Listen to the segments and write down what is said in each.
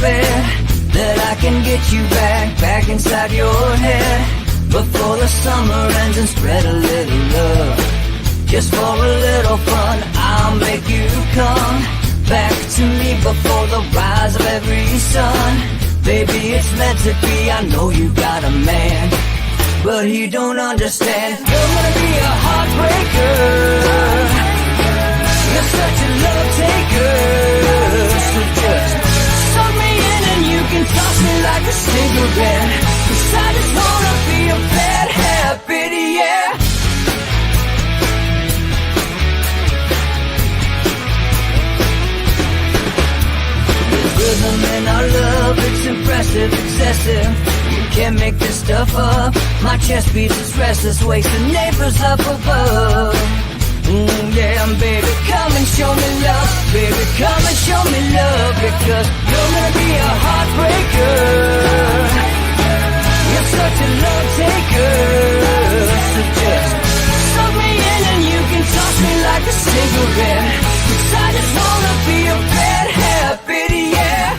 bed, that I can get you back inside your head, before the summer ends, and spread a little love. Just for a little fun, I'll make you come back to me before the rise of every sun. Baby, it's meant to be, I know you got a man, but he don't understand. You're gonna be a heartbreaker, you're such a love taker. So just suck me in and you can toss me like a cigarette, 'cause I just wanna be a bad habit, yeah. Rhythm in our love, it's impressive, excessive. You can't make this stuff up. My chest beats, it's restless, wakes the neighbors up above. Yeah, baby, come and show me love. Baby, come and show me love, because you're gonna be a heartbreaker, you're such a love taker. So just suck me in and you can toss me like a cigarette, 'cause I just wanna be a bad habit, yeah.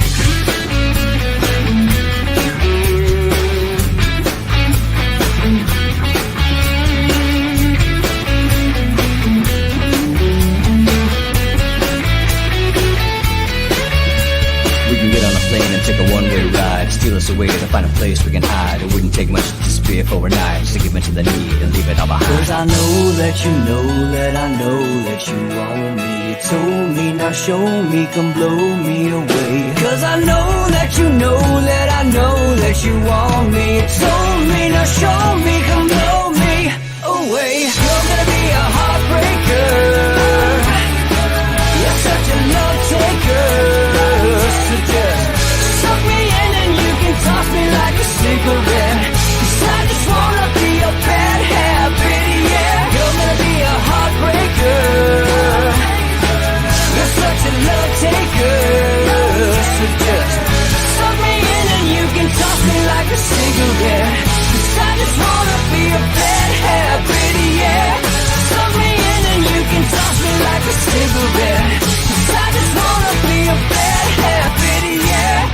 Take a one-way ride, steal us away to find a place we can hide. It wouldn't take much to spear for a night, just to give in to the need and leave it all behind. 'Cause I know that you know that I know that you want me. You told me, now show me, come blow me away. 'Cause I know that you know that I know that you want me. You told me, now show me, come blow me away. You're gonna be a heartbreaker, you're such a love taker. So just suck me in and you can toss me like a cigarette, 'cause I just wanna be a bad habit, yeah. You're gonna be a heartbreaker, you're such a love taker. So just suck me in and you can toss me like a cigarette, 'cause I just wanna be a bad habit, yeah. Suck me in and you can toss me like a cigarette, 'cause I just wanna be a bad habit, yeah.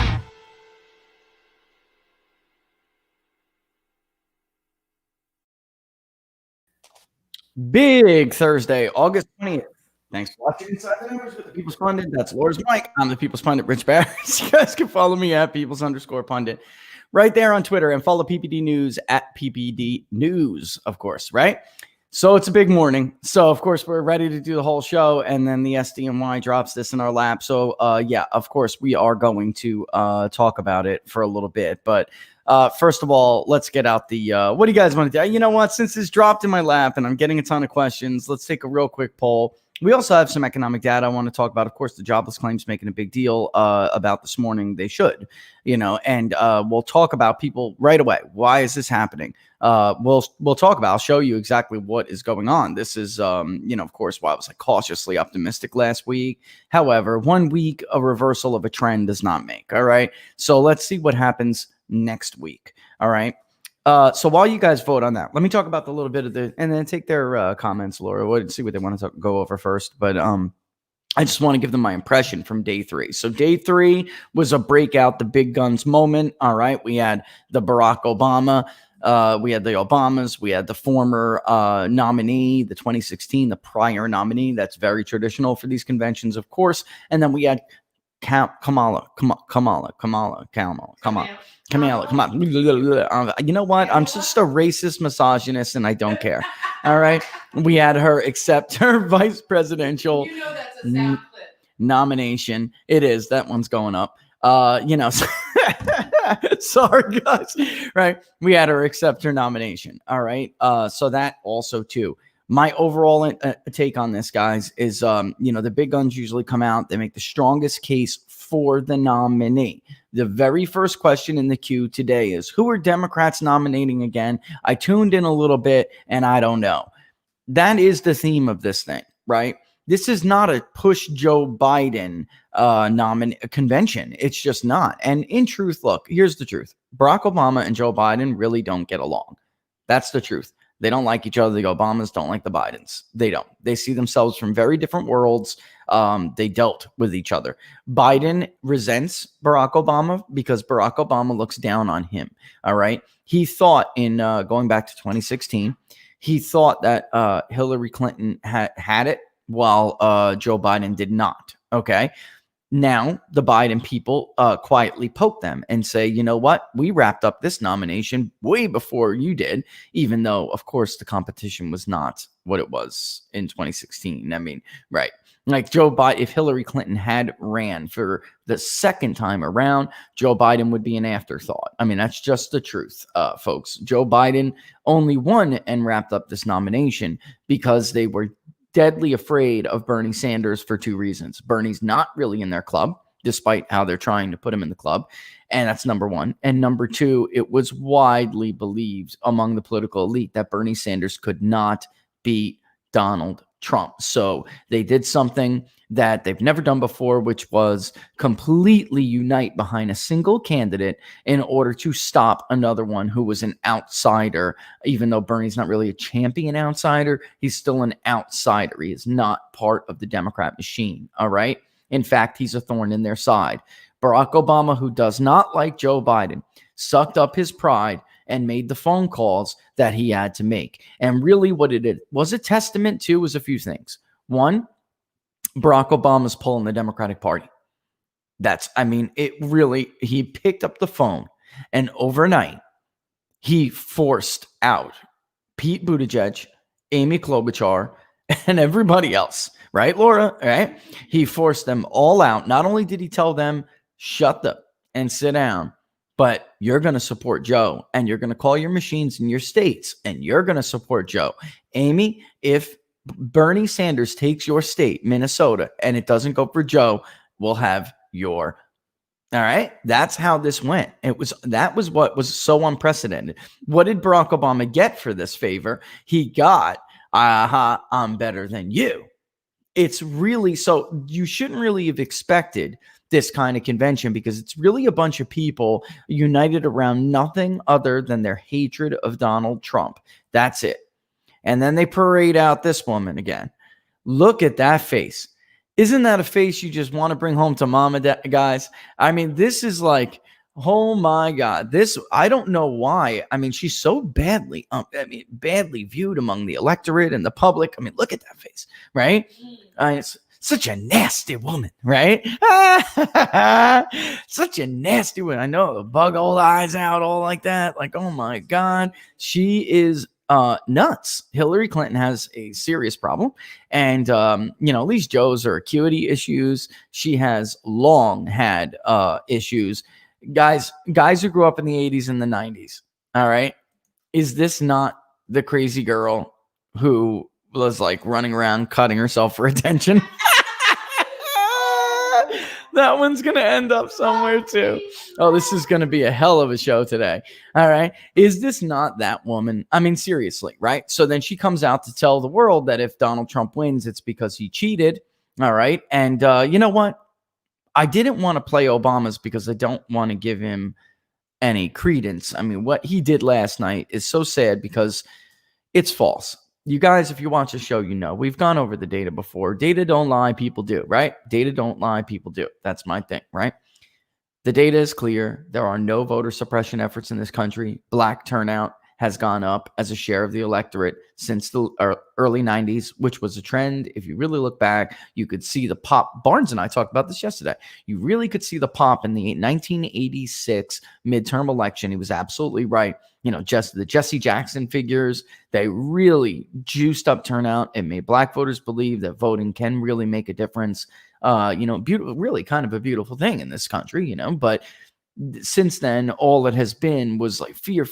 Big Thursday, August 20th. Thanks for watching Inside the Numbers with the People's Pundit. That's Laura's Mike. I'm the People's Pundit, Rich Barris. You guys can follow me at Peoples_Pundit right there on Twitter, and follow PPD News at PPD News, of course, right? So it's a big morning. So, of course, we're ready to do the whole show, and then the SDNY drops this in our lap. So, yeah, of course, we are going to talk about it for a little bit. But first of all, let's get out the what do you guys want to do? You know what? Since this dropped in my lap and I'm getting a ton of questions, let's take a real quick poll. We also have some economic data I want to talk about. Of course, the jobless claims making a big deal about this morning. They should, and we'll talk about people right away. Why is this happening? We'll talk about, I'll show you exactly what is going on. This is, of course, why I was cautiously optimistic last week. However, 1 week, a reversal of a trend does not make. All right. So let's see what happens next week. All right. So while you guys vote on that, let me talk about the little bit of and then take their comments, Laura. We'll see what they want to go over first. But I just want to give them my impression from day 3. So day 3 was a breakout, the big guns moment. All right. We had the Barack Obama. We had the Obamas. We had the former nominee, the 2016, the prior nominee. That's very traditional for these conventions, of course. And then we had Kamala. Come on. You know what? I'm just a racist misogynist and I don't care. All right. We had her accept her vice presidential that's a sound clip. Nomination. It is. That one's going up. Sorry, guys. Right. We had her accept her nomination. All right. So that also, too. My overall take on this, guys, is, the big guns usually come out. They make the strongest case for the nominee. The very first question in the queue today is, who are Democrats nominating again? I tuned in a little bit and I don't know. That is the theme of this thing, right? This is not a push Joe Biden convention. It's just not. And in truth, look, here's the truth. Barack Obama and Joe Biden really don't get along. That's the truth. They don't like each other. The Obamas don't like the Bidens. They don't. They see themselves from very different worlds. They dealt with each other. Biden resents Barack Obama because Barack Obama looks down on him. All right. He thought in going back to 2016, he thought that Hillary Clinton had it while Joe Biden did not. Okay. Now, the Biden people quietly poke them and say, you know what? We wrapped up this nomination way before you did, even though, of course, the competition was not what it was in 2016. I mean, right. Like Joe Biden, if Hillary Clinton had ran for the second time around, Joe Biden would be an afterthought. I mean, that's just the truth, folks. Joe Biden only won and wrapped up this nomination because they were deadly afraid of Bernie Sanders for two reasons. Bernie's not really in their club, despite how they're trying to put him in the club. And that's number one. And number two, it was widely believed among the political elite that Bernie Sanders could not beat Donald Trump. So they did something that they've never done before, which was completely unite behind a single candidate in order to stop another one who was an outsider. Even though Bernie's not really a champion outsider, he's still an outsider. He is not part of the Democrat machine. All right. In fact, he's a thorn in their side. Barack Obama, who does not like Joe Biden, sucked up his pride and made the phone calls that he had to make. And really what it was a testament to was a few things. One, Barack Obama's pulling the Democratic Party. He picked up the phone and overnight he forced out Pete Buttigieg, Amy Klobuchar, and everybody else, right, Laura? Right? He forced them all out. Not only did he tell them, shut up and sit down, but you're going to support Joe and you're going to call your machines in your states and you're going to support Joe. Amy, if Bernie Sanders takes your state, Minnesota, and it doesn't go for Joe, we'll have your. All right. That's how this went. That was what was so unprecedented. What did Barack Obama get for this favor? He got, I'm better than you. It's really, so you shouldn't really have expected this kind of convention because it's really a bunch of people united around nothing other than their hatred of Donald Trump. That's it. And then they parade out this woman again. Look at that face. Isn't that a face you just want to bring home to mama, guys? I mean, this is like, oh my God. This, I don't know why. I mean, she's so badly viewed among the electorate and the public. I mean, look at that face, right? It's such a nasty woman, right? Such a nasty woman. I know, the bug old eyes out all like that. Like, oh my God. She is nuts. Hillary Clinton has a serious problem. And, these Joes are acuity issues. She has long had issues. Guys who grew up in the 80s and the 90s. All right. Is this not the crazy girl who was like running around cutting herself for attention? That one's going to end up somewhere too. Oh, this is going to be a hell of a show today. All right. Is this not that woman? I mean, seriously, right? So then she comes out to tell the world that if Donald Trump wins, it's because he cheated. All right. And you know what? I didn't want to play Obama's because I don't want to give him any credence. I mean, what he did last night is so sad because it's false. You guys, if you watch the show, you know, we've gone over the data before. Data don't lie, people do, right? Data don't lie, people do. That's my thing, right? The data is clear. There are no voter suppression efforts in this country. Black turnout has gone up as a share of the electorate since the early 90s, which was a trend. If you really look back, you could see the pop. Barnes and I talked about this yesterday. You really could see the pop in the 1986 midterm election. He was absolutely right. You know, just the Jesse Jackson figures, they really juiced up turnout. It made black voters believe that voting can really make a difference. Beautiful, really kind of a beautiful thing in this country, but since then, all it has been was like fear.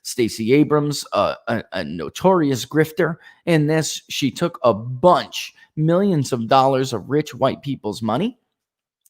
Stacey Abrams, a notorious grifter in this, she took a bunch, millions of dollars of rich white people's money,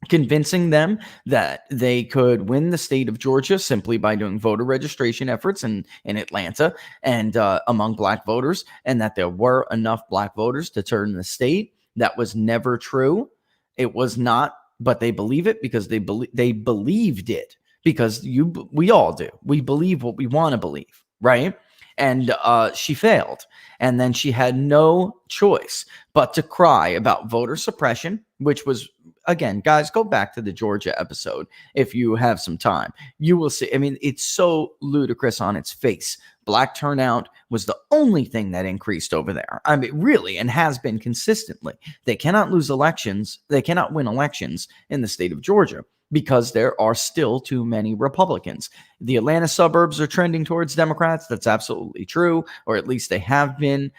convincing them that they could win the state of Georgia simply by doing voter registration efforts in Atlanta and among black voters, and that there were enough black voters to turn the state. That was never true. It was not, but they believe it because they believed it because we all do. We believe what we want to believe, right? and she failed. And then she had no choice but to cry about voter suppression, which was, again, guys, go back to the Georgia episode if you have some time. You will see. I mean, it's so ludicrous on its face. Black turnout was the only thing that increased over there. I mean, really, and has been consistently. They cannot lose elections. They cannot win elections in the state of Georgia because there are still too many Republicans. The Atlanta suburbs are trending towards Democrats. That's absolutely true, or at least they have been,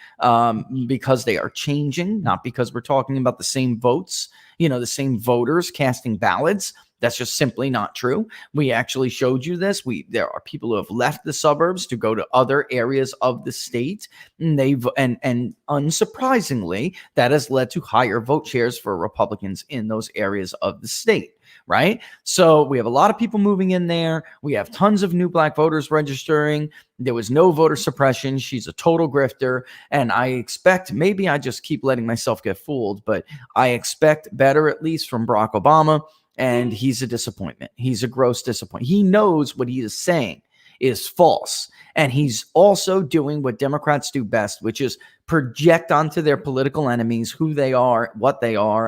because they are changing, not because we're talking about the same votes, the same voters casting ballots. That's just simply not true. We actually showed you this. There are people who have left the suburbs to go to other areas of the state, and and unsurprisingly, that has led to higher vote shares for Republicans in those areas of the state. Right? So we have a lot of people moving in there. We have tons of new black voters registering. There was no voter suppression. She's a total grifter. And I expect, maybe I just keep letting myself get fooled, but I expect better, at least from Barack Obama. And he's a disappointment. He's a gross disappointment. He knows what he is saying is false. And he's also doing what Democrats do best, which is project onto their political enemies who they are,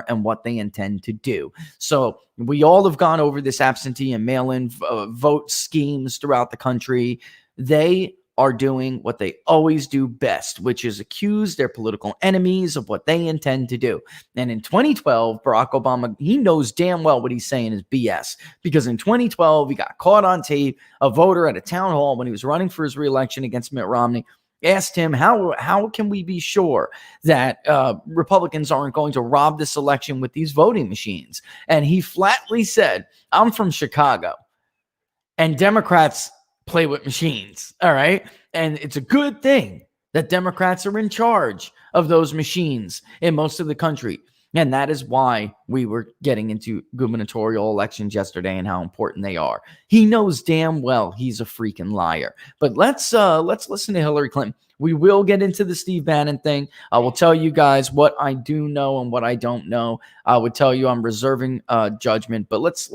and what they intend to do. So we all have gone over this absentee and mail-in vote schemes throughout the country. They are doing what they always do best, which is accuse their political enemies of what they intend to do. And in 2012, Barack Obama, he knows damn well what he's saying is BS, because in 2012, he got caught on tape. A voter at a town hall when he was running for his reelection against Mitt Romney asked him, how can we be sure that Republicans aren't going to rob this election with these voting machines? And he flatly said, I'm from Chicago, and Democrats play with machines. All right. And it's a good thing that Democrats are in charge of those machines in most of the country. And that is why we were getting into gubernatorial elections yesterday and how important they are. He knows damn well he's a freaking liar. But let's listen to Hillary Clinton. We will get into the Steve Bannon thing. I will tell you guys what I do know and what I don't know. I would tell you I'm reserving judgment. But let's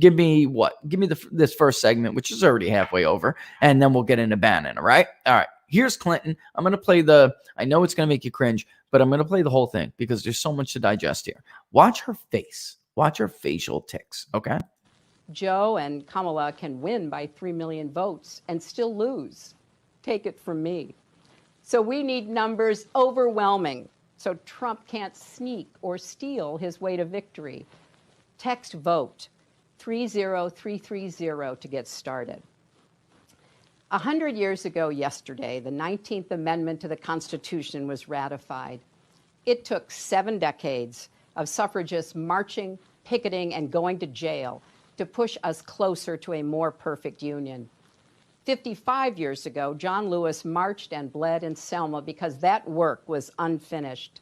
Give me this first segment, which is already halfway over, and then we'll get into Bannon, all right? All right, here's Clinton. I'm going to play I know it's going to make you cringe, but I'm going to play the whole thing because there's so much to digest here. Watch her face. Watch her facial tics, okay? Joe and Kamala can win by 3 million votes and still lose. Take it from me. So we need numbers overwhelming so Trump can't sneak or steal his way to victory. Text vote 30330 to get started. 100 years ago yesterday, the 19th Amendment to the Constitution was ratified. It took 7 decades of suffragists marching, picketing, and going to jail to push us closer to a more perfect union. 55 years ago, John Lewis marched and bled in Selma because that work was unfinished.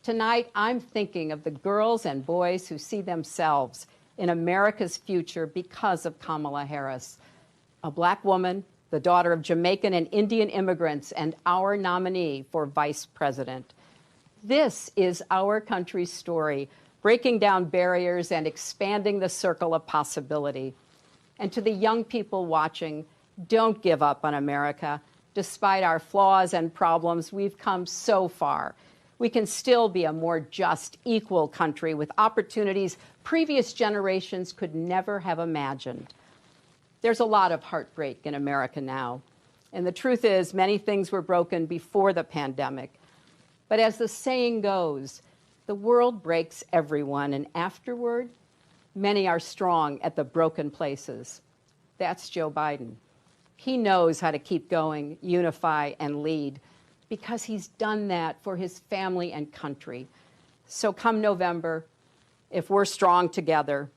Tonight, I'm thinking of the girls and boys who see themselves in America's future because of Kamala Harris, a black woman, the daughter of Jamaican and Indian immigrants, and our nominee for vice president. This is our country's story, breaking down barriers and expanding the circle of possibility. And to the young people watching, don't give up on America. Despite our flaws and problems, we've come so far. We can still be a more just, equal country with opportunities previous generations could never have imagined. There's a lot of heartbreak in America now. And the truth is, many things were broken before the pandemic. But as the saying goes, the world breaks everyone, and afterward, many are strong at the broken places. That's Joe Biden. He knows how to keep going, unify, and lead, because he's done that for his family and country. So come November, if we're strong together,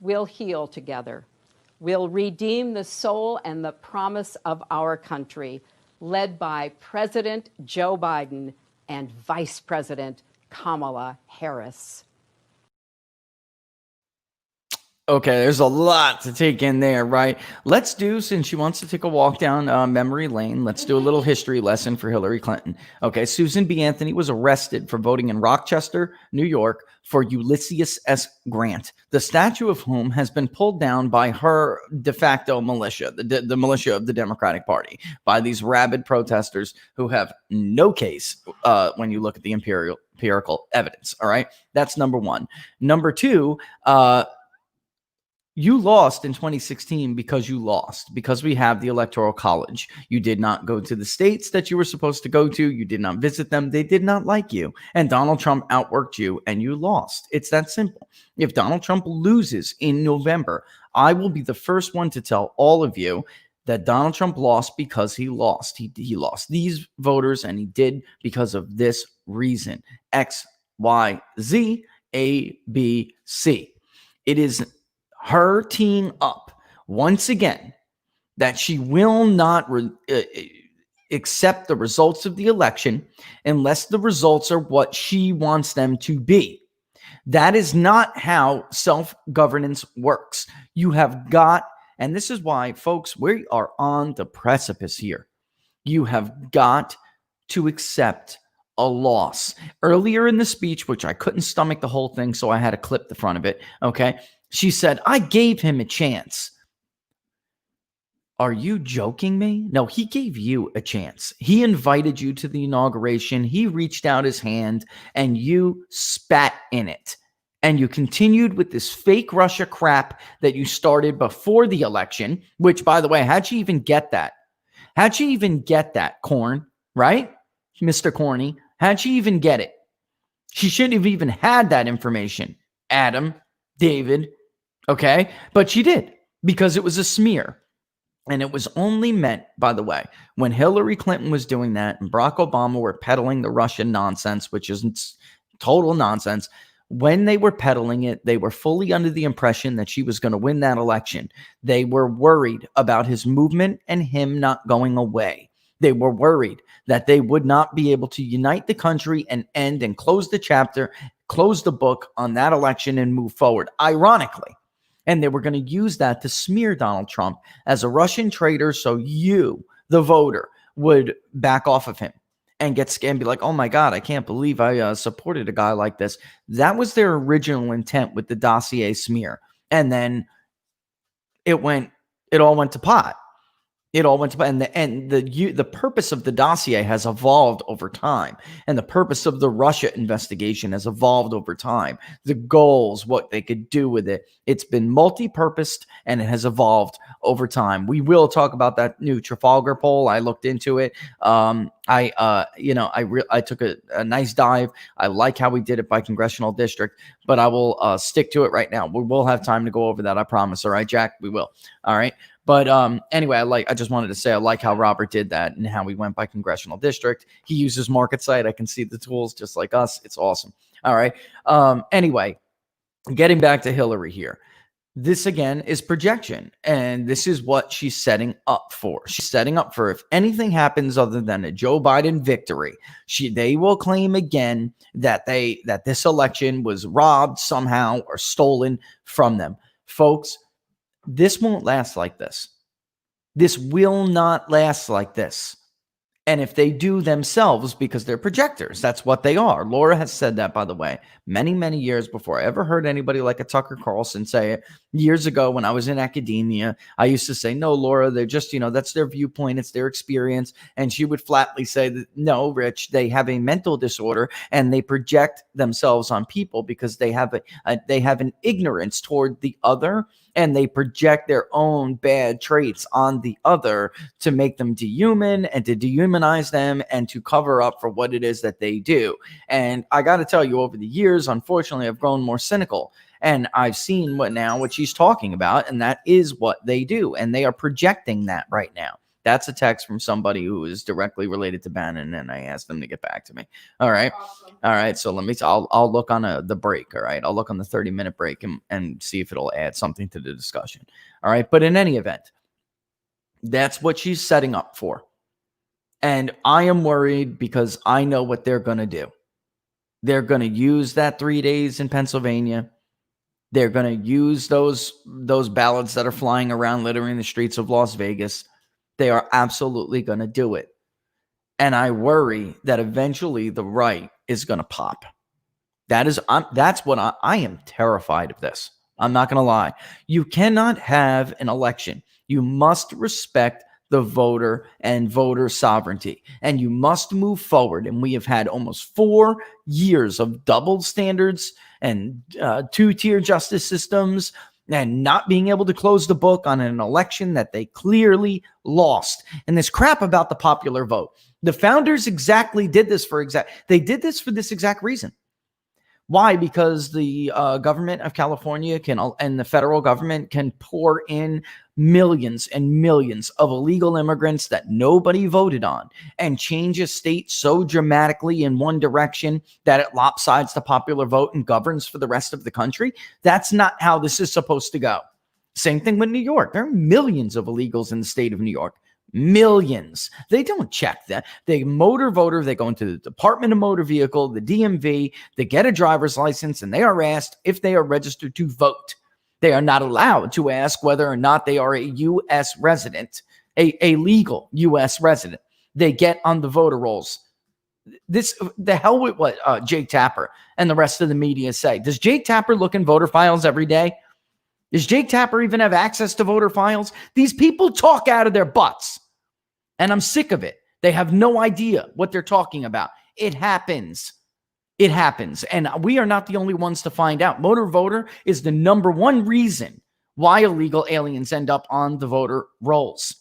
we'll heal together. We'll redeem the soul and the promise of our country, led by President Joe Biden and Vice President Kamala Harris. Okay, there's a lot to take in there, right? Let's do, since she wants to take a walk down memory lane, let's do a little history lesson for Hillary Clinton. Okay, Susan B. Anthony was arrested for voting in Rochester, New York for Ulysses S. Grant, the statue of whom has been pulled down by her de facto militia, the militia of the Democratic Party, by these rabid protesters who have no case when you look at the empirical evidence, all right? That's number one. Number two, you lost in 2016 because you lost, because we have the Electoral College. You did not go to the states that you were supposed to go to. You did not visit them. They did not like you. And Donald Trump outworked you and you lost. It's that simple. If Donald Trump loses in November, I will be the first one to tell all of you that Donald Trump lost because he lost. He lost these voters, and he did because of this reason. X, Y, Z, A, B, C. It is her teeing up once again that she will not accept the results of the election unless the results are what she wants them to be. That is not how self-governance works. You have got, and this is why, folks, we are on the precipice here. You have got to accept a loss. Earlier in the speech, which I couldn't stomach the whole thing, so I had to clip the front of it, okay? She said, I gave him a chance. Are you joking me? No, he gave you a chance. He invited you to the inauguration. He reached out his hand and you spat in it. And you continued with this fake Russia crap that you started before the election, which, by the way, how'd you even get that? How'd you even get that, Corn? Right? Mr. Corny. How'd you even get it? She shouldn't have even had that information. Adam, David, okay? But she did, because it was a smear. And it was only meant, by the way, when Hillary Clinton was doing that and Barack Obama were peddling the Russian nonsense, which is total nonsense. When they were peddling it, they were fully under the impression that she was going to win that election. They were worried about his movement and him not going away. They were worried that they would not be able to unite the country and end and close the chapter, close the book on that election and move forward. Ironically, and they were going to use that to smear Donald Trump as a Russian traitor so you, the voter, would back off of him and get scared and be like, oh my God, I can't believe I supported a guy like this. That was their original intent with the dossier smear. And then it all went to pot. It all went to, and the purpose of the dossier has evolved over time, and the purpose of the Russia investigation has evolved over time. The goals, what they could do with it, it's been multi-purposed and it has evolved over time. We will talk about that new Trafalgar poll. I looked into it. I took a nice dive. I like how we did it by congressional district, but I will stick to it right now. We will have time to go over that. I promise. All right, Jack, we will. All right. But anyway, I just wanted to say I like how Robert did that and how we went by congressional district. He uses Market Site. I can see the tools just like us. It's awesome. All right. Anyway, getting back to Hillary here. This again is projection, and this is what she's setting up for. She's setting up for, if anything happens other than a Joe Biden victory, they will claim again that this election was robbed somehow or stolen from them. Folks, this won't last like this. This will not last like this. And if they do themselves, because they're projectors, that's what they are. Laura has said that, by the way, many, many years before I ever heard anybody like a Tucker Carlson say it. Years ago when I was in academia, I used to say, no, Laura, they're just, that's their viewpoint. It's their experience. And she would flatly say that, no, Rich, they have a mental disorder and they project themselves on people because they have an ignorance toward the other. And they project their own bad traits on the other to make them dehuman and to dehumanize them and to cover up for what it is that they do. And I got to tell you, over the years, unfortunately, I've grown more cynical. And I've seen what she's talking about, and that is what they do. And they are projecting that right now. That's a text from somebody who is directly related to Bannon, and I asked them to get back to me. All right. Awesome. All right. So I'll look on the break. All right. I'll look on the 30-minute break and see if it'll add something to the discussion. All right. But in any event, that's what she's setting up for. And I am worried because I know what they're going to do. They're going to use that 3 days in Pennsylvania. They're going to use those ballots that are flying around littering the streets of Las Vegas. They are absolutely going to do it. And I worry that eventually the right is going to pop. That's what I am terrified of this. I'm not going to lie. You cannot have an election. You must respect the voter and voter sovereignty, and you must move forward. And we have had almost 4 years of double standards and two-tier justice systems and not being able to close the book on an election that they clearly lost. And this crap about the popular vote. The founders did this for this exact reason. Why? Because the government of California and the federal government can pour in millions and millions of illegal immigrants that nobody voted on and change a state so dramatically in one direction that it lopsides the popular vote and governs for the rest of the country. That's not how this is supposed to go. Same thing with New York. There are millions of illegals in the state of New York. Millions. They don't check that. They motor voter, they go into the Department of Motor Vehicle, the DMV, they get a driver's license, and they are asked if they are registered to vote. They are not allowed to ask whether or not they are a U.S. resident, a legal U.S. resident. They get on the voter rolls. The hell with what Jake Tapper and the rest of the media say. Does Jake Tapper look in voter files every day? Does Jake Tapper even have access to voter files? These people talk out of their butts. And I'm sick of it. They have no idea what they're talking about. It happens. It happens. And we are not the only ones to find out. Motor voter is the number one reason why illegal aliens end up on the voter rolls.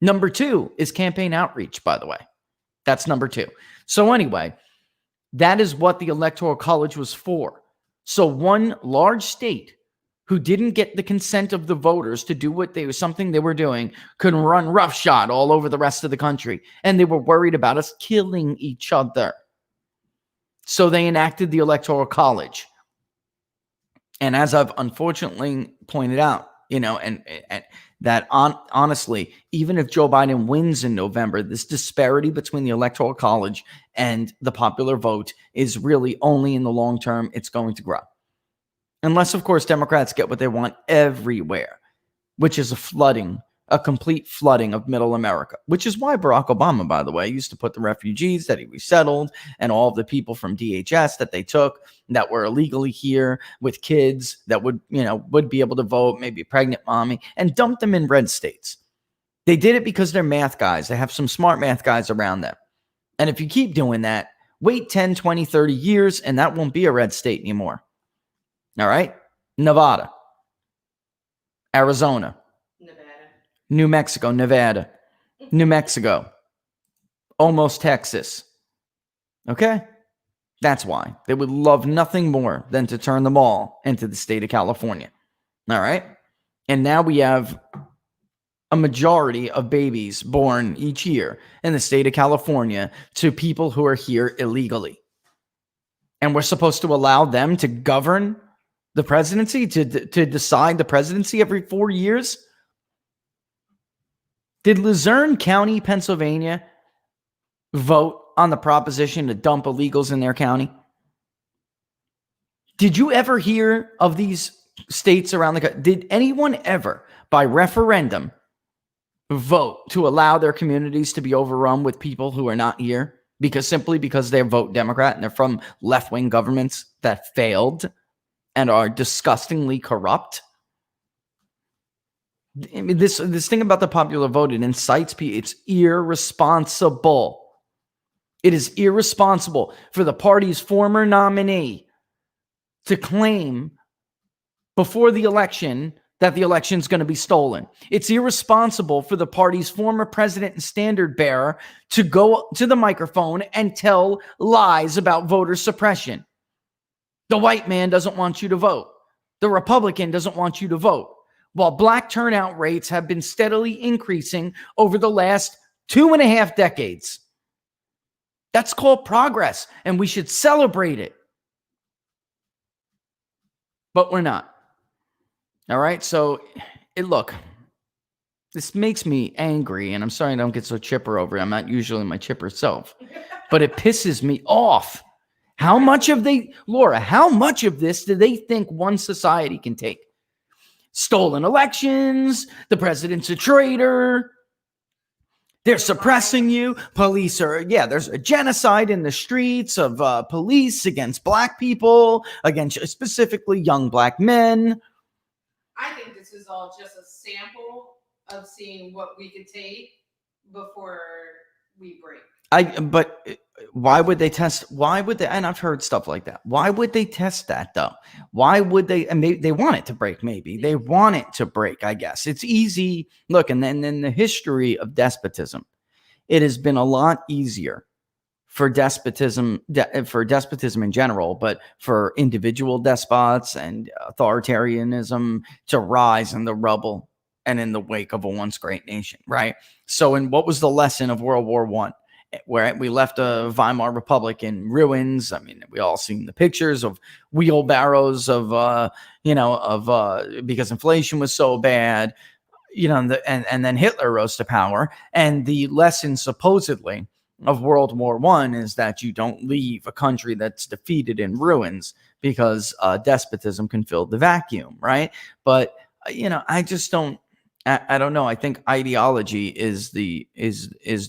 Number 2 is campaign outreach, by the way. That's number 2. So anyway, that is what the Electoral College was for. So one large state who didn't get the consent of the voters to do something they were doing, could run roughshod all over the rest of the country. And they were worried about us killing each other. So they enacted the Electoral College. And as I've unfortunately pointed out, and that honestly, even if Joe Biden wins in November, this disparity between the Electoral College and the popular vote is really only in the long term, it's going to grow. Unless, of course, Democrats get what they want everywhere, which is a complete flooding of middle America, which is why Barack Obama, by the way, used to put the refugees that he resettled and all of the people from DHS that they took that were illegally here with kids that would be able to vote, maybe a pregnant mommy, and dump them in red states. They did it because they're math guys. They have some smart math guys around them. And if you keep doing that, wait 10, 20, 30 years, and that won't be a red state anymore. All right? Nevada, Arizona, New Mexico, Nevada, New Mexico, almost Texas. Okay? That's why. They would love nothing more than to turn them all into the state of California. All right? And now we have a majority of babies born each year in the state of California to people who are here illegally. And we're supposed to allow them to govern the presidency, to decide the presidency every 4 years? Did Luzerne County, Pennsylvania, vote on the proposition to dump illegals in their county? Did you ever hear of these states around the country? Did anyone ever, by referendum, vote to allow their communities to be overrun with people who are not here simply because they vote Democrat and they're from left-wing governments that failed and are disgustingly corrupt? I mean, this thing about the popular vote, it incites people. It's irresponsible. It is irresponsible for the party's former nominee to claim before the election that the election is going to be stolen. It's irresponsible for the party's former president and standard bearer to go to the microphone and tell lies about voter suppression. The white man doesn't want you to vote. The Republican doesn't want you to vote. While black turnout rates have been steadily increasing over the last 2.5 decades. That's called progress, and we should celebrate it. But we're not. All right, so look, this makes me angry, and I'm sorry I don't get so chipper over it. I'm not usually my chipper self, but it pisses me off How much of Laura, how much of this do they think one society can take? Stolen elections, the president's a traitor, they're suppressing you, police are, there's a genocide in the streets of police against black people, against specifically young black men. I think this is all just a sample of seeing what we could take before we break. But why would they test? Why would they? And I've heard stuff like that. Why would they test that though? Why would they? And they want it to break. Maybe they want it to break. I guess it's easy. Look, and then in the history of despotism, it has been a lot easier for despotism in general, but for individual despots and authoritarianism to rise in the rubble and in the wake of a once great nation, right? So, and what was the lesson of World War I? Where we left a Weimar Republic in ruins. I mean, we all seen the pictures of wheelbarrows of, because inflation was so bad, and then Hitler rose to power. And the lesson supposedly of World War I is that you don't leave a country that's defeated in ruins because despotism can fill the vacuum, right? But, I just don't. I don't know. I think ideology is the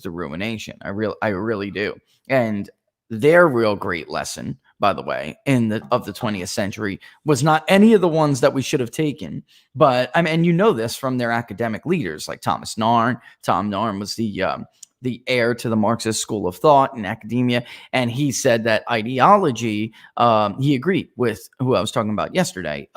ruination. I really do. And their real great lesson, by the way, of the 20th century was not any of the ones that we should have taken. But I mean, this from their academic leaders like Thomas Narn. Tom Narn was the heir to the Marxist school of thought in academia, and he said that ideology. He agreed with who I was talking about yesterday.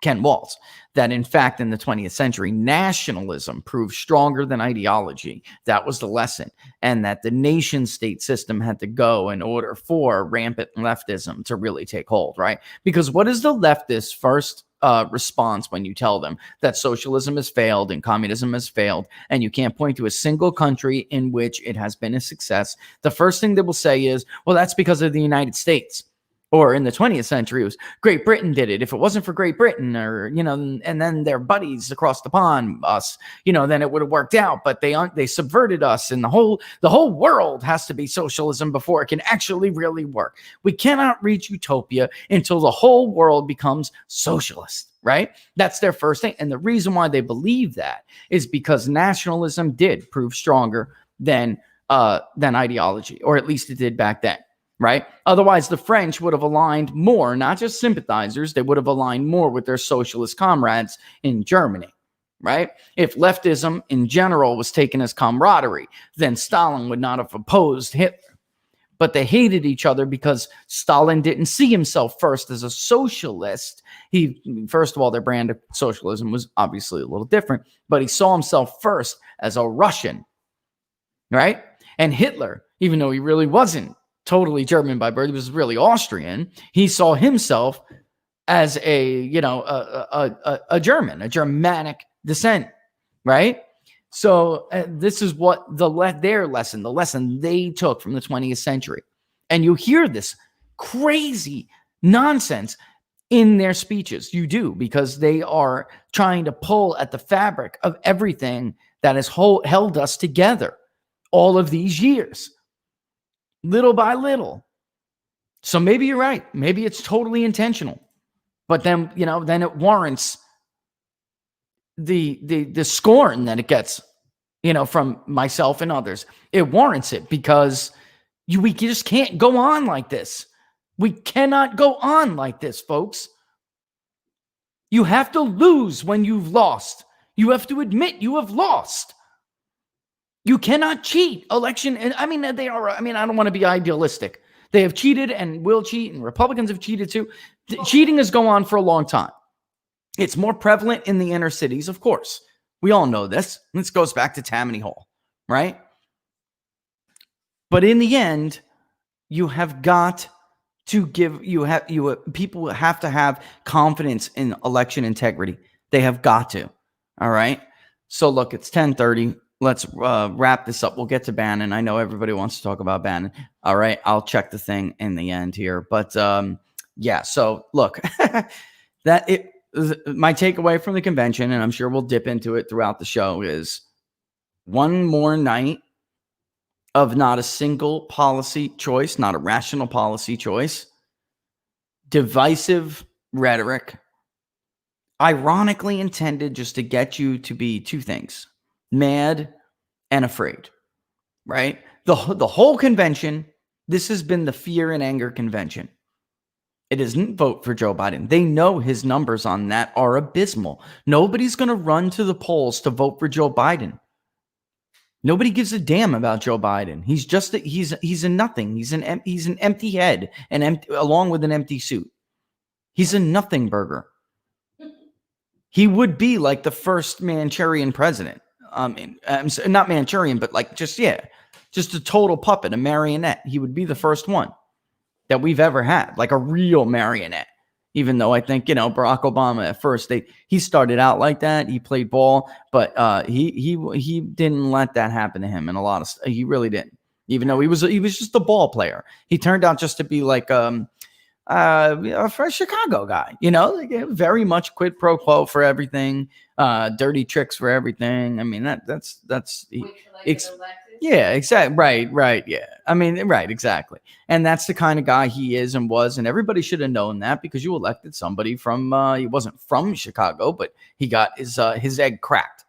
Ken Waltz, that in fact in the 20th century, nationalism proved stronger than ideology. That was the lesson. And that the nation state system had to go in order for rampant leftism to really take hold, right? Because what is the leftist first response when you tell them that socialism has failed and communism has failed and you can't point to a single country in which it has been a success? The first thing they will say is, well, that's because of the United States. Or in the 20th century, it was Great Britain did it. If it wasn't for Great Britain or, and then their buddies across the pond, us, then it would have worked out. But they subverted us, and the whole world has to be socialism before it can actually really work. We cannot reach utopia until the whole world becomes socialist, right? That's their first thing. And the reason why they believe that is because nationalism did prove stronger than ideology, or at least it did back then. Right? Otherwise, the French would have aligned more, not just sympathizers, they would have aligned more with their socialist comrades in Germany. Right? If leftism in general was taken as camaraderie, then Stalin would not have opposed Hitler. But they hated each other because Stalin didn't see himself first as a socialist. First of all, their brand of socialism was obviously a little different, but he saw himself first as a Russian. Right? And Hitler, even though he really wasn't totally German by birth, he was really Austrian. He saw himself as a German, a Germanic descent, right? So this is what their lesson, the lesson they took from the 20th century. And you hear this crazy nonsense in their speeches. You do, because they are trying to pull at the fabric of everything that has held us together all of these years. Little by little. So maybe you're right. Maybe it's totally intentional. But then, then it warrants the scorn that it gets, from myself and others. It warrants it because we just can't go on like this. We cannot go on like this, folks. You have to lose when you've lost. You have to admit you have lost. You cannot cheat election. And I don't want to be idealistic. They have cheated and will cheat, and Republicans have cheated too. Cheating has gone on for a long time. It's more prevalent in the inner cities, of course. We all know this. This goes back to Tammany Hall, right? But in the end, you have got to people have to have confidence in election integrity. They have got to. All right. So look, it's 10:30. Let's wrap this up. We'll get to Bannon. I know everybody wants to talk about Bannon. All right. I'll check the thing in the end here. But yeah, so look, my takeaway from the convention, and I'm sure we'll dip into it throughout the show, is one more night of not a single policy choice, not a rational policy choice, divisive rhetoric, ironically intended just to get you to be two things: mad and afraid, right? The whole convention, this has been the fear and anger convention. It isn't vote for Joe Biden. They know his numbers on that are abysmal. Nobody's going to run to the polls to vote for Joe Biden. Nobody gives a damn about Joe Biden. He's just he's a nothing. He's an empty head, along with an empty suit. He's a nothing burger. He would be like the first Manchurian president. Not Manchurian, but like just a total puppet, a marionette. He would be the first one that we've ever had, like a real marionette. Even though I think, Barack Obama at first, he started out like that. He played ball, but he didn't let that happen to him in a lot of stuff. He really didn't. Even though he was just a ball player. He turned out just to be like a Chicago guy, very much quid pro quo for everything, dirty tricks for everything. I mean, that's yeah, exactly. Right. Yeah. I mean, right. Exactly. And that's the kind of guy he is and was. And everybody should have known that, because you elected somebody from, he wasn't from Chicago, but he got his egg cracked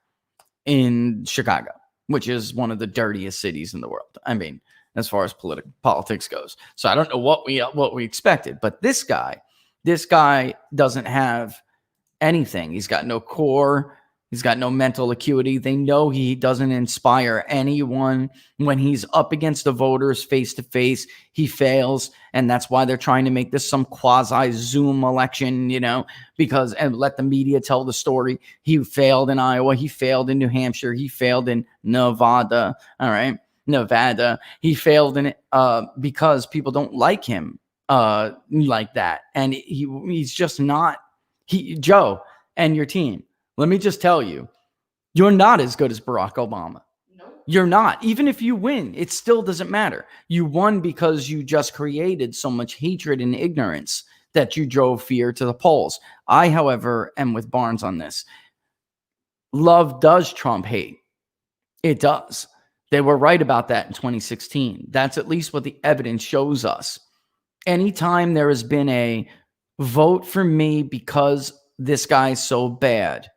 in Chicago, which is one of the dirtiest cities in the world. I mean, as far as politics goes. So I don't know what we expected, but this guy doesn't have anything. He's got no core. He's got no mental acuity. They know he doesn't inspire anyone. When he's up against the voters face to face, he fails. And that's why they're trying to make this some quasi Zoom election, and let the media tell the story. He failed in Iowa. He failed in New Hampshire. He failed in Nevada. All right. Nevada. He failed in it because people don't like him like that. And he's just not. Joe and your team, let me just tell you, you're not as good as Barack Obama. Nope. You're not. Even if you win, it still doesn't matter. You won because you just created so much hatred and ignorance that you drove fear to the polls. I, however, am with Barnes on this. Love does trump hate. It does. They were right about that in 2016. That's at least what the evidence shows us. Anytime there has been a vote for me because this guy's so bad,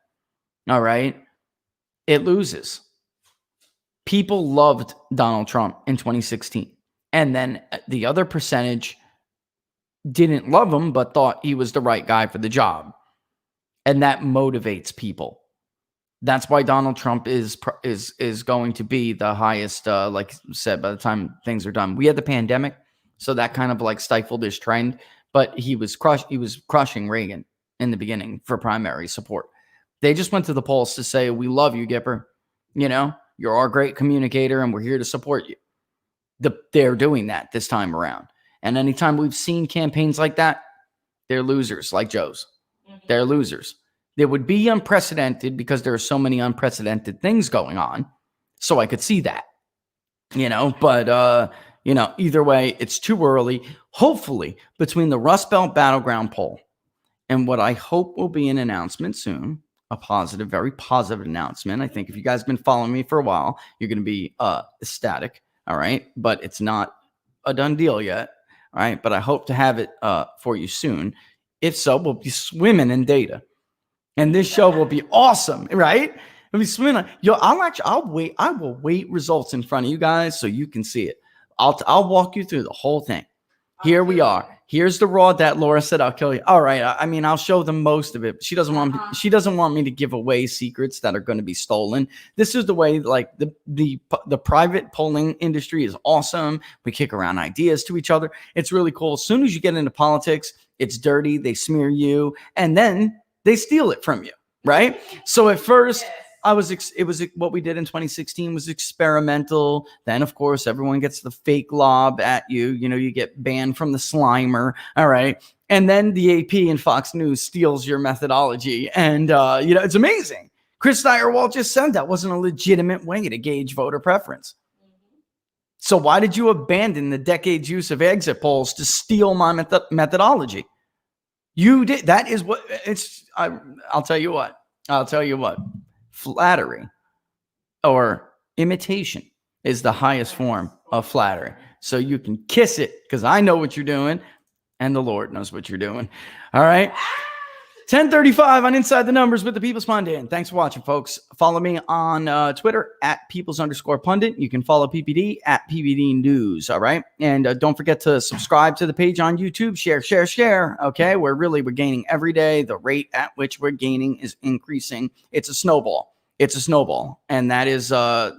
all right, it loses. People loved Donald Trump in 2016. And then the other percentage didn't love him, but thought he was the right guy for the job. And that motivates people. That's why Donald Trump is going to be the highest, like I said, by the time things are done. We had the pandemic, so that kind of like stifled his trend, but he was crushing Reagan in the beginning for primary support. They just went to the polls to say, we love you, Gipper. You're our great communicator and we're here to support you. They're doing that this time around. And anytime we've seen campaigns like that, they're losers, like Joe's. Mm-hmm. They're losers. They would be unprecedented because there are so many unprecedented things going on. So I could see that, but, either way, it's too early. Hopefully, between the Rust Belt Battleground poll and what I hope will be an announcement soon, a positive, very positive announcement. I think if you guys have been following me for a while, you're going to be ecstatic. All right. But it's not a done deal yet. All right. But I hope to have it for you soon. If so, we'll be swimming in data. And this show will be awesome. Right. We'll be swimming. I'll wait. I will wait results in front of you guys so you can see it. I'll walk you through the whole thing. Here we are. Here's the raw that Laura said, I'll kill you. All right. I mean, I'll show them most of it. She doesn't want me to give away secrets that are going to be stolen. This is the way, like the private polling industry is awesome. We kick around ideas to each other. It's really cool. As soon as you get into politics, it's dirty. They smear you and then they steal it from you. Right. So at first, it was what we did in 2016 was experimental. Then, of course, everyone gets the fake lob at you. You get banned from the Slimer. All right. And then the AP and Fox News steals your methodology. And, it's amazing. Chris Steyerwalt just said that wasn't a legitimate way to gauge voter preference. So why did you abandon the decades use of exit polls to steal my methodology? You did. That is what it's. I'll tell you what. Flattery or imitation is the highest form of flattery. So you can kiss it because I know what you're doing and the Lord knows what you're doing. All right. 10:35 on Inside the Numbers with the People's Pundit. Thanks for watching, folks. Follow me on Twitter at Peoples_Pundit. You can follow PPD at PPD News. All right. And don't forget to subscribe to the page on YouTube. Share. Okay. We're gaining every day. The rate at which we're gaining is increasing. It's a snowball. And that is a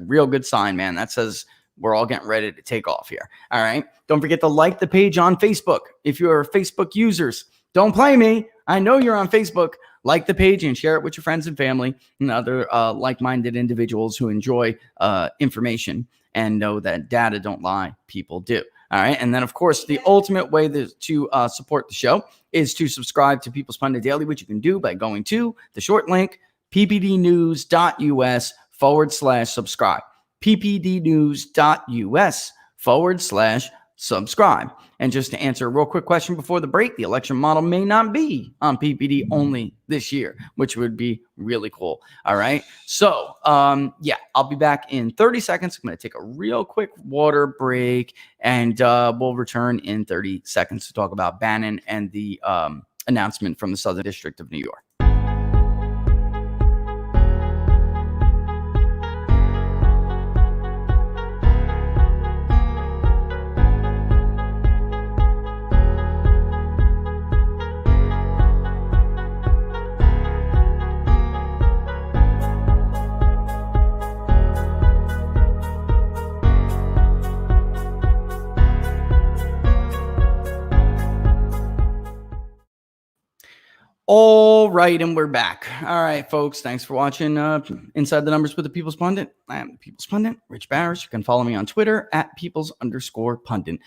real good sign, man. That says we're all getting ready to take off here. All right. Don't forget to like the page on Facebook. If you're Facebook users, don't play me. I know you're on Facebook. Like the page and share it with your friends and family and other like-minded individuals who enjoy information and know that data don't lie. People do. All right. And then, of course, the ultimate way to support the show is to subscribe to People's Pundit Daily, which you can do by going to the short link, ppdnews.us/subscribe. ppdnews.us/subscribe. And just to answer a real quick question before the break, the election model may not be on PPD only this year, which would be really cool. All right. So, I'll be back in 30 seconds. I'm going to take a real quick water break and we'll return in 30 seconds to talk about Bannon and the announcement from the Southern District of New York. All right, and we're back. All right, folks, thanks for watching Inside the Numbers with the People's Pundit. I am the People's Pundit, Rich Barris. You can follow me on Twitter at Peoples_Pundit.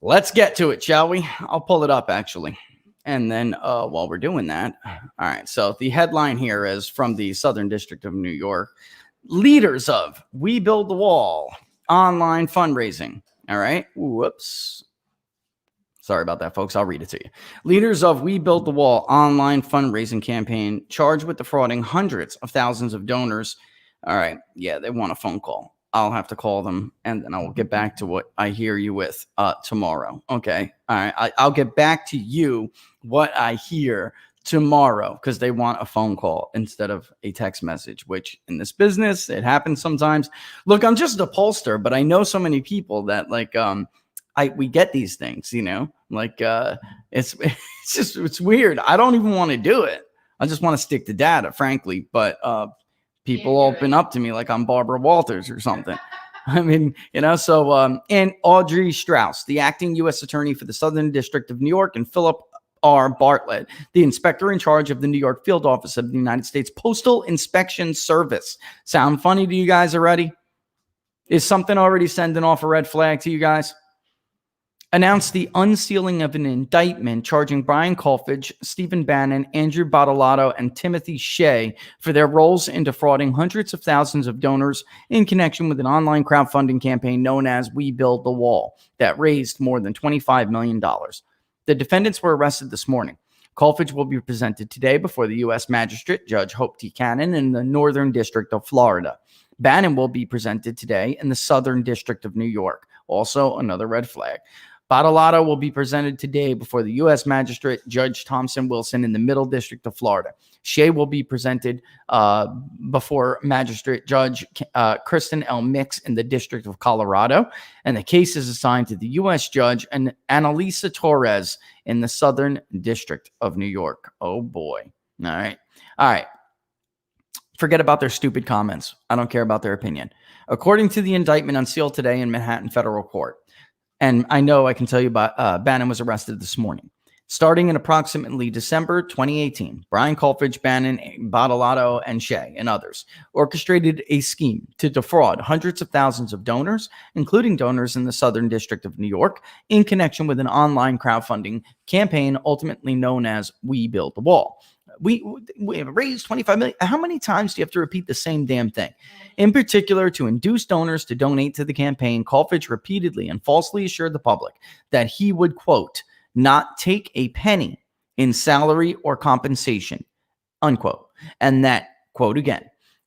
Let's get to it, shall we? I'll pull it up, actually. And then while we're doing that, all right, so the headline here is from the Southern District of New York. Leaders of We Build the Wall online fundraising. All right, whoops. Sorry about that, folks. I'll read it to you. Leaders of We Build the Wall online fundraising campaign charged with defrauding hundreds of thousands of donors. All right. Yeah, they want a phone call. I'll have to call them, and then I'll get back to what I hear you with tomorrow. Okay. All right. I'll get back to you what I hear tomorrow because they want a phone call instead of a text message, which in this business, it happens sometimes. Look, I'm just a pollster, but I know so many people that we get these things, it's weird. I don't even want to do it. I just want to stick to data, frankly. But people open up to me like I'm Barbara Walters or something. I mean, so and Audrey Strauss, the acting U.S. attorney for the Southern District of New York, and Philip R. Bartlett, the inspector in charge of the New York field office of the United States Postal Inspection Service. Sound funny to you guys already? Is something already sending off a red flag to you guys? Announced the unsealing of an indictment charging Brian Kolfage, Stephen Bannon, Andrew Bottolato, and Timothy Shea for their roles in defrauding hundreds of thousands of donors in connection with an online crowdfunding campaign known as We Build the Wall that raised more than $25 million. The defendants were arrested this morning. Kolfage will be presented today before the U.S. Magistrate Judge Hope T. Cannon in the Northern District of Florida. Bannon will be presented today in the Southern District of New York. Also, another red flag. Bottolato will be presented today before the U.S. Magistrate Judge Thompson Wilson in the Middle District of Florida. Shea will be presented before Magistrate Judge Kristen L. Mix in the District of Colorado. And the case is assigned to the U.S. Judge and Annalisa Torres in the Southern District of New York. Oh, boy. All right. Forget about their stupid comments. I don't care about their opinion. According to the indictment unsealed today in Manhattan Federal Court, and I know I can tell you about Bannon was arrested this morning. Starting in approximately December 2018, Brian Kolfage, Bannon, Bottolato, and Shea, and others, orchestrated a scheme to defraud hundreds of thousands of donors, including donors in the Southern District of New York, in connection with an online crowdfunding campaign ultimately known as We Build the Wall. We have raised $25 million. How many times do you have to repeat the same damn thing? In particular, to induce donors to donate to the campaign, Kolfage repeatedly and falsely assured the public that he would, quote, not take a penny in salary or compensation, unquote. And that, quote again,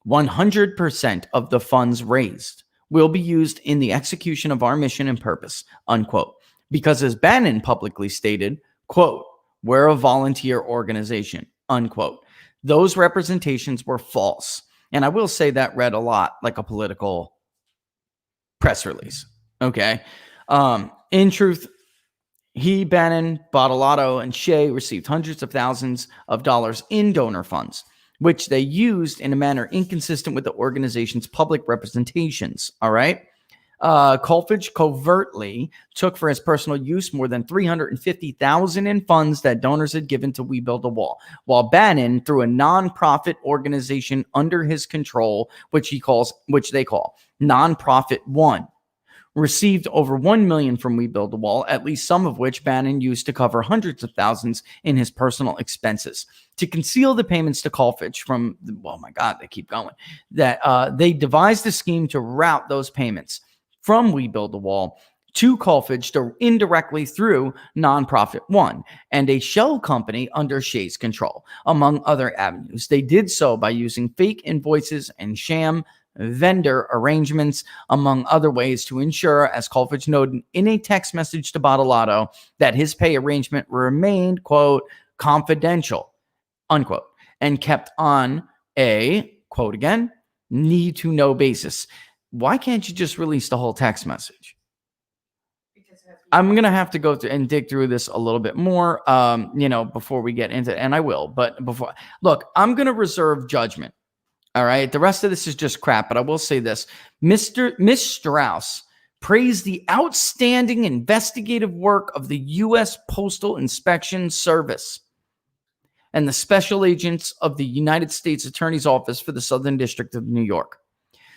100% of the funds raised will be used in the execution of our mission and purpose, unquote. Because as Bannon publicly stated, quote, we're a volunteer organization, unquote. Those representations were false. And I will say that read a lot like a political press release. Okay. In truth, Bannon, Bottolato, and Shea received hundreds of thousands of dollars in donor funds, which they used in a manner inconsistent with the organization's public representations. All right. Colfage covertly took for his personal use more than $350,000 in funds that donors had given to We Build a Wall, while Bannon, through a nonprofit organization under his control, which they call Nonprofit One, received over $1 million from We Build a Wall, at least some of which Bannon used to cover hundreds of thousands in his personal expenses. To conceal the payments to Colfage from, oh my God, they keep going, that they devised a scheme to route those payments from We Build a Wall to Colfage indirectly through Nonprofit One and a shell company under Shea's control, among other avenues. They did so by using fake invoices and sham vendor arrangements, among other ways, to ensure, as Colfage noted in a text message to Bottolato, that his pay arrangement remained, quote, confidential, unquote, and kept on a, quote again, need-to-know basis. Why can't you just release the whole text message? I'm going to have to go through and dig through this a little bit more, before we get into it, and I will. But before, look, I'm going to reserve judgment. All right. The rest of this is just crap, but I will say this. Miss Strauss praised the outstanding investigative work of the U.S. Postal Inspection Service and the special agents of the United States Attorney's Office for the Southern District of New York.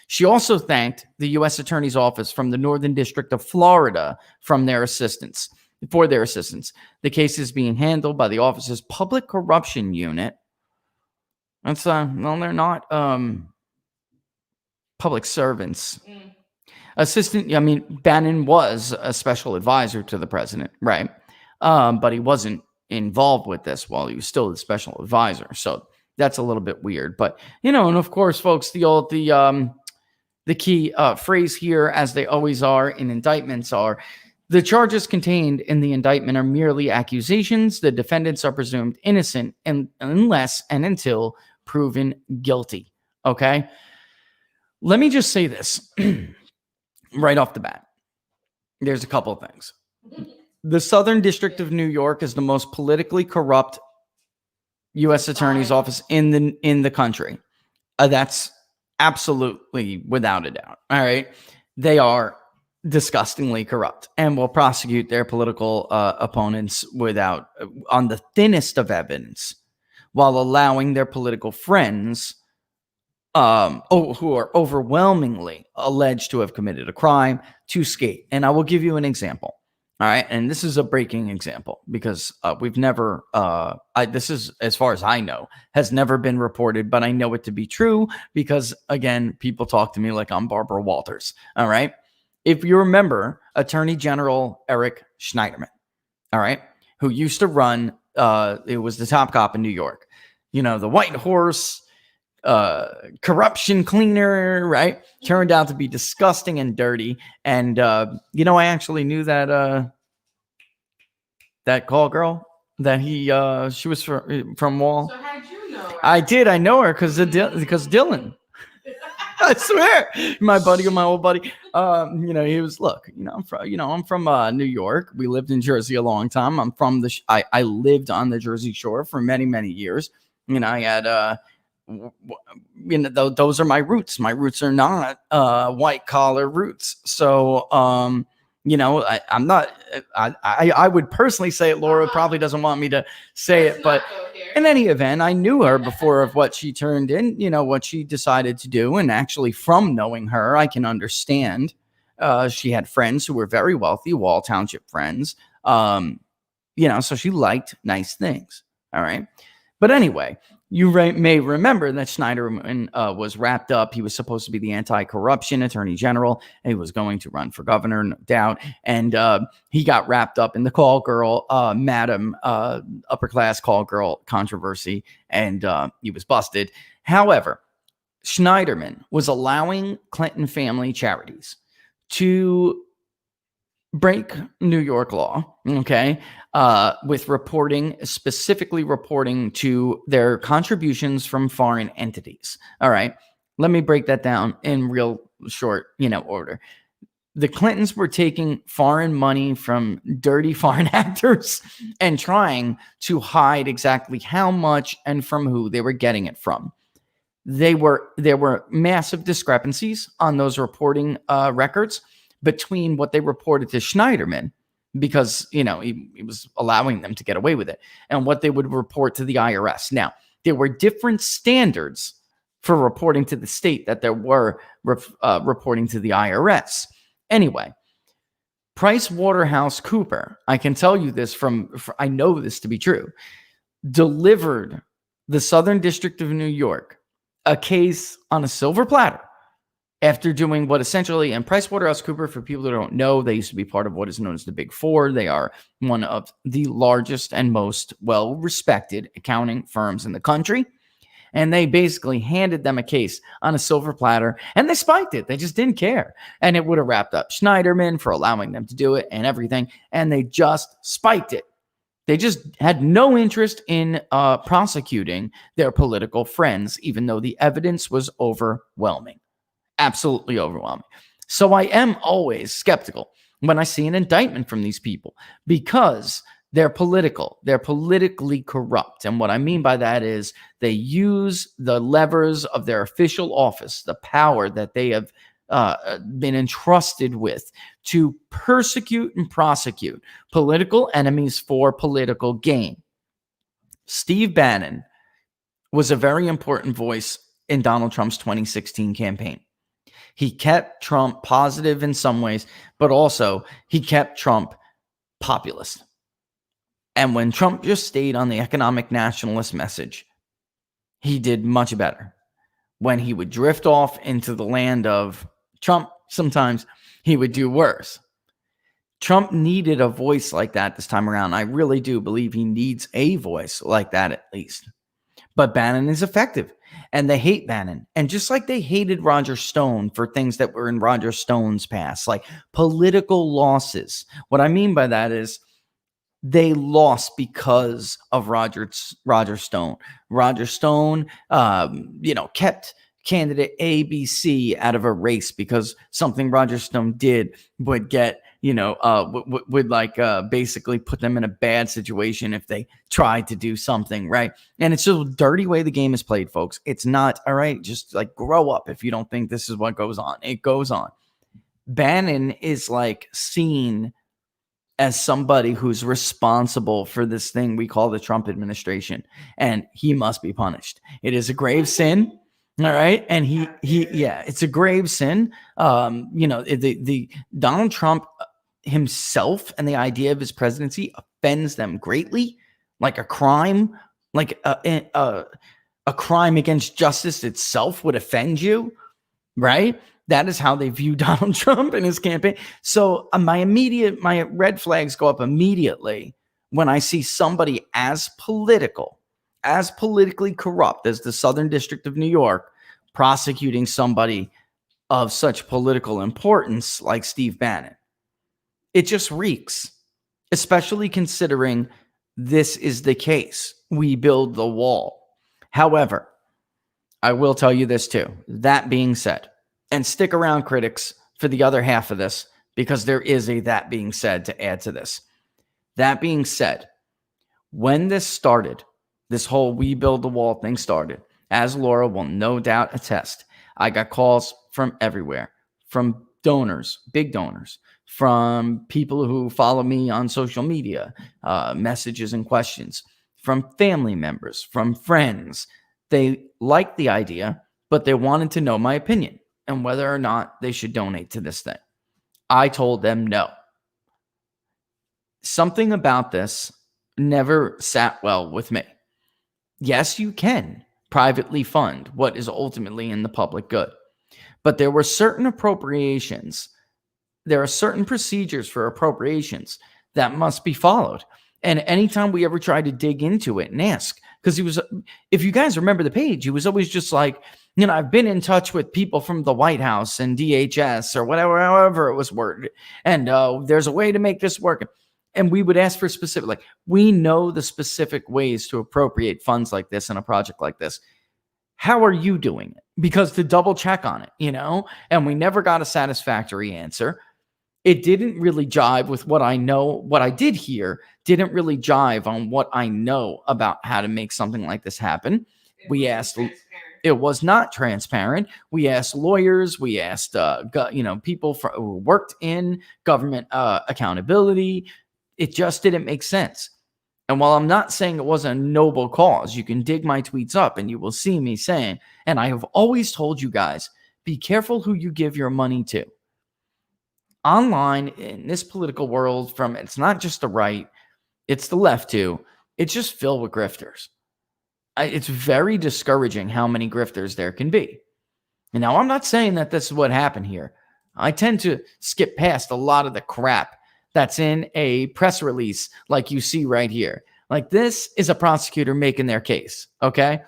She also thanked the U.S. Attorney's Office from the Northern District of Florida for their assistance. The case is being handled by the office's Public Corruption Unit. That's they're not public servants. Bannon was a special advisor to the president, right? But he wasn't involved with this while he was still the special advisor. So that's a little bit weird. But and of course, folks, the key phrase here, as they always are in indictments, are the charges contained in the indictment are merely accusations. The defendants are presumed innocent unless and until proven guilty. Okay. Let me just say this right off the bat. There's a couple of things. The Southern District of New York is the most politically corrupt U.S. Attorney's Office in the country. That's absolutely without a doubt. All right. They are disgustingly corrupt and will prosecute their political opponents on the thinnest of evidence, while allowing their political friends, who are overwhelmingly alleged to have committed a crime, to skate. And I will give you an example. All right. And this is a breaking example because we've never, this is, as far as I know, has never been reported, but I know it to be true because, again, people talk to me like I'm Barbara Walters. All right. If you remember Attorney General Eric Schneiderman, all right, who used to run, it was the top cop in New York, the white horse, corruption cleaner, right? Turned out to be disgusting and dirty. And, I actually knew that call girl that she was from Wall. So how'd you know her? I did. I know her because Dylan. I swear, my old buddy, he was, I'm from New York. We lived in Jersey a long time. I'm from I lived on the Jersey Shore for many, many years. I had, those are my roots. My roots are not white collar roots. So, I'm not, I would personally say it. Laura probably doesn't want me to say it, but in any event, I knew her before of what she turned in, what she decided to do. And actually from knowing her, I can understand, she had friends who were very wealthy, Wall Township friends, so she liked nice things. All right. But anyway, you may remember that Schneiderman was wrapped up. He was supposed to be the anti-corruption attorney general. He was going to run for governor, no doubt. And he got wrapped up in the call girl, madam, upper class call girl controversy. And he was busted. However, Schneiderman was allowing Clinton family charities to break New York law, okay, with specifically reporting to their contributions from foreign entities. All right, let me break that down in real short, order. The Clintons were taking foreign money from dirty foreign actors and trying to hide exactly how much and from who they were getting it from. There were massive discrepancies on those reporting records between what they reported to Schneiderman, because he was allowing them to get away with it, and what they would report to the IRS. Now, there were different standards for reporting to the state that there were reporting to the IRS. Anyway, PricewaterhouseCoopers, I can tell you this I know this to be true, delivered the Southern District of New York a case on a silver platter after doing what essentially, and PricewaterhouseCoopers, for people who don't know, they used to be part of what is known as the Big Four. They are one of the largest and most well-respected accounting firms in the country. And they basically handed them a case on a silver platter, and they spiked it. They just didn't care. And it would have wrapped up Schneiderman for allowing them to do it and everything. And they just spiked it. They just had no interest in prosecuting their political friends, even though the evidence was overwhelming. Absolutely overwhelming. So I am always skeptical when I see an indictment from these people, because they're political. They're politically corrupt. And what I mean by that is they use the levers of their official office, the power that they have been entrusted with, to persecute and prosecute political enemies for political gain. Steve Bannon was a very important voice in Donald Trump's 2016 campaign. He kept Trump positive in some ways, but also he kept Trump populist. And when Trump just stayed on the economic nationalist message, he did much better. When he would drift off into the land of Trump, sometimes he would do worse. Trump needed a voice like that this time around. I really do believe he needs a voice like that at least. But Bannon is effective, and they hate Bannon. And just like they hated Roger Stone for things that were in Roger Stone's past, like political losses. What I mean by that is they lost because of Roger Stone. Roger Stone, kept candidate ABC out of a race because something Roger Stone did would get, basically put them in a bad situation if they tried to do something, right? And it's just a dirty way the game is played, folks. It's not, all right, just like grow up if you don't think this is what goes on. It goes on. Bannon is like seen as somebody who's responsible for this thing we call the Trump administration, and he must be punished. It is a grave sin. All right. And it's a grave sin. The Donald Trump himself and the idea of his presidency offends them greatly, like a crime, like a crime against justice itself would offend you, right? That is how they view Donald Trump and his campaign. So my red flags go up immediately when I see somebody as politically corrupt as the Southern District of New York prosecuting somebody of such political importance like Steve Bannon. It just reeks, especially considering this is the case. We build the wall. However, I will tell you this too. That being said, and stick around, critics, for the other half of this, because there is a that being said to add to this. That being said, when this started, this whole we build the wall thing started, as Laura will no doubt attest, I got calls from everywhere, from donors, big donors, from people who follow me on social media, messages and questions, from family members, from friends. They liked the idea, but they wanted to know my opinion and whether or not they should donate to this thing. I told them no. Something about this never sat well with me. Yes, you can privately fund what is ultimately in the public good, but there were certain appropriations. There are certain procedures for appropriations that must be followed. And anytime we ever tried to dig into it and ask, because he was, if you guys remember the page, he was always just like, I've been in touch with people from the White House and DHS or whatever, however it was worded. And there's a way to make this work. And we would ask for specific, like, we know the specific ways to appropriate funds like this in a project like this. How are you doing it? Because to double check on it, and we never got a satisfactory answer. It didn't really jive with what I know. What I did hear didn't really jive on what I know about how to make something like this happen. We asked, it was not transparent. We asked lawyers. We asked, people who worked in government accountability. It just didn't make sense. And while I'm not saying it wasn't a noble cause, you can dig my tweets up and you will see me saying, and I have always told you guys, be careful who you give your money to. Online in this political world, it's not just the right, it's the left too. It's just filled with grifters. It's very discouraging how many grifters there can be. And now I'm not saying that this is what happened here. I tend to skip past a lot of the crap that's in a press release like you see right here. Like, this is a prosecutor making their case, okay?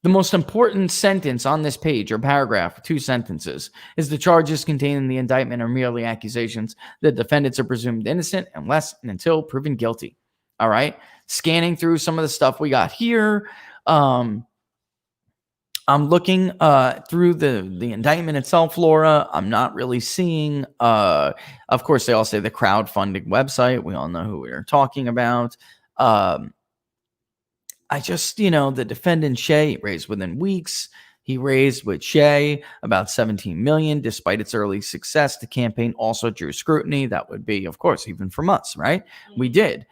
The most important sentence on this page, or paragraph, 2 sentences, is the charges contained in the indictment are merely accusations. The defendants are presumed innocent unless and until proven guilty. All right? Scanning through some of the stuff we got here. I'm looking through the indictment itself, Laura. I'm not really seeing, of course, they all say the crowdfunding website. We all know who we are talking about. I just, the defendant Shea raised within weeks. He raised with Shea about $17 million. Despite its early success, the campaign also drew scrutiny. That would be, of course, even from us, right? We did.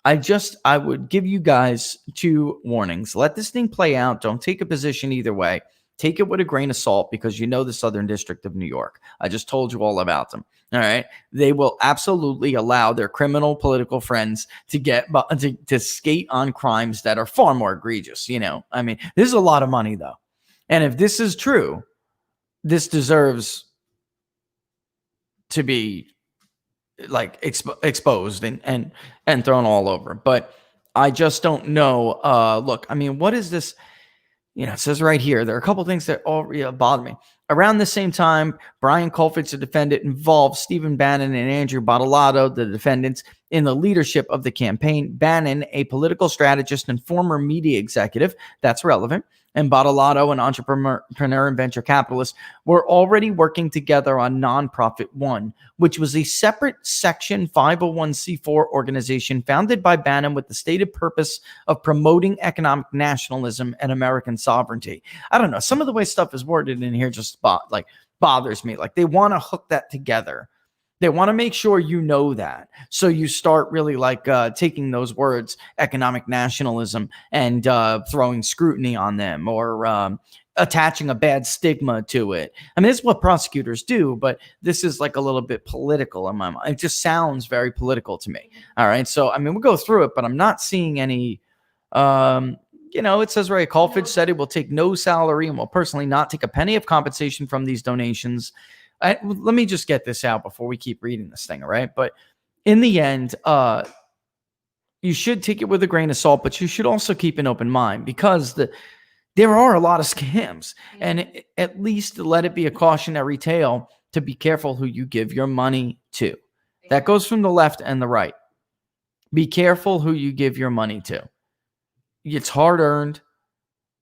I would give you guys 2 warnings. Let this thing play out. Don't take a position either way. Take it with a grain of salt, because the Southern District of New York. I just told you all about them. All right. They will absolutely allow their criminal political friends to to skate on crimes that are far more egregious. This is a lot of money, though. And if this is true, this deserves to be like exposed and thrown all over. But I just don't know. Look, what is this? It says right here, there are a couple things that all bother me. Around the same time, Brian Colfitz, the defendant, involved Stephen Bannon and Andrew Bottolato, the defendants, in the leadership of the campaign. Bannon, a political strategist and former media executive, that's relevant, and Bottolato, an entrepreneur and venture capitalist, were already working together on Nonprofit One, which was a separate Section 501c4 organization founded by Bannon with the stated purpose of promoting economic nationalism and American sovereignty. I don't know. Some of the way stuff is worded in here just bothers me. Like, they want to hook that together. They want to make sure you know that. So you start really taking those words, economic nationalism, and throwing scrutiny on them, or attaching a bad stigma to it. This is what prosecutors do, but this is like a little bit political in my mind. It just sounds very political to me. All right. So, we'll go through it, but I'm not seeing any, it says right, Colfitz said he will take no salary and will personally not take a penny of compensation from these donations. Let me just get this out before we keep reading this thing, all right? But in the end, you should take it with a grain of salt, but you should also keep an open mind, because there are a lot of scams, and at least let it be a cautionary tale to be careful who you give your money to. That goes from the left and the right. Be careful who you give your money to. It's hard-earned.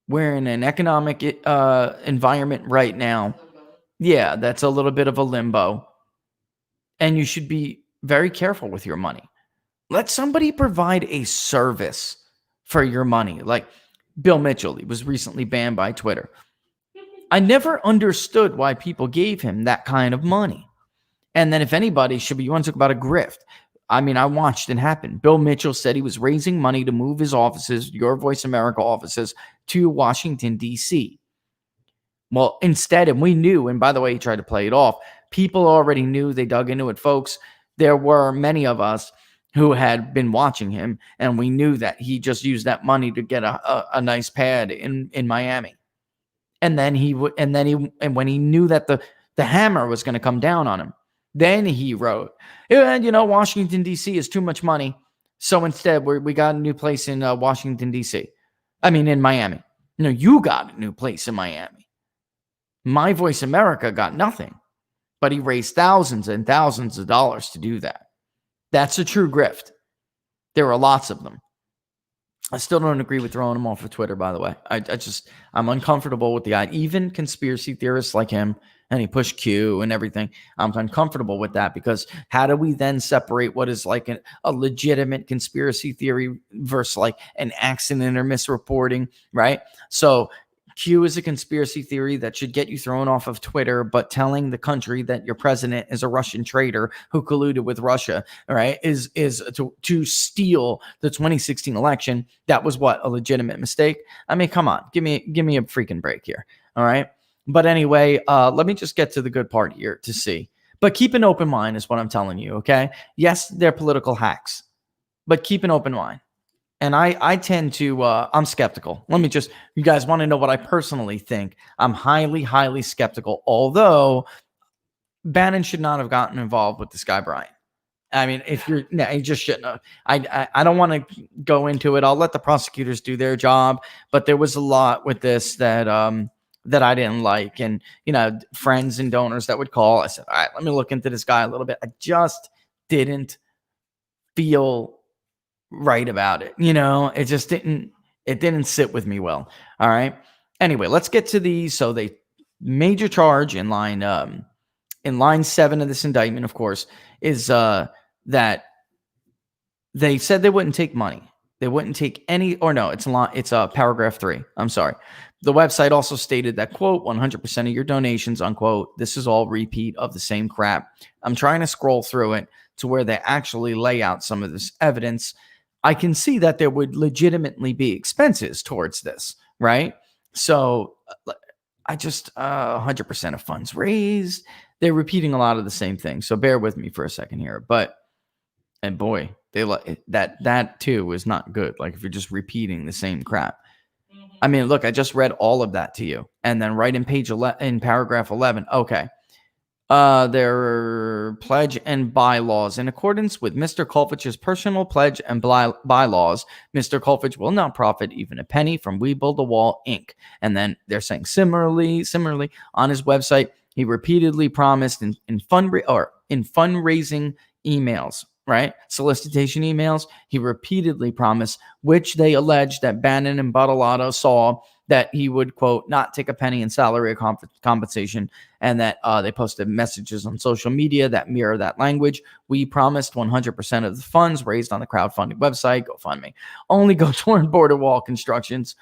We're in an economic environment right now. Yeah, that's a little bit of a limbo. And you should be very careful with your money. Let somebody provide a service for your money. Like Bill Mitchell, he was recently banned by Twitter. I never understood why people gave him that kind of money. And then if anybody should be, you want to talk about a grift. I watched it happen. Bill Mitchell said he was raising money to move his offices, Your Voice America offices, to Washington, D.C. Well, instead, and we knew, and by the way, he tried to play it off, people already knew, they dug into it, folks. There were many of us who had been watching him, and we knew that he just used that money to get a nice pad in Miami. And then when he knew that the hammer was going to come down on him, then he wrote, and Washington, D.C. is too much money. So instead, we got a new place in Washington, D.C. I mean, in Miami. No, you got a new place in Miami. My Voice America got nothing, but he raised thousands and thousands of dollars to do that. That's a true grift. There are lots of them. I still don't agree with throwing them off of Twitter, by the way. I'm uncomfortable with the idea. Even conspiracy theorists like him, and he pushed Q and everything. I'm uncomfortable with that, because how do we then separate what is like a legitimate conspiracy theory versus like an accident or misreporting, right? So Q is a conspiracy theory that should get you thrown off of Twitter, but telling the country that your president is a Russian traitor who colluded with Russia, right, is to steal the 2016 election. That was what, a legitimate mistake? I mean, come on, give me a freaking break here. All right. But anyway, let me just get to the good part here to see. But keep an open mind is what I'm telling you, okay? Yes, they're political hacks, but keep an open mind. And I tend to, I'm skeptical. You guys want to know what I personally think? I'm highly, highly skeptical, although Bannon should not have gotten involved with this guy, Brian. I mean, he just shouldn't have. I don't want to go into it. I'll let the prosecutors do their job, but there was a lot with this that I didn't like. And, friends and donors that would call, I said, all right, let me look into this guy a little bit. I just didn't feel right about it. It just didn't sit with me well. All right. Anyway, let's get to these. So the major charge in line 7 of this indictment, of course, is that they said they wouldn't take money. They wouldn't take any, or no, it's paragraph 3. I'm sorry. The website also stated that, quote, 100% of your donations, unquote, this is all repeat of the same crap. I'm trying to scroll through it to where they actually lay out some of this evidence. I can see that there would legitimately be expenses towards this, right? So I just 100% of funds raised. They're repeating a lot of the same things. So bear with me for a second here. And boy, they that too is not good. Like if you're just repeating the same crap. I mean, look, I just read all of that to you. And then right in paragraph 11, okay. There are pledge and bylaws. In accordance with Mr. Kolfich's personal pledge and bylaws, Mr. Kolfich will not profit even a penny from We Build a Wall, Inc. And then they're saying similarly on his website, he repeatedly promised in fundraising emails, right? Solicitation emails. He repeatedly promised, which they allege that Bannon and Bottolato saw, that he would, quote, not take a penny in salary or compensation, and that they posted messages on social media that mirror that language. We promised 100% of the funds raised on the crowdfunding website, GoFundMe, only go toward border wall constructions,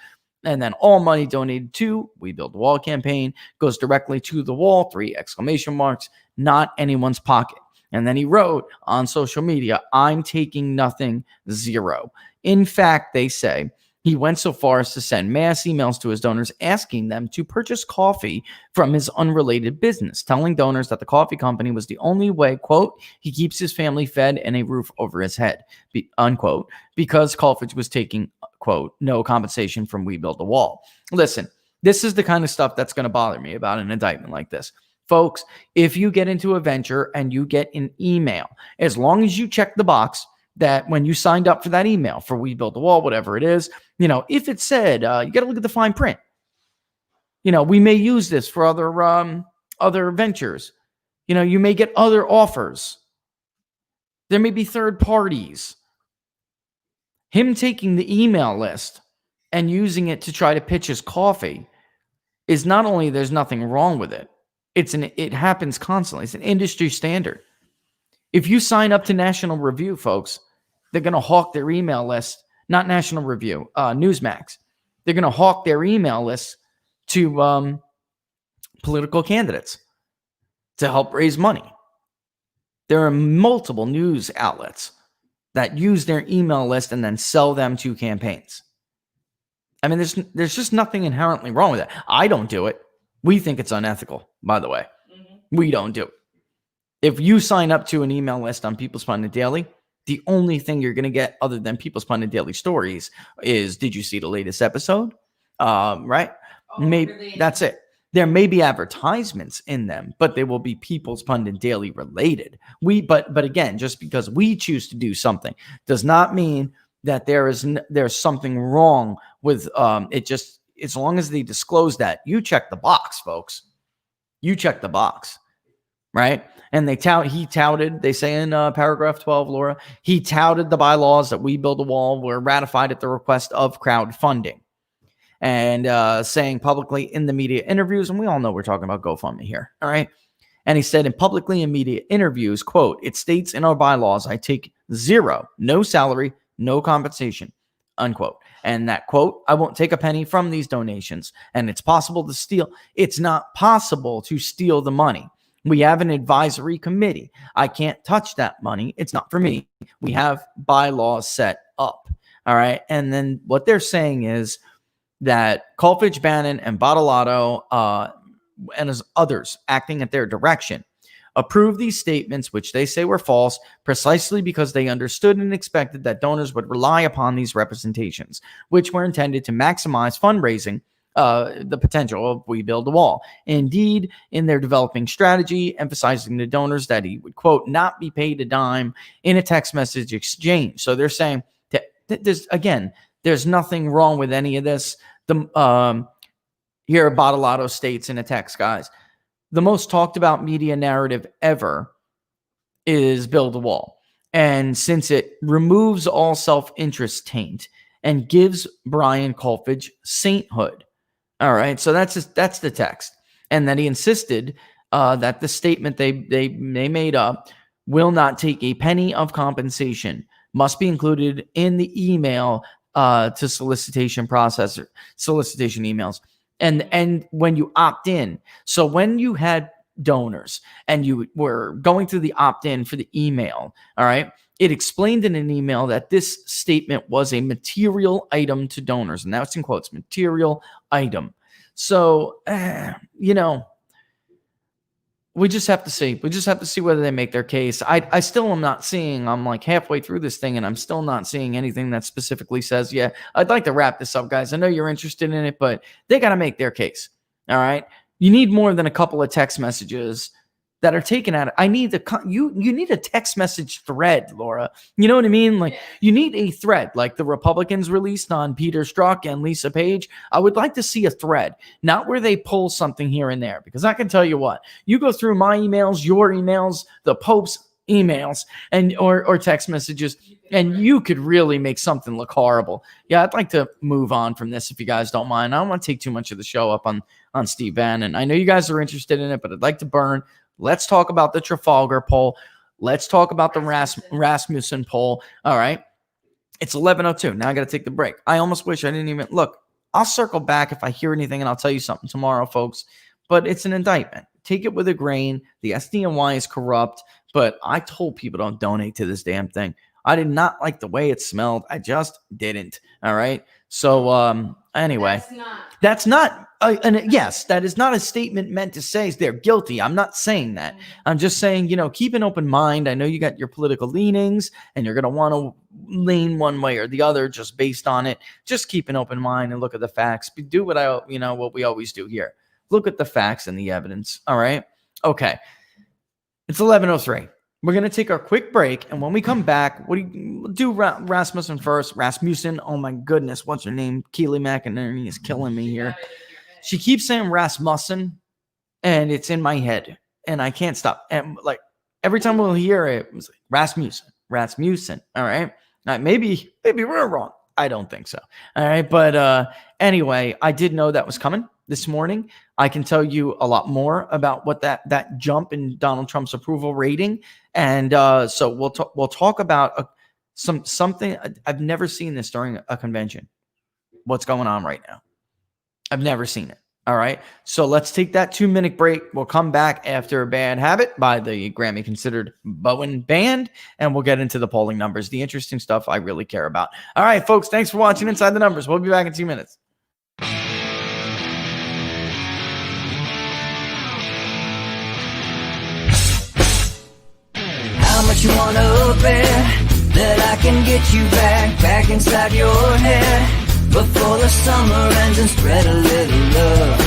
and then all money donated to We Build a Wall campaign goes directly to the wall, 3 exclamation marks, not anyone's pocket. And then he wrote on social media, I'm taking nothing, 0. In fact, they say, he went so far as to send mass emails to his donors asking them to purchase coffee from his unrelated business, telling donors that the coffee company was the only way, quote, he keeps his family fed and a roof over his head, unquote, because Kolfich was taking, quote, no compensation from We Build a Wall. Listen, this is the kind of stuff that's going to bother me about an indictment like this. Folks, if you get into a venture and you get an email, as long as you check the box that when you signed up for that email for We Build a Wall, whatever it is, if it said, you got to look at the fine print. We may use this for other ventures. You may get other offers. There may be third parties. Him taking the email list and using it to try to pitch his coffee is not only there's nothing wrong with it. It happens constantly. It's an industry standard. If you sign up to National Review, folks, they're going to hawk their email list, not National Review, Newsmax. They're going to hawk their email list to political candidates to help raise money. There are multiple news outlets that use their email list and then sell them to campaigns. I mean, there's just nothing inherently wrong with that. I don't do it. We think it's unethical, by the way. Mm-hmm. We don't do it. If you sign up to an email list on People's Pundit Daily, the only thing you're going to get other than People's Pundit Daily stories is, did you see the latest episode? Right? Maybe really? That's it. There may be advertisements in them, but they will be People's Pundit Daily related. But again, just because we choose to do something does not mean that there's something wrong with it. Just as long as they disclose that, you check the box, folks. You check the box, right? And he touted, they say in paragraph 12, Laura, he touted the bylaws that We Build a Wall were ratified at the request of crowdfunding. And saying publicly in the media interviews, and we all know we're talking about GoFundMe here, all right? And he said in publicly in media interviews, quote, it states in our bylaws, I take zero, no salary, no compensation, unquote. And that quote, I won't take a penny from these donations. And it's possible to steal. It's not possible to steal the money. We have an advisory committee. I can't touch that money. It's not for me. We have bylaws set up, all right? And then what they're saying is, that Kolfage, Bannon, and Bottolato and as others acting at their direction approved these statements, which they say were false, precisely because they understood and expected that donors would rely upon these representations, which were intended to maximize fundraising, the potential of We Build a Wall. Indeed, in their developing strategy, emphasizing to donors that he would, quote, not be paid a dime in a text message exchange. So they're saying that there's nothing wrong with any of this. Here, Bottolato states in a text, guys, the most talked about media narrative ever is Build a Wall. And since it removes all self-interest taint and gives Brian Kolfage sainthood. All right, so that's the text. And that he insisted that the statement they made up will not take a penny of compensation, must be included in the email to solicitation emails. And when you opt in, so when you had donors and you were going through the opt-in for the email, all right, it explained in an email that this statement was a material item to donors. And that's in quotes, material item. So, we just have to see. We just have to see whether they make their case. I still am not seeing, I'm like halfway through this thing and I'm still not seeing anything that specifically says, yeah, I'd like to wrap this up, guys. I know you're interested in it, but they got to make their case. All right. You need more than a couple of text messages that are taken out. You need a text message thread, Laura. You know what I mean? Like you need a thread like the Republicans released on Peter Strzok and Lisa Page. I would like to see a thread, not where they pull something here and there, because I can tell you what, you go through my emails, your emails, the Pope's emails and or text messages, and you could really make something look horrible. Yeah, I'd like to move on from this if you guys don't mind. I don't want to take too much of the show up on Steve Bannon. I know you guys are interested in it, but I'd like to burn. Let's talk about the Trafalgar poll. Let's talk about the Rasmussen poll. All right. It's 11:02. Now I got to take the break. I almost wish I didn't even look. I'll circle back if I hear anything and I'll tell you something tomorrow, folks. But it's an indictment. Take it with a grain. The SDNY is corrupt, but I told people don't donate to this damn thing. I did not like the way it smelled. I just didn't. All right. So anyway, that's not and yes, that is not a statement meant to say they're guilty. I'm not saying that. I'm just saying, keep an open mind. I know you got your political leanings and you're going to want to lean one way or the other just based on it. Just keep an open mind and look at the facts. Do what what we always do here. Look at the facts and the evidence. All right. Okay. It's 11:03. We're going to take our quick break. And when we come back, we'll do Rasmussen first. Rasmussen. Oh my goodness. What's her name? Keely McInerney is killing me here. She keeps saying Rasmussen and it's in my head and I can't stop. And like every time we'll hear it, it's like Rasmussen. All right. Now, maybe we're wrong. I don't think so. All right. But anyway, I did know that was coming this morning. I can tell you a lot more about what that jump in Donald Trump's approval rating. And so we'll talk about something. I've never seen this during a convention. What's going on right now? I've never seen it. All right. So let's take that 2-minute break. We'll come back after Bad Habit by the Grammy considered Bowen Band, and we'll get into the polling numbers, the interesting stuff I really care about. All right, folks, thanks for watching Inside the Numbers. We'll be back in 2 minutes. How much you wanna bet that I can get you back inside your head before the summer ends and spread a little love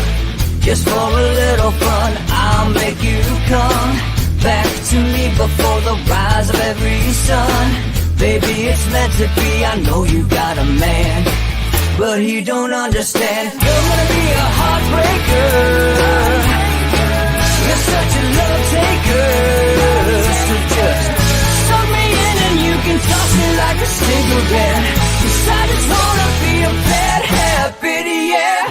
Just for a little fun, I'll make you come back to me before the rise of every sun. Baby, it's meant to be, I know you got a man, but he don't understand. You're gonna be a heartbreaker, you're such a love taker. So just suck me in and you can toss me like a cigarette, 'cause I just wanna be a bad habit, yeah.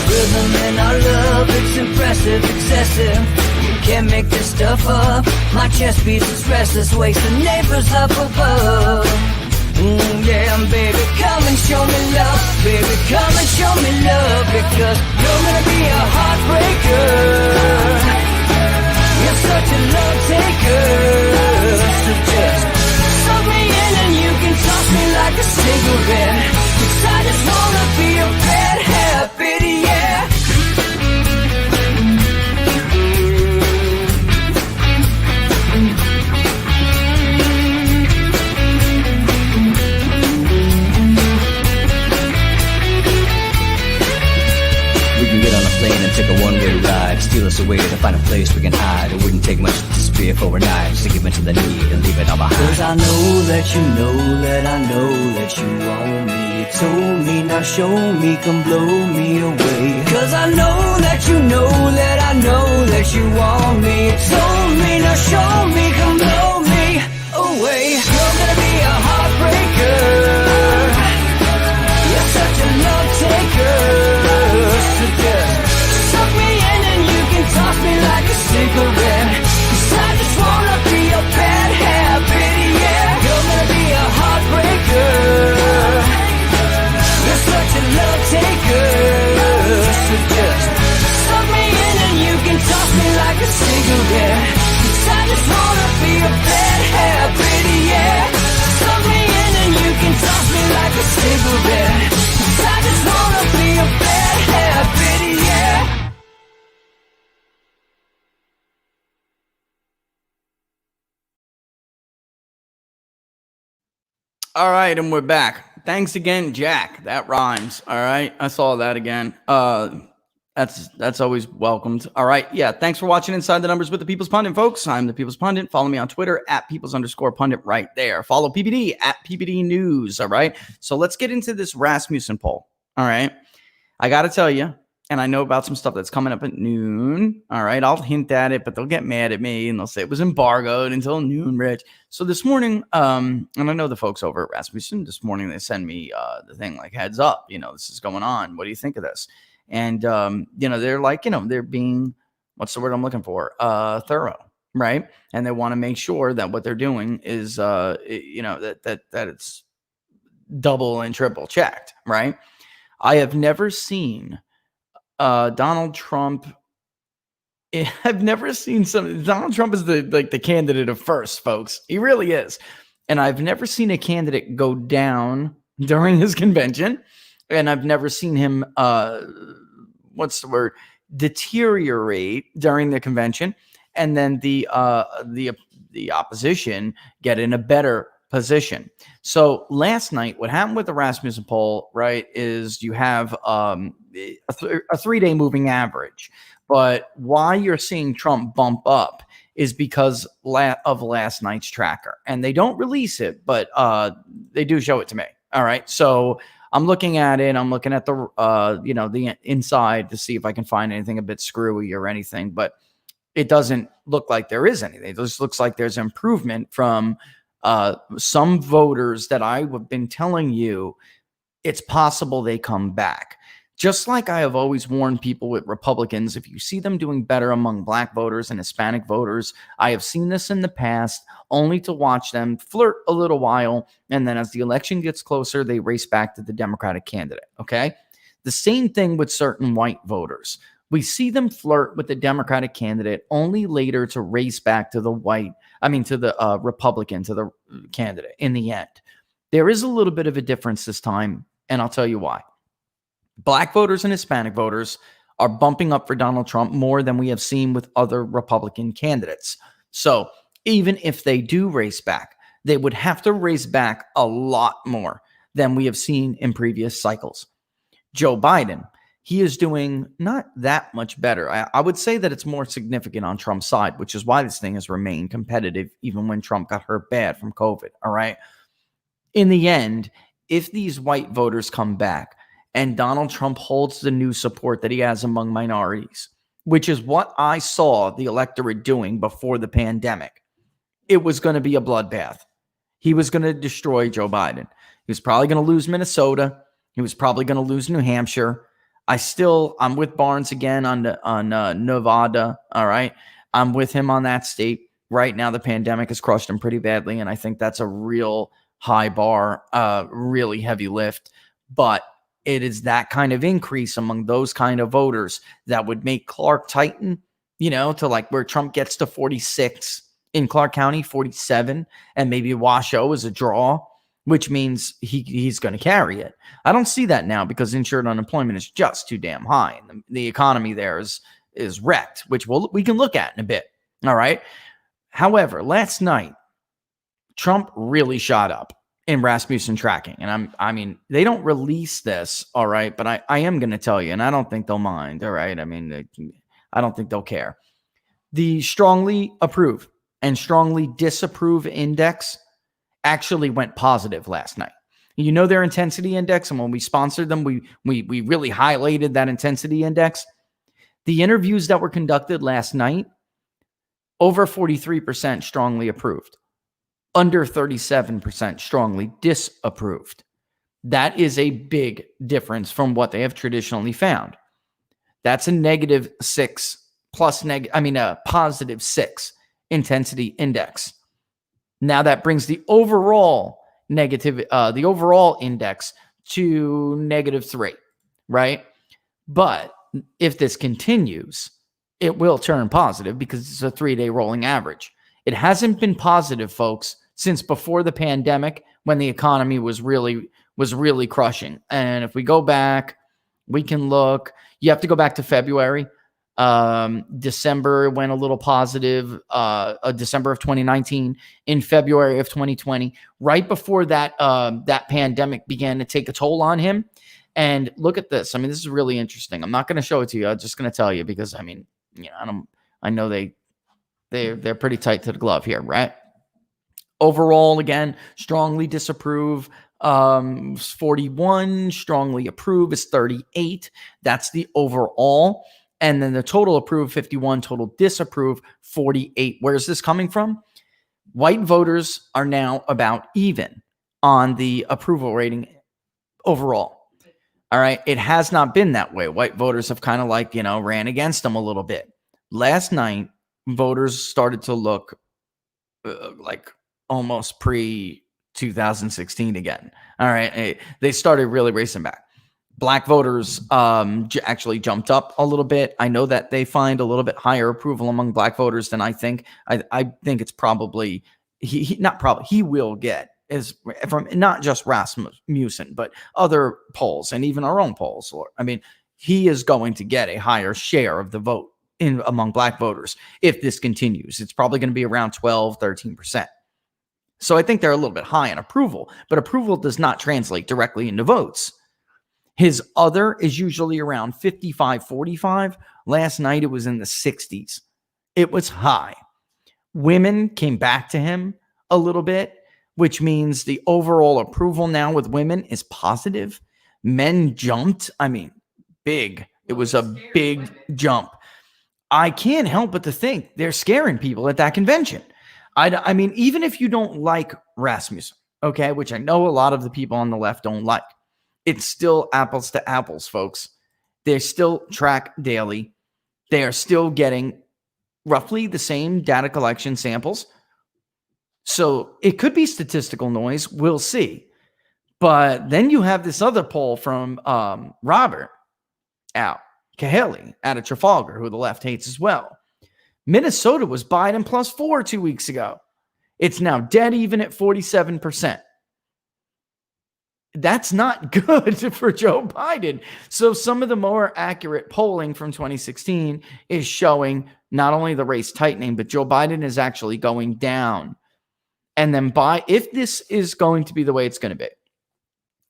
Rhythm in our love, it's impressive, excessive. You can't make this stuff up. My chest beats, it's restless, wakes the neighbors up above. Yeah, baby, come and show me love. Baby, come and show me love, because you're gonna be a heartbreaker. You're such a love taker. So just suck me in and you can toss me like a cigarette, 'cause I just wanna be a bad habit, yeah. We can get on a plane and take a one-way ride, steal us away to find a place we can hide. It wouldn't take much to spear for knives to give in to the need and leave it all behind. 'Cause I know that you know that I know that you want me. You told me, now show me, come blow me away. 'Cause I know that you know that I know that you want me. You told me, now show me, come blow me away. You're gonna be a heartbreaker. You're such a love taker. So just suck me in and you can toss me like a cigarette, 'cause I just wanna be a bad habit, yeah. You're gonna be a heartbreaker. You're such a love taker. So just suck me in and you can toss me like a cigarette, 'cause I just wanna be a bad habit, yeah. Suck me in and you can toss me like a cigarette, 'cause I just wanna be a bad habit, yeah. All right, and we're back. Thanks again, Jack. That rhymes. All right, I saw that again. That's always welcomed. All right, yeah. Thanks for watching Inside the Numbers with the People's Pundit, folks. I'm the People's Pundit. Follow me on Twitter at People's_Pundit right there. Follow PPD at PPD News. All right. So let's get into this Rasmussen poll. All right. I got to tell you, and I know about some stuff that's coming up at noon. All right. I'll hint at it, but they'll get mad at me and they'll say it was embargoed until noon, Rich. So this morning, and I know the folks over at Rasmussen, this morning they send me the thing like, heads up, this is going on. What do you think of this? And, they're like, they're being, what's the word I'm looking for? Thorough, right? And they want to make sure that what they're doing is, that it's double and triple checked, right? I have never seen Donald Trump. I've never seen Donald Trump is the candidate of first, folks. He really is. And I've never seen a candidate go down during his convention. And I've never seen him, deteriorate during the convention, and then the opposition get in a better position. So last night, what happened with the Rasmussen poll, right, is you have a 3-day moving average. But why you're seeing Trump bump up is because of last night's tracker. And they don't release it, but they do show it to me. All right. So I'm looking at it. I'm looking at the, the inside to see if I can find anything a bit screwy or anything. But it doesn't look like there is anything. It just looks like there's improvement from some voters that I've been telling you it's possible they come back. Just like I have always warned people with Republicans, if you see them doing better among Black voters and Hispanic voters, I have seen this in the past, only to watch them flirt a little while, and then as the election gets closer, they race back to the Democratic candidate, okay? The same thing with certain white voters. We see them flirt with the Democratic candidate, only later to race back to the Republican, to the candidate in the end. There is a little bit of a difference this time, and I'll tell you why. Black voters and Hispanic voters are bumping up for Donald Trump more than we have seen with other Republican candidates. So even if they do race back, they would have to race back a lot more than we have seen in previous cycles. Joe Biden, he is doing not that much better. I would say that it's more significant on Trump's side, which is why this thing has remained competitive even when Trump got hurt bad from COVID. All right. In the end, if these white voters come back and Donald Trump holds the new support that he has among minorities, which is what I saw the electorate doing before the pandemic, it was going to be a bloodbath. He was going to destroy Joe Biden. He was probably going to lose Minnesota. He was probably going to lose New Hampshire. I'm with Barnes again on Nevada. All right. I'm with him on that state. Right now, the pandemic has crushed him pretty badly. And I think that's a real high bar, really heavy lift. But it is that kind of increase among those kind of voters that would make Clark tighten, to like where Trump gets to 46 in Clark County, 47, and maybe Washoe is a draw, which means he's going to carry it. I don't see that now because insured unemployment is just too damn high. And the economy there is wrecked, which we can look at in a bit. All right. However, last night, Trump really shot up in Rasmussen tracking. And I mean, they don't release this. All right. But I am going to tell you, and I don't think they'll mind. All right. I mean, I don't think they'll care. The strongly approve and strongly disapprove index actually went positive last night. Their intensity index, and when we sponsored them, we really highlighted that intensity index. The interviews that were conducted last night, over 43% strongly approved, under 37% strongly disapproved. That is a big difference from what they have traditionally found. That's a -6 plus a +6 intensity index. Now that brings the overall the overall index to -3, right? But if this continues, it will turn positive because it's a 3-day rolling average. It hasn't been positive, folks, since before the pandemic when the economy was really crushing. And if we go back, we can look. You have to go back to February. December went a little positive, December of 2019, in February of 2020, right before that pandemic began to take a toll on him. And look at this. I mean, this is really interesting. I'm not going to show it to you. I'm just going to tell you because I know they're pretty tight to the glove here, right? Overall, again, strongly disapprove, 41, strongly approve is 38. That's the overall. And then the total approve, 51, total disapprove, 48. Where is this coming from? White voters are now about even on the approval rating overall. All right. It has not been that way. White voters have kind of ran against them a little bit. Last night, voters started to look like almost pre-2016 again. All right. They started really racing back. Black voters actually jumped up a little bit. I know that they find a little bit higher approval among black voters than I think. I think it's probably he will get is from not just Rasmussen, but other polls and even our own polls. I mean, he is going to get a higher share of the vote among black voters if this continues. It's probably going to be around 12, 13%. So I think they're a little bit high in approval, but approval does not translate directly into votes. His other is usually around 55, 45. Last night, it was in the 60s. It was high. Women came back to him a little bit, which means the overall approval now with women is positive. Men jumped. I mean, big. It was a big jump. I can't help but to think they're scaring people at that convention. I mean, even if you don't like Rasmussen, okay, which I know a lot of the people on the left don't like, it's still apples to apples, folks. They still track daily. They are still getting roughly the same data collection samples. So it could be statistical noise. We'll see. But then you have this other poll from Robert Cahaly out of Trafalgar, who the left hates as well. Minnesota was Biden +4 2 weeks ago. It's now dead even at 47%. That's not good for Joe Biden. So some of the more accurate polling from 2016 is showing not only the race tightening, but Joe Biden is actually going down. And then if this is going to be the way it's going to be,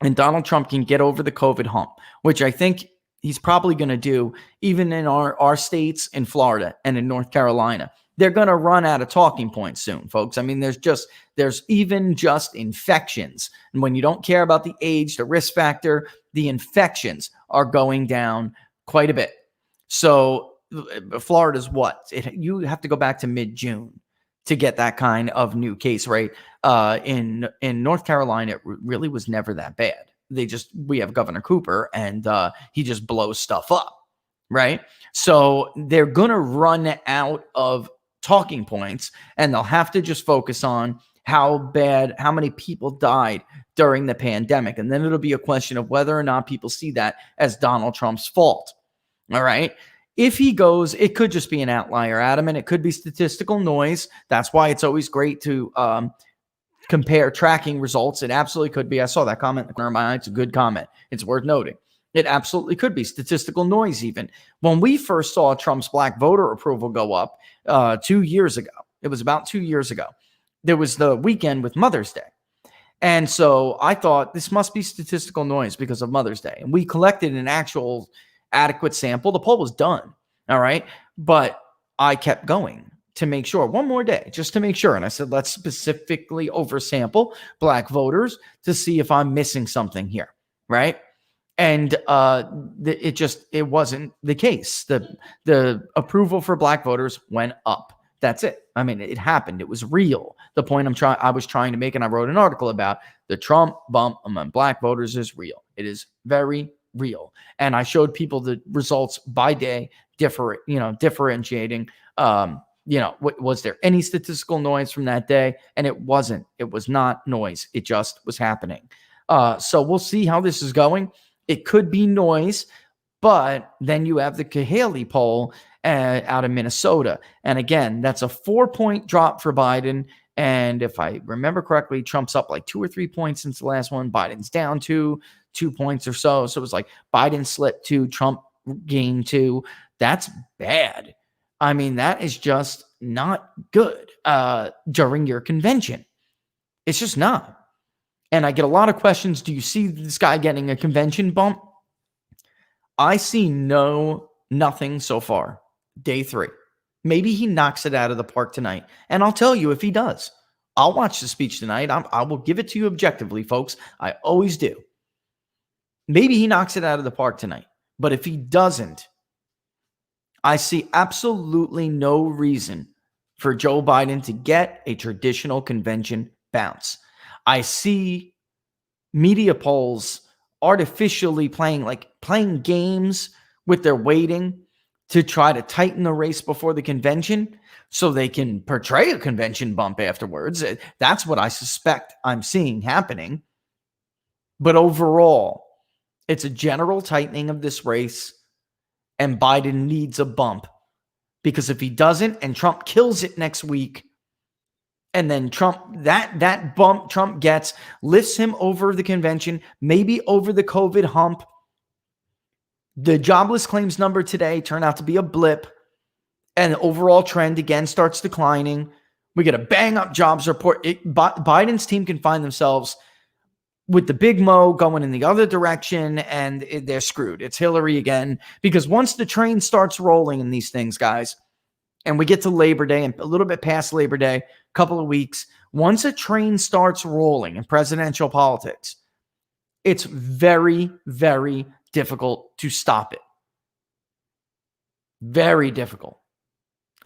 and Donald Trump can get over the COVID hump, which I think he's probably going to do, even in our states in Florida and in North Carolina, they're going to run out of talking points soon, folks. I mean, there's even just infections. And when you don't care about the age, the risk factor, the infections are going down quite a bit. So Florida's what? You have to go back to mid-June to get that kind of new case rate. In North Carolina, it really was never that bad. We have Governor Cooper, and he just blows stuff up, right? So they're going to run out of talking points, and they'll have to just focus on how many people died during the pandemic. And then it'll be a question of whether or not people see that as Donald Trump's fault. All right. If he goes, it could just be an outlier, Adam, and it could be statistical noise. That's why it's always great to compare tracking results. It absolutely could be. I saw that comment in the corner of my eye. It's a good comment. It's worth noting. It absolutely could be statistical noise even. When we first saw Trump's black voter approval go up 2 years ago, it was about 2 years ago, there was the weekend with Mother's Day. And so I thought this must be statistical noise because of Mother's Day. And we collected an actual adequate sample. The poll was done. All right. But I kept going to make sure, one more day, just to make sure. And I said, let's specifically oversample black voters to see if I'm missing something here. Right. And it wasn't the case. The approval for black voters went up. That's it. I mean, it happened. It was real. The point I was trying to make, and I wrote an article about, the Trump bump among black voters is real. It is very real. And I showed people the results by day, differentiating. Was there any statistical noise from that day? And it wasn't. It was not noise. It just was happening. So we'll see how this is going. It could be noise, but then you have the Cahaley poll out of Minnesota. And again, that's a 4-point drop for Biden. And if I remember correctly, Trump's up like 2 or 3 points since the last one. Biden's down 2 points or so. So it was like Biden slipped 2, Trump gained 2. That's bad. I mean, that is just not good during your convention. It's just not. And I get a lot of questions. Do you see this guy getting a convention bump? I see nothing so far. Day 3. Maybe he knocks it out of the park tonight. And I'll tell you if he does. I'll watch the speech tonight. I will give it to you objectively, folks. I always do. Maybe he knocks it out of the park tonight. But if he doesn't, I see absolutely no reason for Joe Biden to get a traditional convention bounce. I see media polls artificially playing games with their weighting to try to tighten the race before the convention so they can portray a convention bump afterwards. That's what I suspect I'm seeing happening. But overall, it's a general tightening of this race, and Biden needs a bump. Because if he doesn't and Trump kills it next week, and then that bump Trump gets lifts him over the convention, maybe over the COVID hump. The jobless claims number today turned out to be a blip, and the overall trend again starts declining. We get a bang up jobs report. Biden's team can find themselves with the big mo going in the other direction, and they're screwed. It's Hillary again, because once the train starts rolling in these things, guys, and we get to Labor Day and a little bit past Labor Day, couple of weeks, once a train starts rolling in presidential politics, it's very, very difficult to stop it. Very difficult.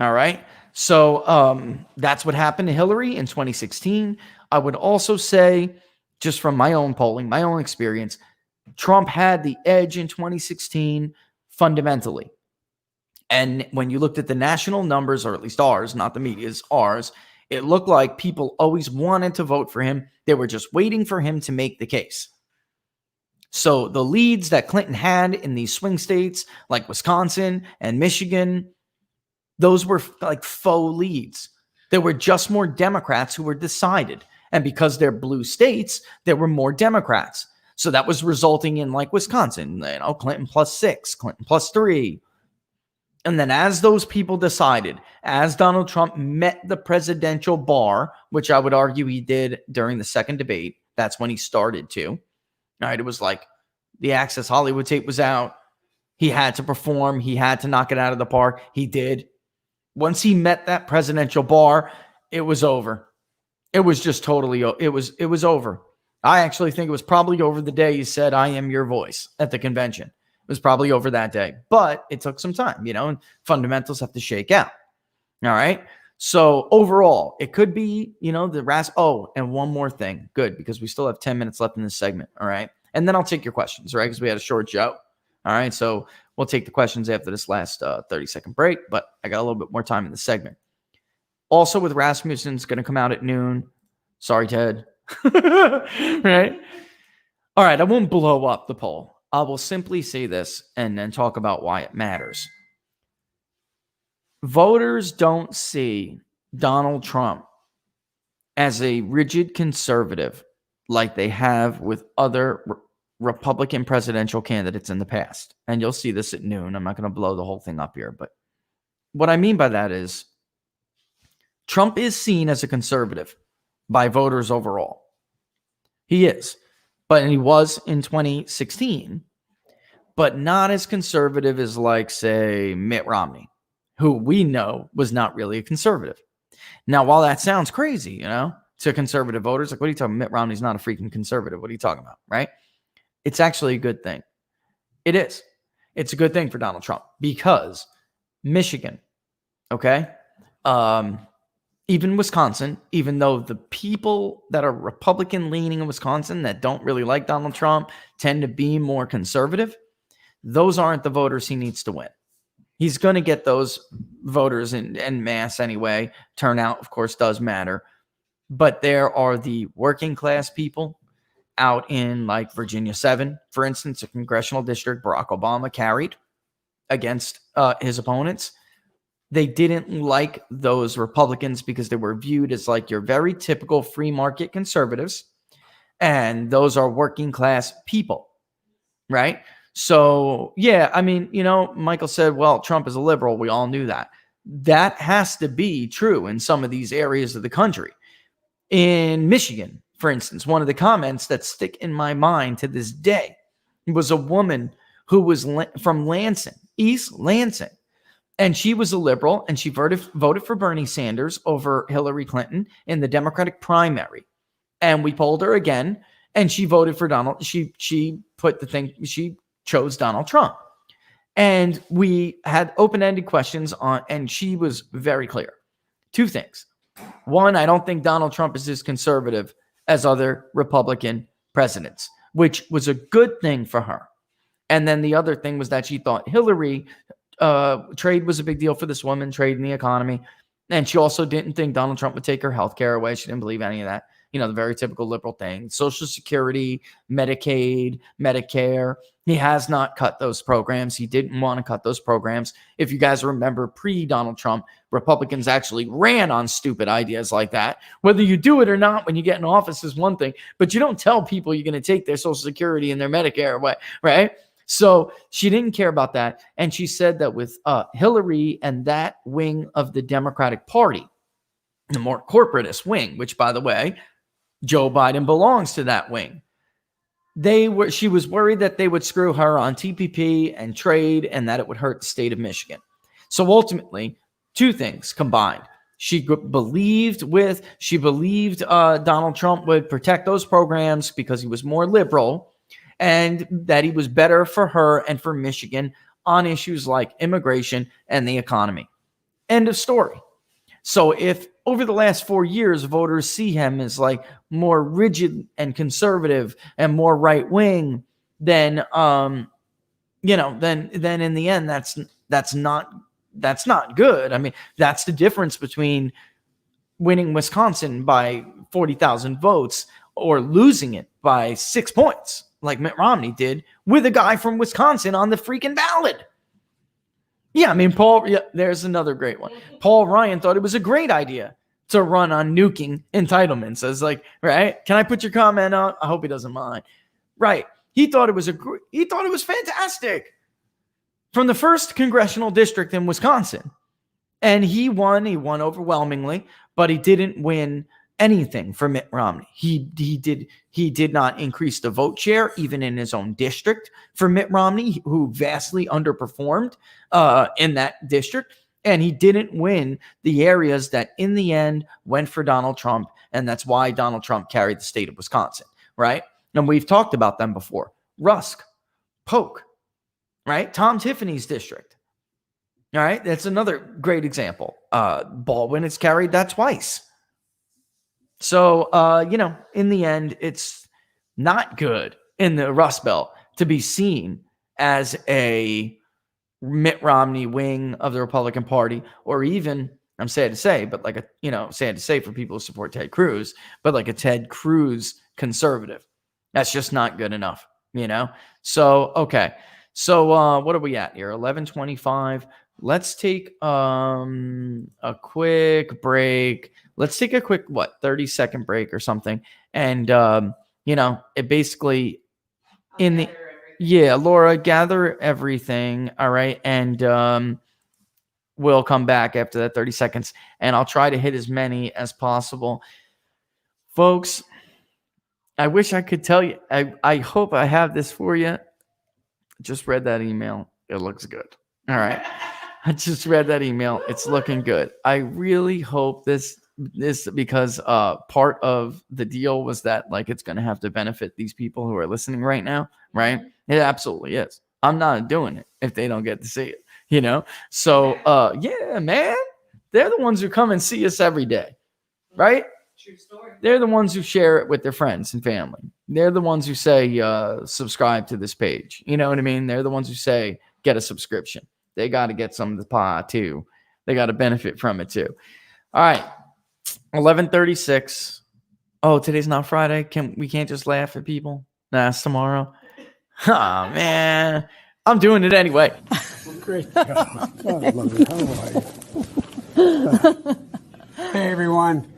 All right. So that's what happened to Hillary in 2016. I would also say, just from my own polling, my own experience, Trump had the edge in 2016 fundamentally. And when you looked at the national numbers, or at least ours, not the media's, ours, it looked like people always wanted to vote for him. They were just waiting for him to make the case. So the leads that Clinton had in these swing states like Wisconsin and Michigan, those were like faux leads. There were just more Democrats who were decided. And because they're blue states, there were more Democrats. So that was resulting in like Wisconsin, Clinton +6, Clinton +3. And then as those people decided, as Donald Trump met the presidential bar, which I would argue he did during the second debate, that's when he started to. All right, it was like the Access Hollywood tape was out. He had to perform. He had to knock it out of the park. He did. Once he met that presidential bar, it was over. It was just totally, it was over. I actually think it was probably over the day he said, "I am your voice" at the convention. It was probably over that day, but it took some time, and fundamentals have to shake out. All right. So overall, it could be, oh, and one more thing. Good, because we still have 10 minutes left in this segment. All right. And then I'll take your questions, right? Because we had a short show. All right. So we'll take the questions after this last 30-second break, but I got a little bit more time in the segment. Also with Rasmussen's going to come out at noon. Sorry, Ted. Right. All right. I won't blow up the poll. I will simply say this and then talk about why it matters. Voters don't see Donald Trump as a rigid conservative like they have with other Republican presidential candidates in the past. And you'll see this at noon. I'm not going to blow the whole thing up here. But what I mean by that is Trump is seen as a conservative by voters overall. He is. But he was in 2016, but not as conservative as, like, say, Mitt Romney, who we know was not really a conservative. Now, while that sounds crazy, to conservative voters, like, what are you talking about? Mitt Romney's not a freaking conservative. What are you talking about, right? It's actually a good thing. It is. It's a good thing for Donald Trump because Michigan, okay? Even Wisconsin, even though the people that are Republican leaning in Wisconsin that don't really like Donald Trump tend to be more conservative, those aren't the voters he needs to win. He's going to get those voters in mass anyway. Turnout, of course, does matter. But there are the working class people out in, like, Virginia 7, for instance, a congressional district Barack Obama carried against his opponents. They didn't like those Republicans because they were viewed as, like, your very typical free market conservatives. And those are working class people, right? So, yeah, I mean, Michael said, well, Trump is a liberal. We all knew that. That has to be true in some of these areas of the country. In Michigan, for instance, one of the comments that stick in my mind to this day was a woman who was from Lansing, East Lansing. And she was a liberal, and she voted for Bernie Sanders over Hillary Clinton in the Democratic primary. And we polled her again, and she voted for Donald. She chose Donald Trump. And we had open-ended questions on, and she was very clear. Two things. One, I don't think Donald Trump is as conservative as other Republican presidents, which was a good thing for her. And then the other thing was that she thought Hillary, trade was a big deal for this woman, trade in the economy. And she also didn't think Donald Trump would take her health care away. She didn't believe any of that. The very typical liberal thing. Social Security, Medicaid, Medicare. He has not cut those programs. He didn't want to cut those programs. If you guys remember, pre-Donald Trump, Republicans actually ran on stupid ideas like that. Whether you do it or not when you get in office is one thing, but you don't tell people you're going to take their Social Security and their Medicare away, right? So she didn't care about that. And she said that with Hillary and that wing of the Democratic Party, the more corporatist wing, which, by the way, Joe Biden belongs to that wing. She was worried that they would screw her on TPP and trade and that it would hurt the state of Michigan. So ultimately, two things combined. She believed Donald Trump would protect those programs because he was more liberal and that he was better for her and for Michigan on issues like immigration and the economy. End of story. So if over the last 4 years, voters see him as, like, more rigid and conservative and more right wing, then then in the end, that's not good. I mean, that's the difference between winning Wisconsin by 40,000 votes or losing it by 6 points, like Mitt Romney did with a guy from Wisconsin on the freaking ballot. Yeah, I mean, there's another great one. Paul Ryan thought it was a great idea to run on nuking entitlements. As, like, right? Can I put your comment out? I hope he doesn't mind. Right. He thought it was fantastic. from the 1st congressional district in Wisconsin. And he won overwhelmingly, but he didn't win anything for Mitt Romney. He did not increase the vote share even in his own district for Mitt Romney, who vastly underperformed in that district. And he didn't win the areas that in the end went for Donald Trump. And that's why Donald Trump carried the state of Wisconsin, right? And we've talked about them before. Rusk, Polk, right? Tom Tiffany's district. All right, that's another great example. Baldwin has carried that twice. So, in the end, it's not good in the Rust Belt to be seen as a Mitt Romney wing of the Republican Party, or even, I'm sad to say, but sad to say for people who support Ted Cruz, but like a Ted Cruz conservative. That's just not good enough, So, okay. So, what are we at here? 11:25. Let's take a quick break. Let's take a quick 30-second break or something. And it basically Laura, gather everything. All right. And we'll come back after that 30 seconds and I'll try to hit as many as possible. Folks, I wish I could tell you. I hope I have this for you. Just read that email. It looks good. All right. I just read that email. It's looking good. I really hope this because part of the deal was that it's going to have to benefit these people who are listening right now, right? It absolutely is. I'm not doing it if they don't get to see it, So, yeah, man, they're the ones who come and see us every day, right? True story. They're the ones who share it with their friends and family. They're the ones who say, subscribe to this page. You know what I mean? They're the ones who say, get a subscription. They got to get some of the pie too. They got to benefit from it too. All right. 11:36. Oh, today's not Friday. We can't just laugh at people? Nah, it's tomorrow. Oh, man. I'm doing it anyway. Great job. God, I love you. How are you? Hey, everyone.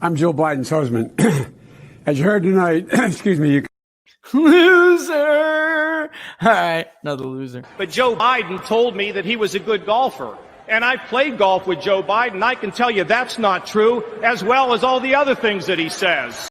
I'm Joe Biden's husband. As you heard tonight, excuse me, Loser. All right, another loser. But Joe Biden told me that he was a good golfer. And I've played golf with Joe Biden. I can tell you that's not true, as well as all the other things that he says.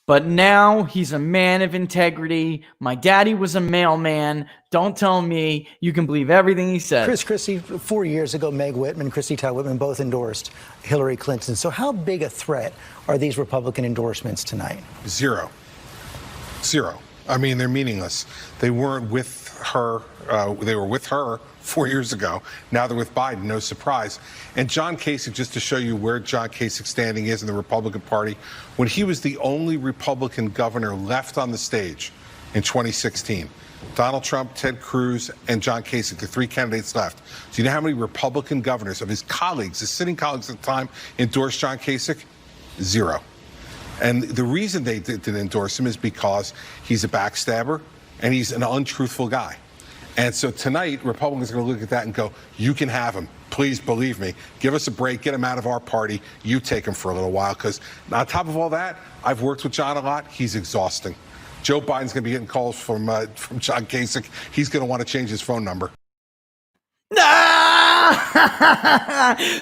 But now he's a man of integrity. My daddy was a mailman. Don't tell me you can believe everything he says. Christie, 4 years ago, Meg Whitman, Christie Todd Whitman both endorsed Hillary Clinton. So how big a threat are these Republican endorsements tonight? Zero. I mean, they're meaningless. They weren't with her. They were with her 4 years ago. Now they're with Biden. No surprise. And John Kasich, just to show you where John Kasich's standing is in the Republican Party, when he was the only Republican governor left on the stage in 2016, Donald Trump, Ted Cruz, and John Kasich, the three candidates left. Do you know how many Republican governors of his colleagues, his sitting colleagues at the time, endorsed John Kasich? Zero. And the reason they didn't endorse him is because he's a backstabber and he's an untruthful guy. And so tonight, Republicans are going to look at that and go, you can have him. Please believe me. Give us a break. Get him out of our party. You take him for a little while. Because on top of all that, I've worked with John a lot. He's exhausting. Joe Biden's going to be getting calls from John Kasich. He's going to want to change his phone number.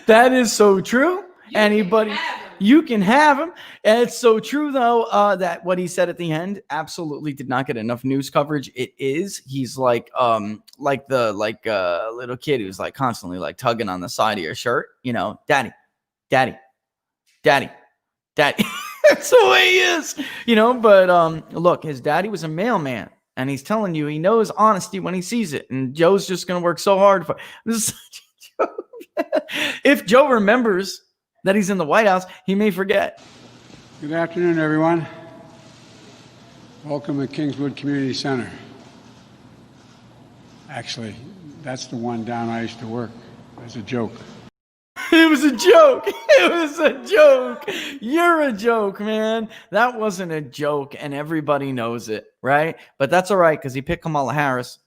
That is so true. Anybody, you can have him. And it's so true, though, that what he said at the end absolutely did not get enough news coverage. He's like the little kid who's like constantly like tugging on the side of your shirt, daddy. That's the way he is, but look, his daddy was a mailman and he's telling you he knows honesty when he sees it. And Joe's just going to work so hard for this is such a joke. If Joe remembers that he's in the White House, he may forget. good afternoon, everyone. Welcome to Kingswood Community Center. Actually, that's the one down I used to work. As a joke. It was a joke. It was a joke. You're a joke, man. That wasn't a joke, and everybody knows it, right? But that's all right, because he picked Kamala Harris,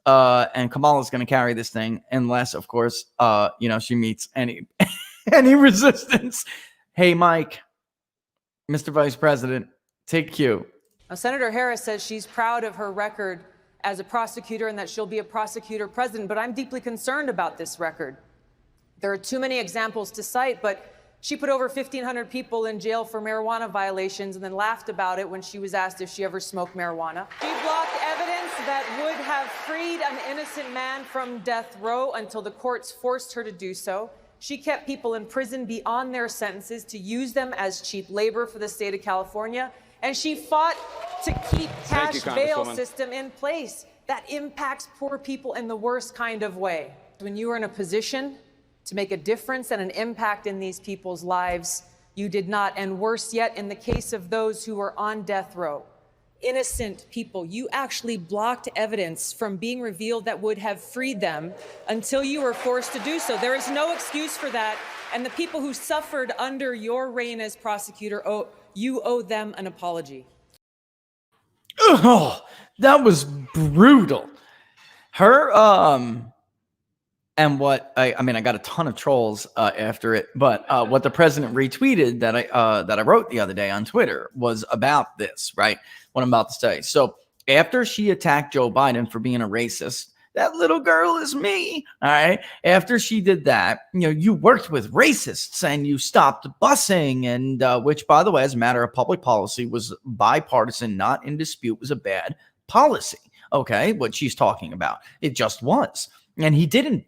and Kamala's going to carry this thing, unless, of course, she meets any resistance. Hey, Mike, Mr. Vice President, take cue. Senator Harris says she's proud of her record as a prosecutor and that she'll be a prosecutor president. But I'm deeply concerned about this record. There are too many examples to cite, but she put over 1,500 people in jail for marijuana violations and then laughed about it when she was asked if she ever smoked marijuana. She blocked evidence that would have freed an innocent man from death row until the courts forced her to do so. She kept people in prison beyond their sentences to use them as cheap labor for the state of California. And she fought to keep cash bail system in place. That impacts poor people in the worst kind of way. When you are in a position to make a difference and an impact in these people's lives, you did not. And worse yet, in the case of those who were on death row, innocent people, you actually blocked evidence from being revealed that would have freed them until you were forced to do so. There is no excuse for that. And the people who suffered under your reign as prosecutor, you owe them an apology. Oh, that was brutal. Her, and what I mean, I got a ton of trolls after it, but what the president retweeted that I wrote the other day on Twitter was about this, right? What I'm about to say. So after she attacked Joe Biden for being a racist, that little girl is me. All right. After she did that, you worked with racists and you stopped busing, and which, by the way, as a matter of public policy, was bipartisan, not in dispute, was a bad policy. Okay, what she's talking about, it just was. And he didn't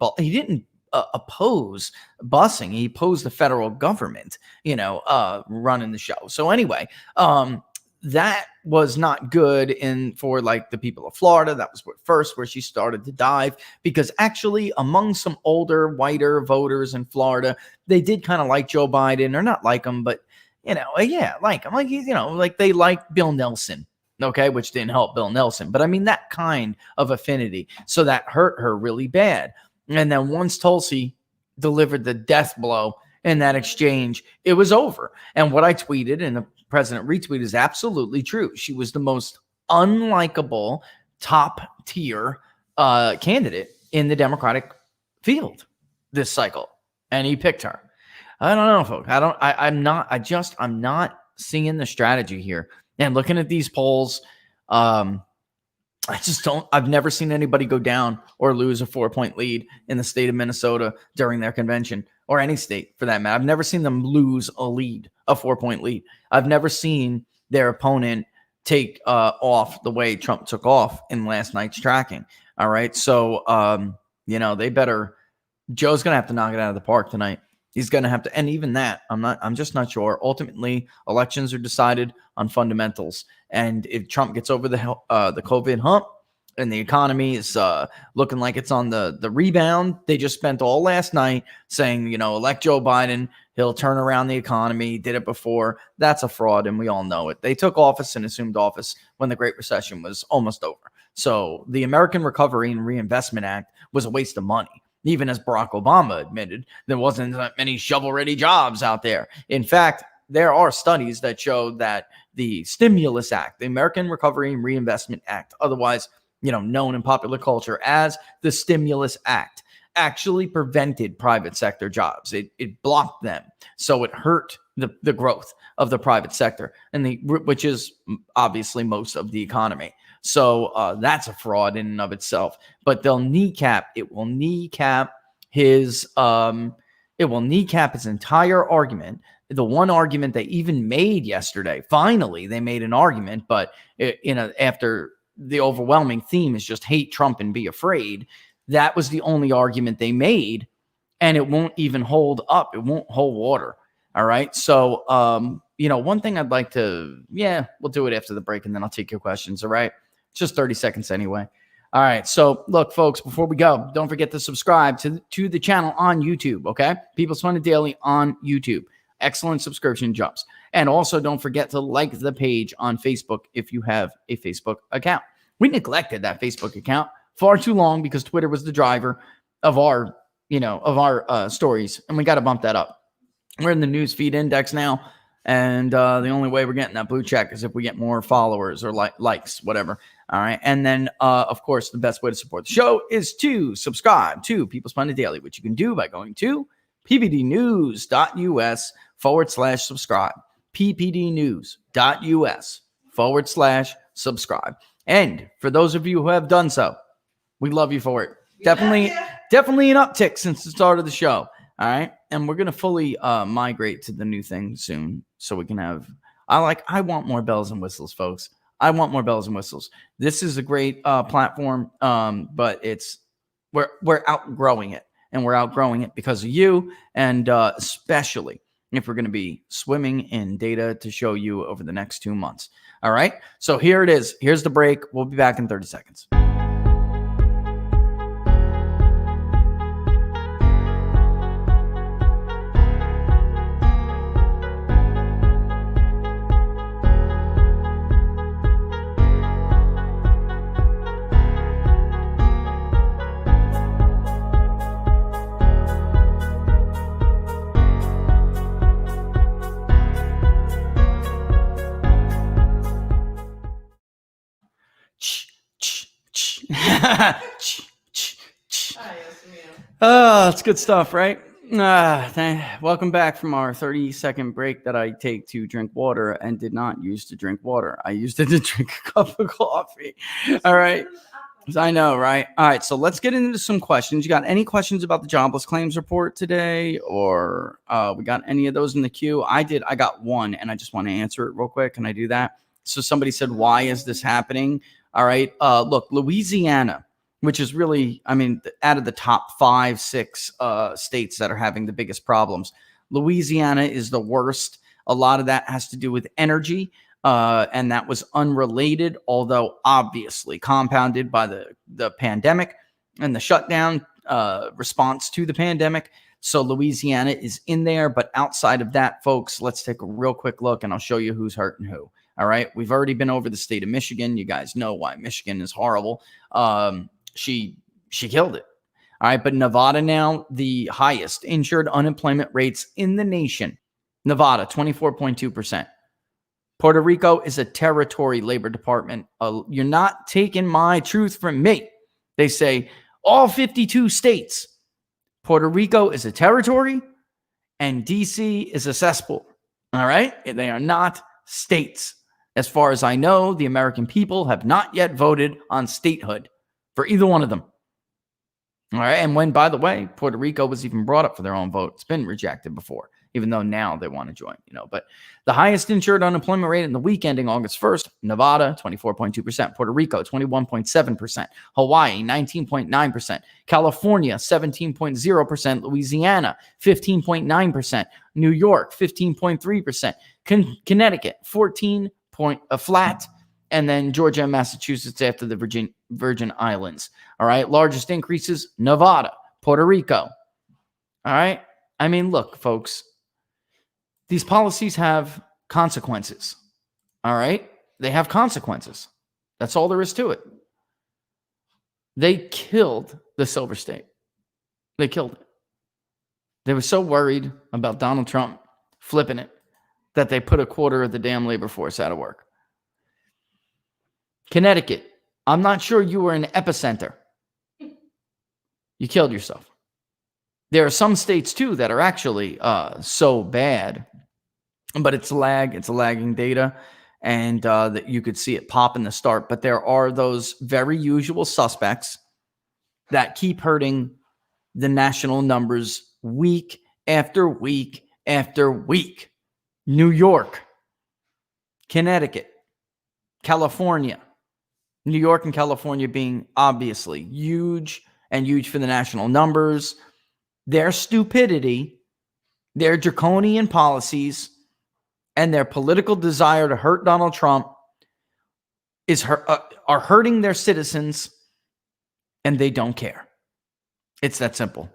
oppose busing. He opposed the federal government, running the show. So anyway, that was not good for like the people of Florida. That was where she started to dive, because actually among some older, whiter voters in Florida, they did kind of like Joe Biden, or not like him, but like him, like they liked Bill Nelson. Okay, which didn't help Bill Nelson. But I mean, that kind of affinity. So that hurt her really bad. And then once Tulsi delivered the death blow in that exchange, it was over. And what I tweeted and the president retweeted is absolutely true. She was the most unlikable, top tier candidate in the Democratic field this cycle. And he picked her. I don't know, folks. I'm not seeing the strategy here. And looking at these polls, I've never seen anybody go down or lose a 4-point lead in the state of Minnesota during their convention, or any state for that matter. I've never seen them lose a 4-point lead. I've never seen their opponent take off the way Trump took off in last night's tracking. All right. So, Joe's going to have to knock it out of the park tonight. He's going to have to, and even that, I'm just not sure. Ultimately, elections are decided on fundamentals. And if Trump gets over the COVID hump and the economy is looking like it's on the rebound, they just spent all last night saying, elect Joe Biden, he'll turn around the economy, did it before. That's a fraud, and we all know it. They took office and assumed office when the Great Recession was almost over. So the American Recovery and Reinvestment Act was a waste of money. Even as Barack Obama admitted, there wasn't that many shovel-ready jobs out there. In fact, there are studies that show that the Stimulus Act, the American Recovery and Reinvestment Act, otherwise, known in popular culture as the Stimulus Act, actually prevented private sector jobs. It blocked them. So it hurt the growth of the private sector, which is obviously most of the economy. So that's a fraud in and of itself. But it will kneecap his entire argument. The one argument they even made yesterday. Finally, they made an argument, but after the overwhelming theme is just hate Trump and be afraid. That was the only argument they made, and it won't even hold up. It won't hold water. All right. So, one thing I'd like to, we'll do it after the break, and then I'll take your questions. All right. Just 30 seconds anyway. All right. So look, folks, before we go, don't forget to subscribe to the channel on YouTube. Okay. People's Funded Daily on YouTube. Excellent subscription jobs. And also don't forget to like the page on Facebook if you have a Facebook account. We neglected that Facebook account far too long because Twitter was the driver of our stories. And we got to bump that up. We're in the newsfeed index now. And the only way we're getting that blue check is if we get more followers or likes, whatever. All right. And then, of course, the best way to support the show is to subscribe to People's Funded Daily, which you can do by going to ppdnews.us/subscribe. ppdnews.us/subscribe. And for those of you who have done so, we love you for it. Definitely an uptick since the start of the show. All right. And we're going to fully migrate to the new thing soon so we can have, I want more bells and whistles, folks. I want more bells and whistles. This is a great platform, but we're outgrowing it. And we're outgrowing it because of you, and especially if we're going to be swimming in data to show you over the next 2 months. All right. So here it is. Here's the break. We'll be back in 30 seconds. It's good stuff, right? Welcome back from our 30-second break that I take to drink water and did not use to drink water. I used it to drink a cup of coffee. All right. I know, right? All right. So let's get into some questions. You got any questions about the jobless claims report today, or we got any of those in the queue? I got one, and I just want to answer it real quick. Can I do that? So somebody said, why is this happening? All right. Look, Louisiana, which is really, out of the top 5-6 states that are having the biggest problems, Louisiana is the worst. A lot of that has to do with energy, and that was unrelated, although obviously compounded by the pandemic and the shutdown response to the pandemic. So Louisiana is in there, but outside of that, folks, let's take a real quick look, and I'll show you who's hurting who. All right, we've already been over the state of Michigan. You guys know why Michigan is horrible. She killed it. All right. But Nevada now, the highest insured unemployment rates in the nation. Nevada, 24.2%. Puerto Rico is a territory labor department. You're not taking my truth from me. They say all 52 states. Puerto Rico is a territory and DC is a cesspool. All right. They are not states. As far as I know, the American people have not yet voted on statehood for either one of them. All right. And when, by the way, Puerto Rico was even brought up for their own vote, it's been rejected before, even though now they want to join, But the highest insured unemployment rate in the week ending August 1st, Nevada, 24.2%, Puerto Rico, 21.7%, Hawaii, 19.9%, California, 17.0%, Louisiana, 15.9%, New York, 15.3%, Connecticut, 14 flat, and then Georgia and Massachusetts after the Virgin Islands. All right. Largest increases, Nevada, Puerto Rico. All right. Look, folks, these policies have consequences. All right. They have consequences. That's all there is to it. They killed the Silver State. They killed it. They were so worried about Donald Trump flipping it that they put a quarter of the damn labor force out of work. Connecticut, I'm not sure you were an epicenter. You killed yourself. There are some states, too, that are actually so bad, but it's lagging data, and that you could see it pop in the start. But there are those very usual suspects that keep hurting the national numbers week after week after week. New York, Connecticut, California. New York and California being obviously huge for the national numbers. Their stupidity, their draconian policies, and their political desire to hurt Donald Trump are hurting their citizens, and they don't care. It's that simple.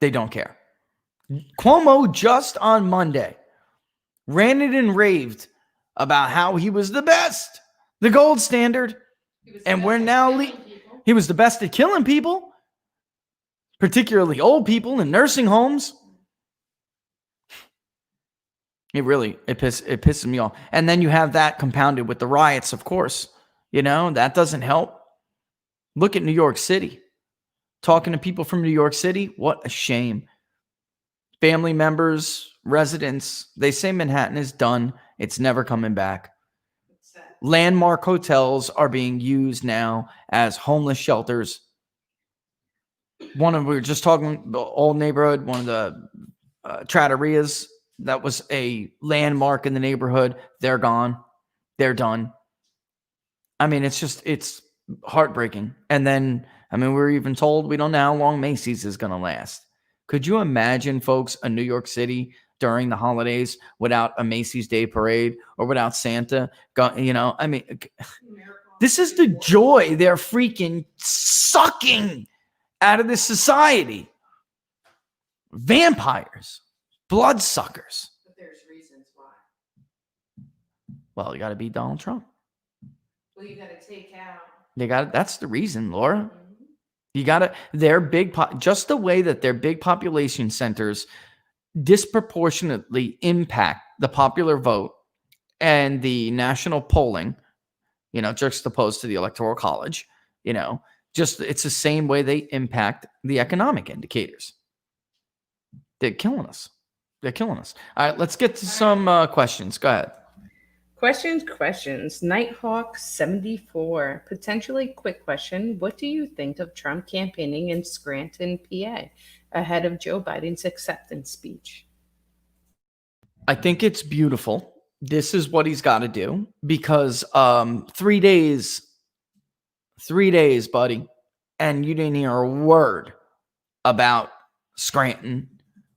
They don't care. Cuomo just on Monday ranted and raved about how he was the best, the gold standard, and we're now he was the best at killing people, particularly old people in nursing homes. It pisses me off. And then you have that compounded with the riots, of course. That doesn't help. Look at New York City. Talking to people from New York City, what a shame. Family members, residents, they say Manhattan is done. It's never coming back. landmark hotels are being used now as homeless shelters. We were just talking, the old neighborhood, one of the trattorias that was a landmark in the neighborhood. They're gone. They're done. I mean, it's heartbreaking. And then, I mean, we're even told we don't know how long Macy's is going to last. Could you imagine, folks, a New York City during the holidays without a Macy's Day Parade or without Santa? I mean, this is the joy they're freaking sucking out of this society. Vampires, bloodsuckers. But there's reasons why. Well, you got to beat Donald Trump. Well, you got to take out. That's the reason, Laura. You got to, their big, just the way that their big population centers disproportionately impact the popular vote and the national polling, juxtaposed to the electoral college, just it's the same way they impact the economic indicators. They're killing us. They're killing us. All right, let's get to some questions. Go ahead. Questions. Nighthawk 74. Potentially quick question. What do you think of Trump campaigning in Scranton, PA, ahead of Joe Biden's acceptance speech? I think it's beautiful. This is what he's got to do because 3 days, buddy, and you didn't hear a word about Scranton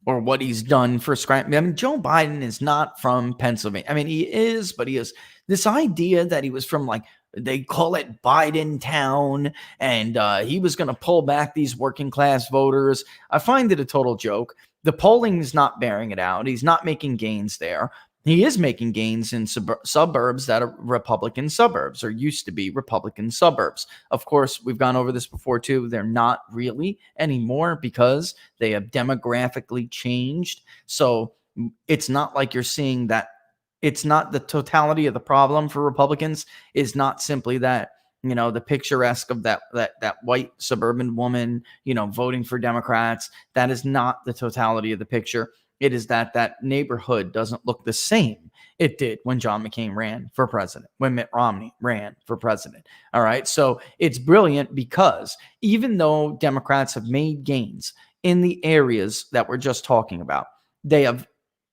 or what he's done for Scranton. I mean, Joe Biden is not from Pennsylvania. I mean, he is, but he is this idea that he was from, like, they call it Biden town, and he was going to pull back these working class voters. I find it a total joke. The polling is not bearing it out. He's not making gains there. He is making gains in suburbs that are Republican suburbs or used to be Republican suburbs. Of course, we've gone over this before too. They're not really anymore because they have demographically changed. So it's not like you're seeing that. It's not the totality of the problem for Republicans is not simply that, the picturesque of that white suburban woman, voting for Democrats. That is not the totality of the picture. It is that neighborhood doesn't look the same it did when John McCain ran for president, when Mitt Romney ran for president. All right. So it's brilliant because even though Democrats have made gains in the areas that we're just talking about, they have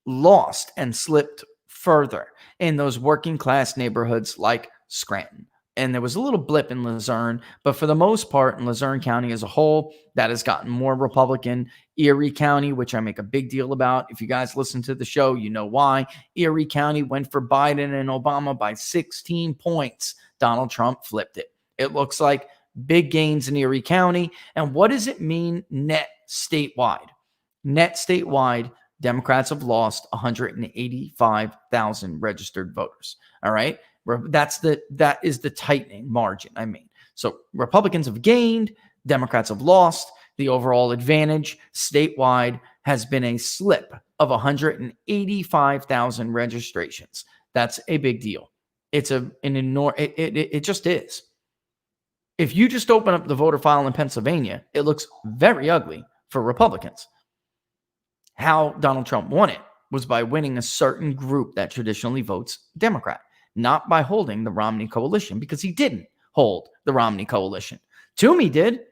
lost and slipped further in those working class neighborhoods like Scranton. And there was a little blip in Luzerne, but for the most part in Luzerne County as a whole, that has gotten more Republican. Erie County, which I make a big deal about. If you guys listen to the show, you know why. Erie County went for Biden and Obama by 16 points. Donald Trump flipped it. It looks like big gains in Erie County. And what does it mean net statewide? Net statewide, Democrats have lost 185,000 registered voters. All right. That is the tightening margin. I mean, so Republicans have gained, Democrats have lost. The overall advantage statewide has been a slip of 185,000 registrations. That's a big deal. It's it just is. If you just open up the voter file in Pennsylvania, it looks very ugly for Republicans. How Donald Trump won it was by winning a certain group that traditionally votes Democrat, not by holding the Romney coalition, because he didn't hold the Romney coalition. Toomey did.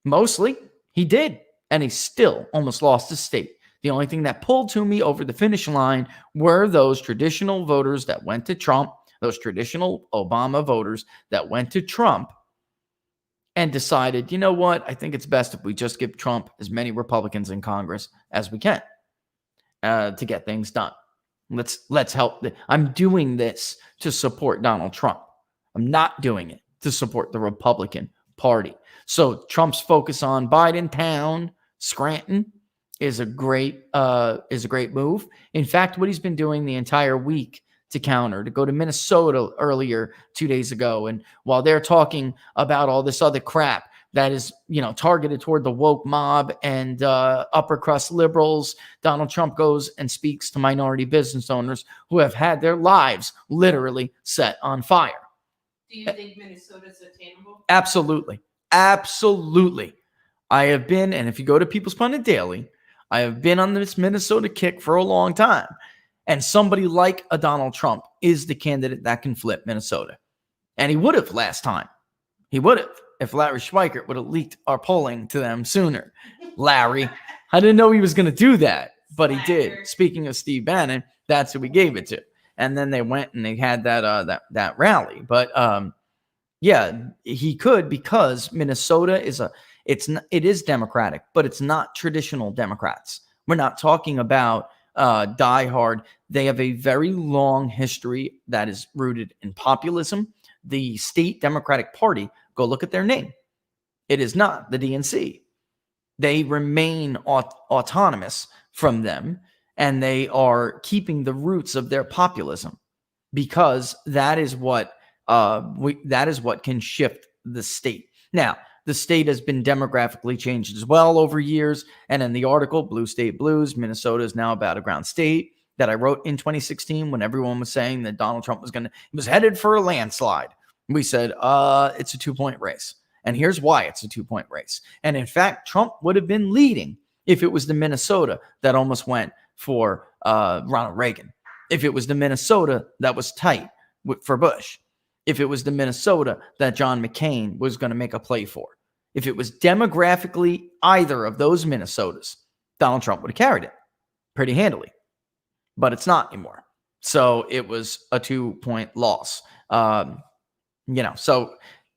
Mostly, he did, and he still almost lost his state. The only thing that pulled Toomey over the finish line were those traditional voters that went to Trump, those traditional Obama voters that went to Trump and decided, you know what, I think it's best if we just give Trump as many Republicans in Congress as we can to get things done. Let's help. I'm doing this to support Donald Trump. I'm not doing it to support the Republican Party. So Trump's focus on Biden town, Scranton, is a great move. In fact, what he's been doing the entire week to counter, to go to Minnesota earlier 2 days ago, and while they're talking about all this other crap that is, targeted toward the woke mob and upper crust liberals, Donald Trump goes and speaks to minority business owners who have had their lives literally set on fire. Do you think Minnesota's attainable? Absolutely. Absolutely. I have been, and if you go to People's Pundit Daily, I have been on this Minnesota kick for a long time. And somebody like a Donald Trump is the candidate that can flip Minnesota. And he would have last time. He would have if Larry Schweikert would have leaked our polling to them sooner. Larry, I didn't know he was going to do that, but he did. Speaking of Steve Bannon, that's who we gave it to. And then they went and they had that rally. But yeah, he could, because Minnesota it is Democratic, but it's not traditional Democrats. We're not talking about diehard. They have a very long history that is rooted in populism. The state Democratic Party, go look at their name. It is not the DNC. They remain autonomous from them, and they are keeping the roots of their populism, because that is what can shift the state. Now, the state has been demographically changed as well over years. And in the article, Blue State Blues, Minnesota is now a battleground state, that I wrote in 2016 when everyone was saying that Donald Trump was headed for a landslide. We said, it's a 2-point race. And here's why it's a 2-point race. And in fact, Trump would have been leading if it was the Minnesota that almost went for Ronald Reagan. If it was the Minnesota that was tight for Bush. If it was the Minnesota that John McCain was going to make a play for. If it was demographically either of those Minnesotas, Donald Trump would have carried it pretty handily. But it's not anymore. So it was a 2-point loss. So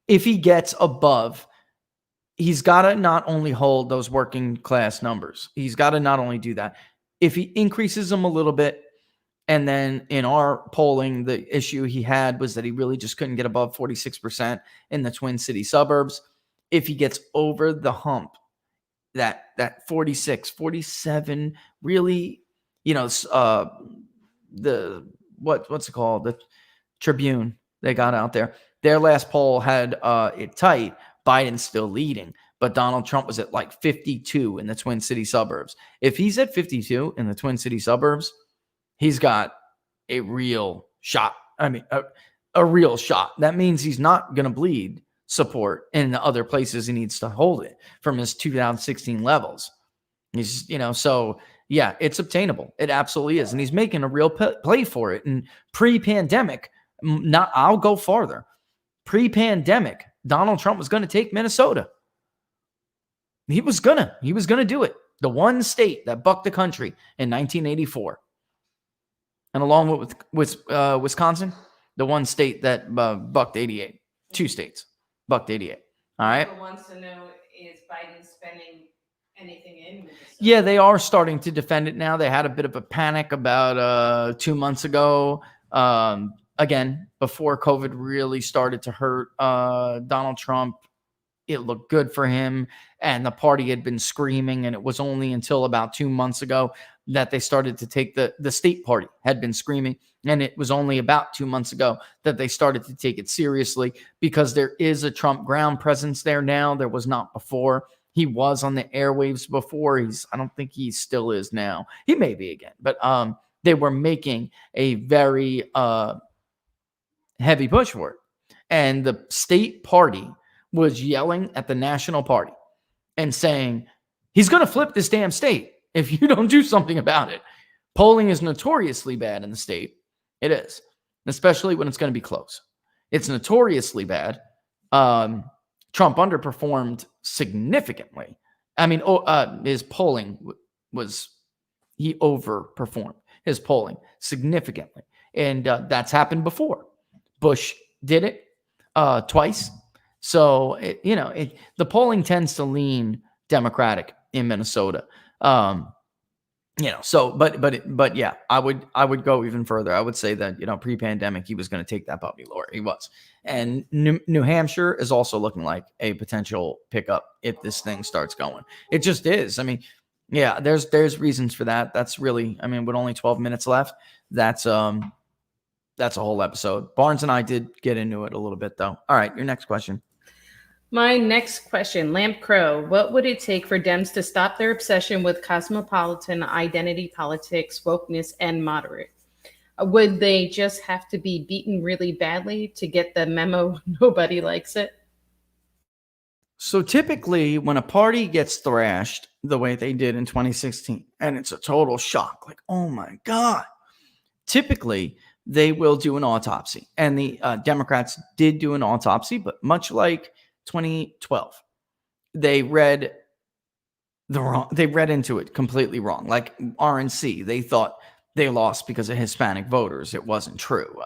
if he gets above, he's got to not only hold those working class numbers. He's got to not only do that. If he increases them a little bit, and then in our polling, the issue he had was that he really just couldn't get above 46% in the Twin City suburbs. If he gets over the hump, that 46, 47, really, what's it called? The Tribune they got out there. Their last poll had it tight. Biden's still leading, but Donald Trump was at like 52 in the Twin City suburbs. If he's at 52 in the Twin City suburbs, he's got a real shot. I mean, a real shot. That means he's not going to bleed support in the other places he needs to hold it from his 2016 levels. He's, so yeah, it's obtainable. It absolutely is. And he's making a real play for it. And pre-pandemic, I'll go farther. Pre-pandemic, Donald Trump was going to take Minnesota. He was going to do it. The one state that bucked the country in 1984. And along with Wisconsin, the one state that bucked 88. 2 states bucked 88. All right. Who wants to know, is Biden spending anything in Minnesota? Yeah, they are starting to defend it now. They had a bit of a panic about 2 months ago. Again, before COVID really started to hurt Donald Trump, it looked good for him. And the party had been screaming. And it was only until about 2 months ago that they started to take the state party had been screaming. And it was only about 2 months ago that they started to take it seriously, because there is a Trump ground presence there now. There was not before. He was on the airwaves before. I don't think he still is now. He may be again, but they were making a very heavy push for it. And the state party was yelling at the national party and saying, he's going to flip this damn state if you don't do something about it. Polling is notoriously bad in the state. It is, especially when it's going to be close. It's notoriously bad. Trump underperformed significantly. I mean, his polling he overperformed his polling significantly. And that's happened before. Bush did it twice. So, the polling tends to lean Democratic in Minnesota. But yeah, I would go even further. I would say that, pre-pandemic, he was going to take that puppy lower. He was. And New Hampshire is also looking like a potential pickup if this thing starts going. It just is. I mean, yeah, there's reasons for that. That's really, with only 12 minutes left, that's a whole episode. Barnes and I did get into it a little bit, though. All right, your next question. My next question, Lamp Crow, what would it take for Dems to stop their obsession with cosmopolitan identity politics, wokeness, and moderate? Would they just have to be beaten really badly to get the memo nobody likes it? So typically when a party gets thrashed the way they did in 2016, and it's a total shock, like, oh my God, typically they will do an autopsy. And the Democrats did do an autopsy, but much like 2012, they read into it completely wrong. Like RNC, they thought they lost because of Hispanic voters. It wasn't true.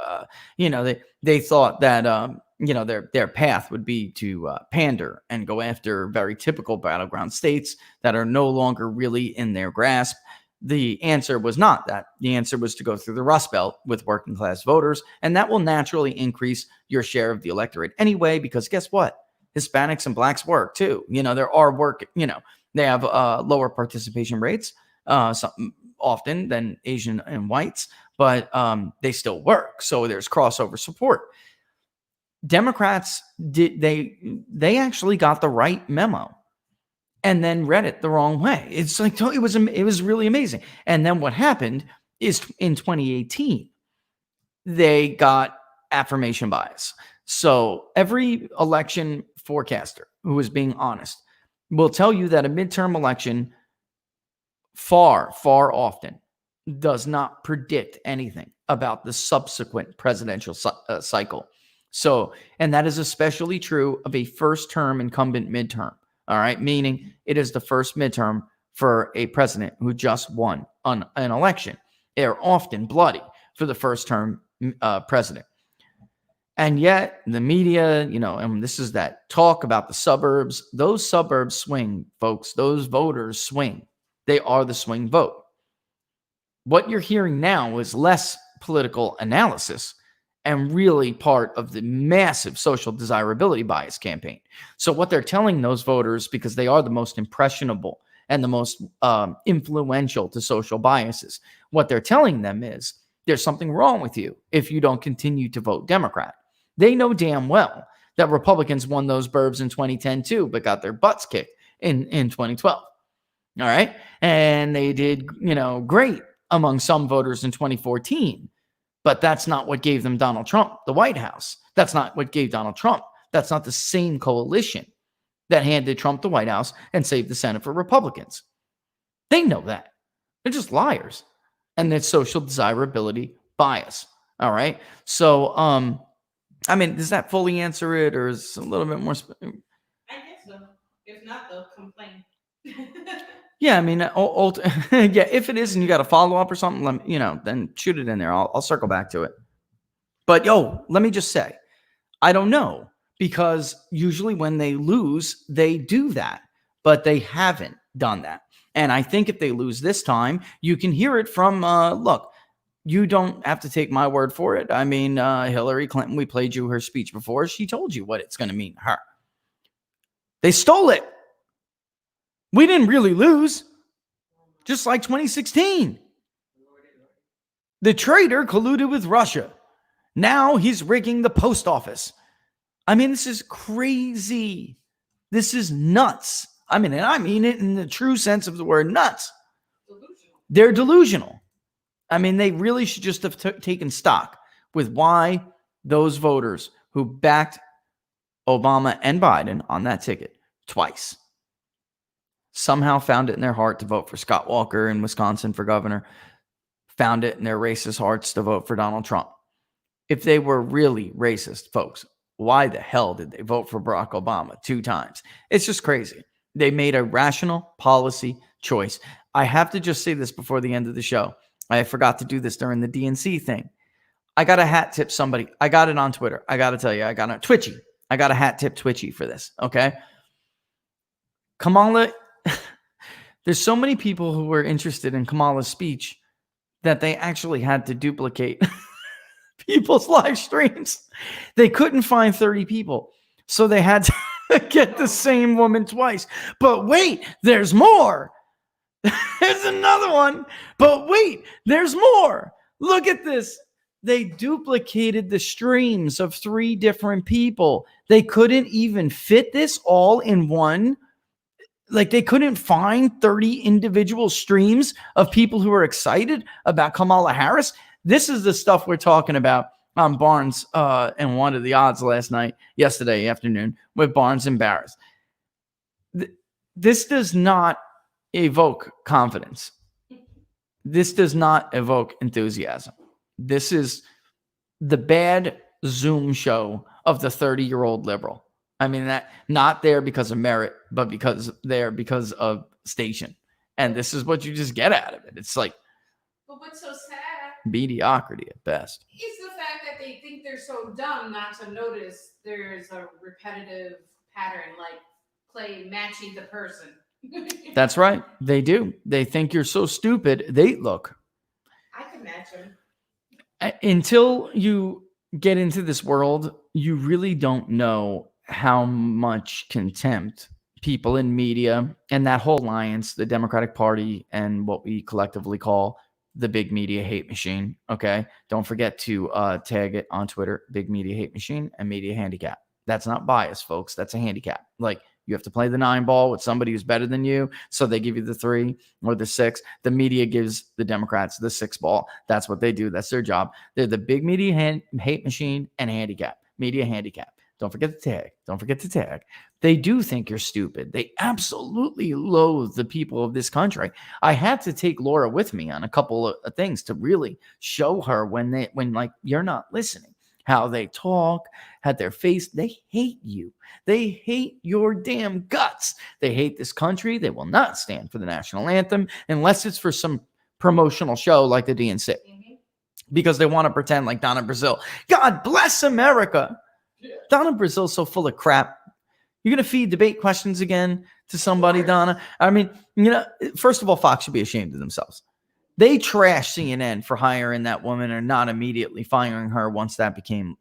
They thought that their path would be to pander and go after very typical battleground states that are no longer really in their grasp. The answer was not that. The answer was to go through the Rust Belt with working class voters, and that will naturally increase your share of the electorate anyway, because guess what? Hispanics and blacks work too. There are work, they have lower participation rates often than Asian and whites, but they still work. So there's crossover support. Democrats they actually got the right memo and then read it the wrong way. It's like it was really amazing. And then what happened is in 2018 they got affirmation bias. So every election forecaster who is being honest will tell you that a midterm election far often does not predict anything about the subsequent presidential cycle. So, and that is especially true of a first-term incumbent midterm, all right? Meaning it is the first midterm for a president who just won an election. They are often bloody for the first-term president. And yet the media, and this is that talk about the suburbs. Those suburbs swing, folks. Those voters swing. They are the swing vote. What you're hearing now is less political analysis and really part of the massive social desirability bias campaign. So what they're telling those voters, because they are the most impressionable and the most influential to social biases, what they're telling them is there's something wrong with you if you don't continue to vote Democrat. They know damn well that Republicans won those burbs in 2010 too, but got their butts kicked in 2012. All right. And they did, great among some voters in 2014, but that's not what gave them Donald Trump, the White House. That's not what gave Donald Trump. That's not the same coalition that handed Trump the White House and saved the Senate for Republicans. They know that. They're just liars. And it's social desirability bias. All right. So, does that fully answer it, or is it a little bit more? I guess so. If not, they'll complain. Yeah, yeah. If it is, and you got a follow up or something, then shoot it in there. I'll circle back to it. But let me just say, I don't know, because usually when they lose, they do that, but they haven't done that. And I think if they lose this time, you can hear it from. Look, you don't have to take my word for it. Hillary Clinton. We played you her speech before. She told you what it's going to mean to her. They stole it. We didn't really lose, just like 2016. The traitor colluded with Russia. Now he's rigging the post office. This is crazy. This is nuts. And I mean it in the true sense of the word nuts. They're delusional. They really should just have taken stock with why those voters who backed Obama and Biden on that ticket twice somehow found it in their heart to vote for Scott Walker in Wisconsin for governor, found it in their racist hearts to vote for Donald Trump. If they were really racist, folks, why the hell did they vote for Barack Obama 2 times? It's just crazy. They made a rational policy choice. I have to just say this before the end of the show. I forgot to do this during the DNC thing. I got a hat tip somebody. I got it on Twitter. I got to tell you, I got a Twitchy. I got a hat tip Twitchy for this. Okay. Kamala, there's so many people who were interested in Kamala's speech that they actually had to duplicate people's live streams. They couldn't find 30 people. So they had to get the same woman twice. But wait, there's more. There's another one. But wait, there's more. Look at this. They duplicated the streams of 3 different people. They couldn't even fit this all in one. Like, they couldn't find 30 individual streams of people who are excited about Kamala Harris. This is the stuff we're talking about on Barnes and one of the odds yesterday afternoon with Barnes and Barris. This does not evoke confidence. This does not evoke enthusiasm. This is the bad Zoom show of the 30-year-old liberal. I mean, that not there because of merit, but because of station. And this is what you just get out of it. It's like, but what's so sad mediocrity at best. is the fact that they think they're so dumb not to notice there's a repetitive pattern, like play matching the person. That's right. They do. They think you're so stupid. I can match them. Until you get into this world, you really don't know how much contempt people in media and that whole alliance, the Democratic Party and what we collectively call the big media hate machine. Okay. Don't forget to tag it on Twitter, big media hate machine and media handicap. That's not bias, folks. That's a handicap. Like, you have to play the 9 ball with somebody who's better than you. So they give you the 3 or the 6. The media gives the Democrats the 6 ball. That's what they do. That's their job. They're the big media hate machine and handicap. Media handicap. Don't forget to tag. Don't forget to tag. They do think you're stupid. They absolutely loathe the people of this country. I had to take Laura with me on a couple of things to really show her when like you're not listening. How they talk, had their face. They hate you. They hate your damn guts. They hate this country. They will not stand for the national anthem unless it's for some promotional show like the DNC. Because they want to pretend like Donna Brazile. God bless America. Yeah. Donna Brazil's so full of crap. You're going to feed debate questions again to somebody, Donna? I mean, first of all, Fox should be ashamed of themselves. They trashed CNN for hiring that woman and not immediately firing her once that became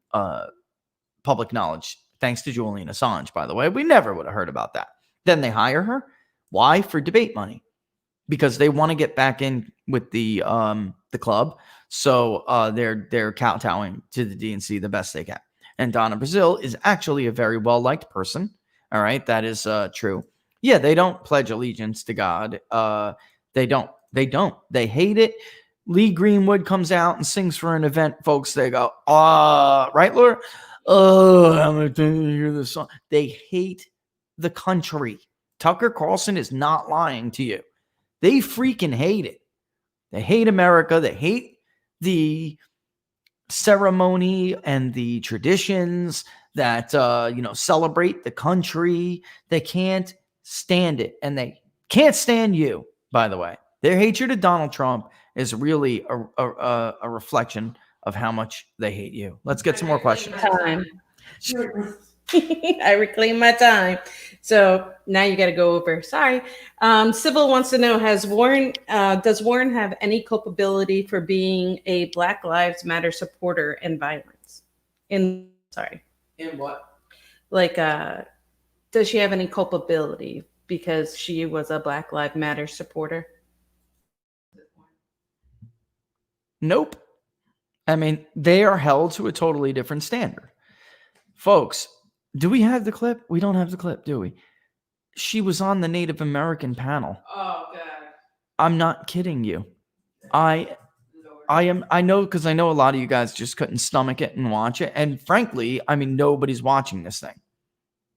public knowledge. Thanks to Julian Assange, by the way. We never would have heard about that. Then they hire her. Why? For debate money. Because they want to get back in with the club. So they're kowtowing to the DNC the best they can. And Donna Brazile is actually a very well-liked person. All right, that is true. Yeah, they don't pledge allegiance to God. They don't. They hate it. Lee Greenwood comes out and sings for an event, folks. They go, right, Laura? I'm going to hear this song. They hate the country. Tucker Carlson is not lying to you. They freaking hate it. They hate America. They hate the ceremony and the traditions that, celebrate the country. They can't stand it. And they can't stand you, by the way. Their hatred of Donald Trump is really a reflection of how much they hate you. Let's get some more questions. Time. I reclaim my time. So now you got to go over. Sorry. Sybil wants to know, does Warren have any culpability for being a Black Lives Matter supporter in violence? In what? Like, does she have any culpability because she was a Black Lives Matter supporter? Nope. I mean, they are held to a totally different standard. Folks, do we have the clip? We don't have the clip, do we? She was on the Native American panel. Oh, God. I'm not kidding you. I know, because I know a lot of you guys just couldn't stomach it and watch it. And frankly, I mean, nobody's watching this thing.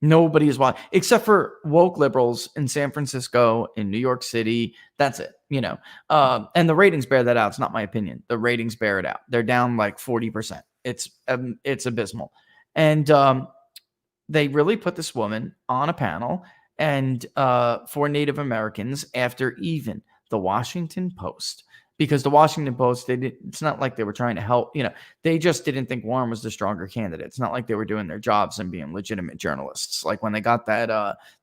Nobody is watching, except for woke liberals in San Francisco, in New York City. That's it, and the ratings bear that out. It's not my opinion. The ratings bear it out. They're down like 40%. It's abysmal. And they really put this woman on a panel and for Native Americans after even the Washington Post. Because the Washington Post, it's not like they were trying to help. They just didn't think Warren was the stronger candidate. It's not like they were doing their jobs and being legitimate journalists. Like when they got that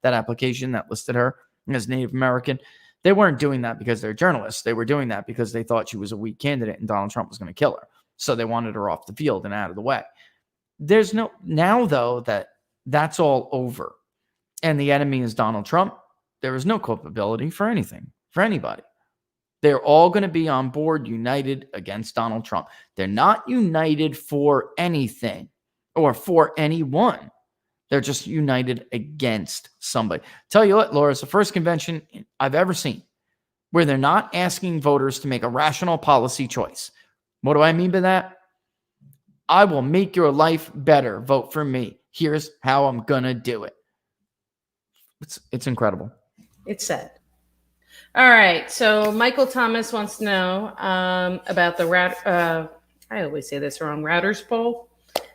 application that listed her as Native American, they weren't doing that because they're journalists. They were doing that because they thought she was a weak candidate and Donald Trump was going to kill her. So they wanted her off the field and out of the way. Now though that's all over and the enemy is Donald Trump, there is no culpability for anything, for anybody. They're all going to be on board, united against Donald Trump. They're not united for anything or for anyone. They're just united against somebody. Tell you what, Laura, it's the first convention I've ever seen where they're not asking voters to make a rational policy choice. What do I mean by that? I will make your life better. Vote for me. Here's how I'm going to do it. It's incredible. It's sad. All right. So Michael Thomas wants to know about the I always say this wrong. Reuters poll.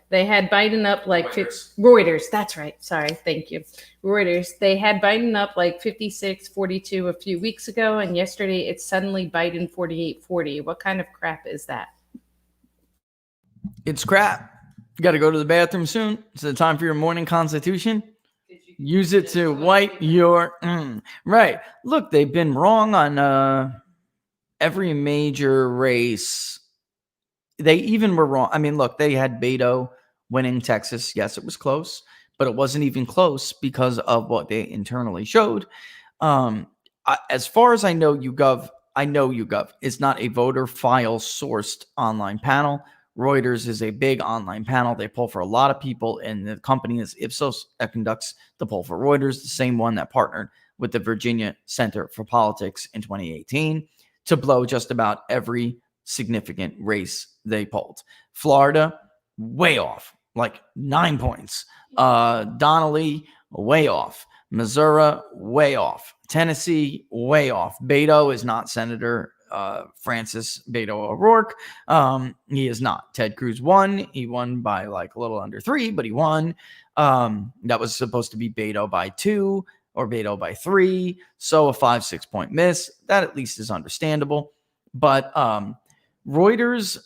They had Biden up like Reuters. That's right. Sorry. Thank you. Reuters. They had Biden up like 56-42 a few weeks ago. And yesterday it's suddenly Biden 48-40. What kind of crap is that? It's crap. You got to go to the bathroom soon. It's the time for your morning constitution. Use it to wipe your... Right. Look, they've been wrong on every major race. They even were wrong. I mean, look, they had Beto winning Texas. Yes, it was close, but it wasn't even close because of what they internally showed. As far as I know, YouGov is not a voter file sourced online panel. Reuters is a big online panel. They poll for a lot of people, and the company is Ipsos that conducts the poll for Reuters, the same one that partnered with the Virginia Center for Politics in 2018 to blow just about every significant race they polled. Florida, way off, like 9 points. Donnelly, way off. Missouri, way off. Tennessee, way off. Beto is not Senator Francis Beto O'Rourke. He is not. Ted Cruz won. He won by like a little under 3, but he won. That was supposed to be Beto by 2 or Beto by 3. So a 5-6 point miss. That at least is understandable. But Reuters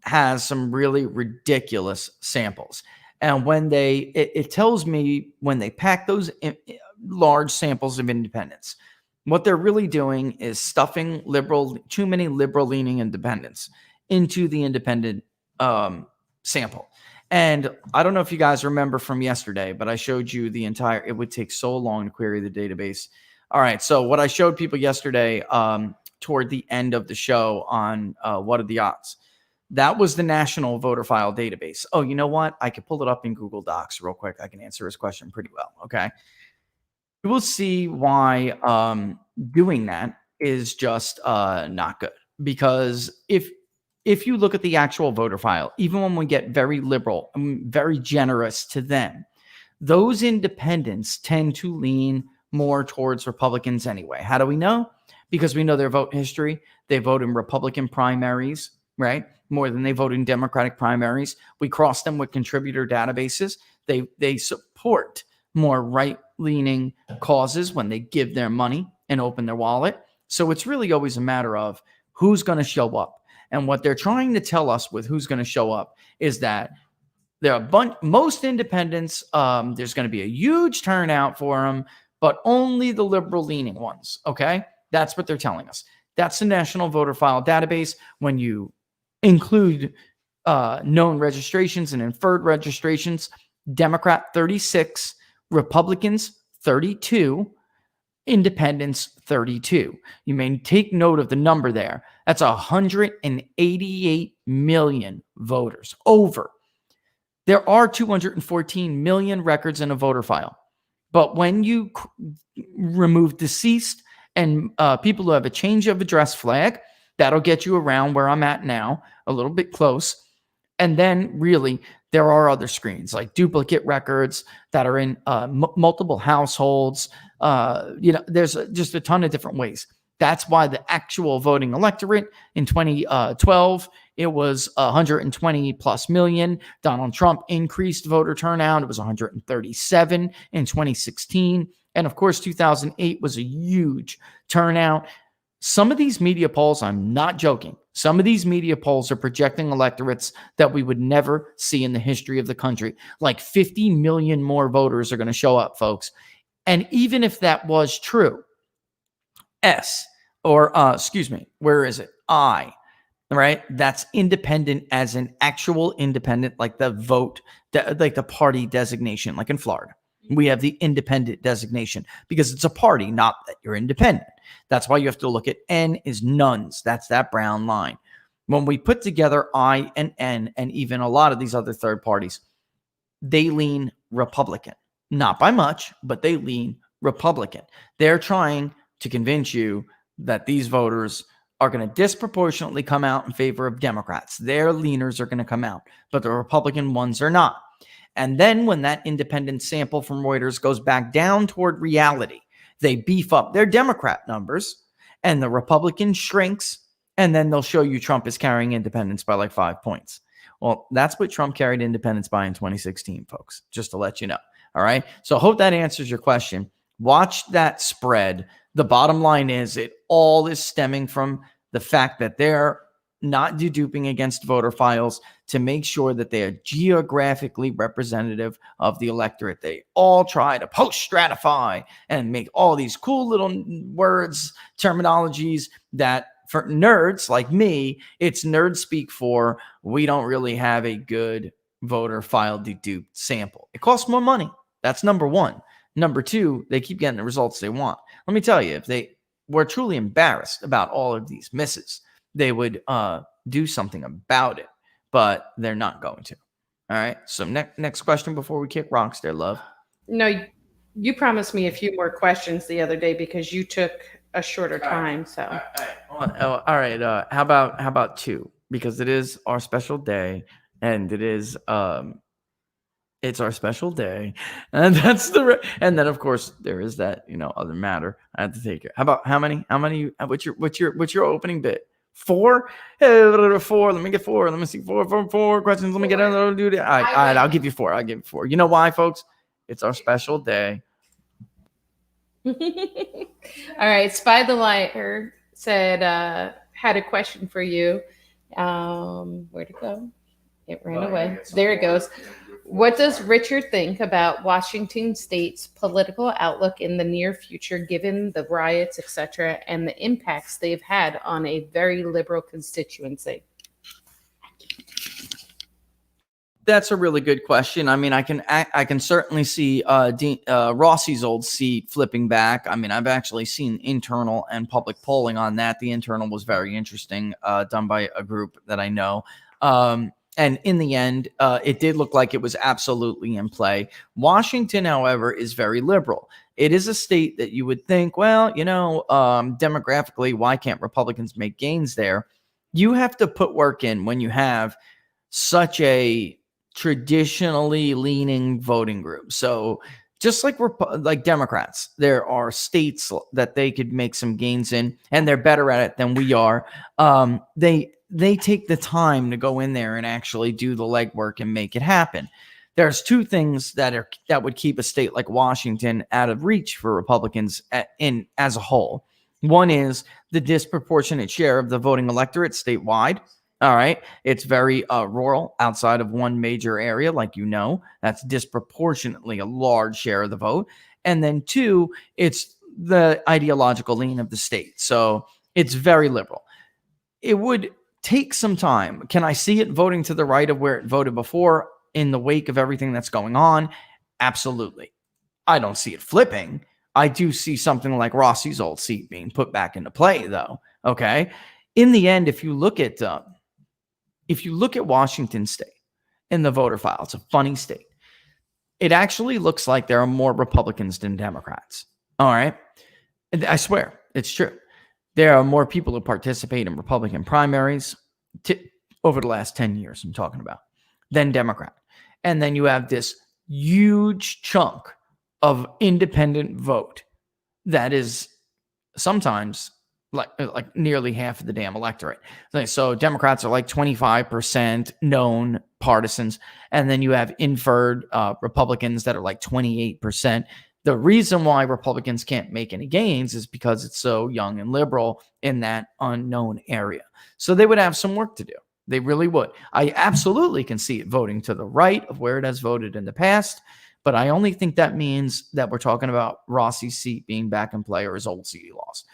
has some really ridiculous samples. And when it tells me when they pack those large samples of independents, what they're really doing is stuffing too many liberal-leaning independents into the independent sample. And I don't know if you guys remember from yesterday, but I showed you it would take so long to query the database. All right, so what I showed people yesterday toward the end of the show on what are the odds, that was the National Voter File Database. Oh, you know what? I could pull it up in Google Docs real quick. I can answer his question pretty well, okay? You will see why doing that is just not good. Because if you look at the actual voter file, even when we get very liberal, very generous to them, those independents tend to lean more towards Republicans anyway. How do we know? Because we know their vote history. They vote in Republican primaries, right? More than they vote in Democratic primaries. We cross them with contributor databases. They support more right-leaning causes when they give their money and open their wallet. So it's really always a matter of who's going to show up. And what they're trying to tell us with who's going to show up is that there are most independents, there's going to be a huge turnout for them, but only the liberal-leaning ones, okay? That's what they're telling us. That's the National Voter File Database. When you include known registrations and inferred registrations, Democrat 36, Republicans 32, Independents 32. You may take note of the number there. That's 188 million voters. Over. There are 214 million records in a voter file. But when you remove deceased and people who have a change of address flag, that'll get you around where I'm at now, a little bit close. And then really, there are other screens like duplicate records that are in multiple households. There's just a ton of different ways. That's why the actual voting electorate in 2012, it was 120 plus million. Donald Trump increased voter turnout. It was 137 in 2016. And of course, 2008 was a huge turnout. Some of these media polls, I'm not joking, some of these media polls are projecting electorates that we would never see in the history of the country. Like 50 million more voters are going to show up, folks. And even if that was true, where is it? Right? That's independent as an actual independent, like the vote, like the party designation, like in Florida. We have the independent designation because it's a party, not that you're independent. That's why you have to look at N is nuns. That's that brown line. When we put together I and N and even a lot of these other third parties, they lean Republican. Not by much, but they lean Republican. They're trying to convince you that these voters are going to disproportionately come out in favor of Democrats. Their leaners are going to come out, but the Republican ones are not. And then when that independent sample from Reuters goes back down toward reality, they beef up their Democrat numbers and the Republican shrinks And then they'll show you Trump is carrying independents by like 5 points. Well, that's what Trump carried independents by in 2016, folks, just to let you know. All right. So I hope that answers your question. Watch that spread. The bottom line is it all is stemming from the fact that they're not deduping against voter files to make sure that they are geographically representative of the electorate. They all try to post stratify and make all these cool little words, terminologies that for nerds like me, it's nerd speak for we don't really have a good voter file deduped sample. It costs more money. That's number one. Number two, they keep getting the results they want. Let me tell you, if they were truly embarrassed about all of these misses, they would do something about it, but they're not going to. All right. So next question before we kick rocks there, love. No, you promised me a few more questions the other day because you took a shorter time. So all right. How about two? Because it is our special day, and it is it's our special day, and that's and then of course there is that other matter I have to take care. How many? What's your opening bit? 4? 4. Let me get 4. Let me see 4 questions. Let me get another dude. All right, I'll give you 4. I'll give you 4. You know why, folks? It's our special day. All right. Spy the Liar said had a question for you. Where'd it go? It ran away. There it goes. What does Richard think about Washington State's political outlook in the near future, given the riots, etc., and the impacts they've had on a very liberal constituency? That's a really good question. I mean, I can certainly see Rossi's old seat flipping back. I mean, I've actually seen internal and public polling on that. The internal was very interesting, done by a group that I know. And in the end, it did look like it was absolutely in play. Washington, however, is very liberal. It is a state that you would think, well, demographically, why can't Republicans make gains there? You have to put work in when you have such a traditionally leaning voting group. So just like Democrats, there are states that they could make some gains in, and they're better at it than we are. They take the time to go in there and actually do the legwork and make it happen. There's two things that would keep a state like Washington out of reach for Republicans as a whole. One is the disproportionate share of the voting electorate statewide. All right. It's very rural outside of one major area, that's disproportionately a large share of the vote. And then two, it's the ideological lean of the state. So it's very liberal. It would take some time. Can I see it voting to the right of where it voted before in the wake of everything that's going on? Absolutely. I don't see it flipping. I do see something like Rossi's old seat being put back into play, though. Okay. In the end, if you look at Washington State in the voter file, it's a funny state. It actually looks like there are more Republicans than Democrats. All right. I swear it's true. There are more people who participate in Republican primaries over the last 10 years, I'm talking about, than Democrat. And then you have this huge chunk of independent vote that is sometimes like nearly half of the damn electorate. So Democrats are like 25% known partisans. And then you have inferred Republicans that are like 28%. The reason why Republicans can't make any gains is because it's so young and liberal in that unknown area. So they would have some work to do. They really would. I absolutely can see it voting to the right of where it has voted in the past, but I only think that means that we're talking about Rossi's seat being back in play or his old seat he lost,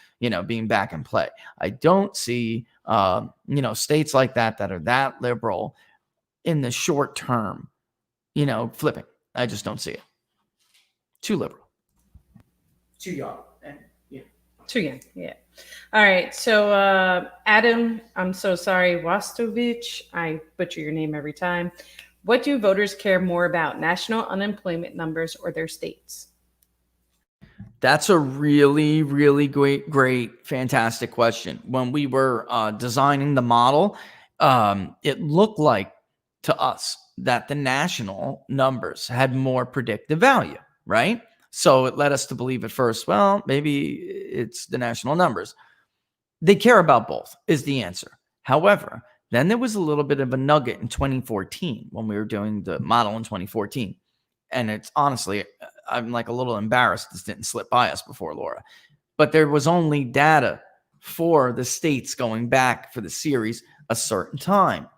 being back in play. I don't see, states like that are that liberal in the short term, flipping. I just don't see it. Too liberal. Too young. Too young, yeah. All right, so Adam, I'm so sorry, Wastovich, I butcher your name every time. What do voters care more about, national unemployment numbers or their states? That's a really, really great, fantastic question. When we were designing the model, it looked like to us that the national numbers had more predictive value, right? So it led us to believe at first, well, maybe it's the national numbers. They care about both is the answer. However, then there was a little bit of a nugget in 2014 when we were doing the model in 2014. And it's honestly, I'm like a little embarrassed this didn't slip by us before, Laura. But there was only data for the states going back for the series a certain time.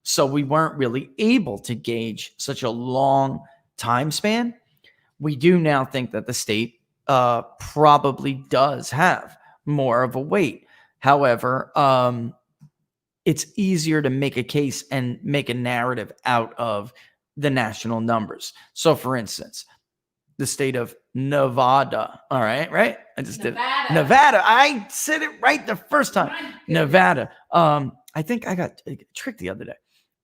So we weren't really able to gauge such a long time span. We do now think that the state probably does have more of a weight. However, it's easier to make a case and make a narrative out of the national numbers. So, for instance, the state of Nevada. All right, right? I just did Nevada. I said it right the first time. Nevada. I think I got tricked the other day.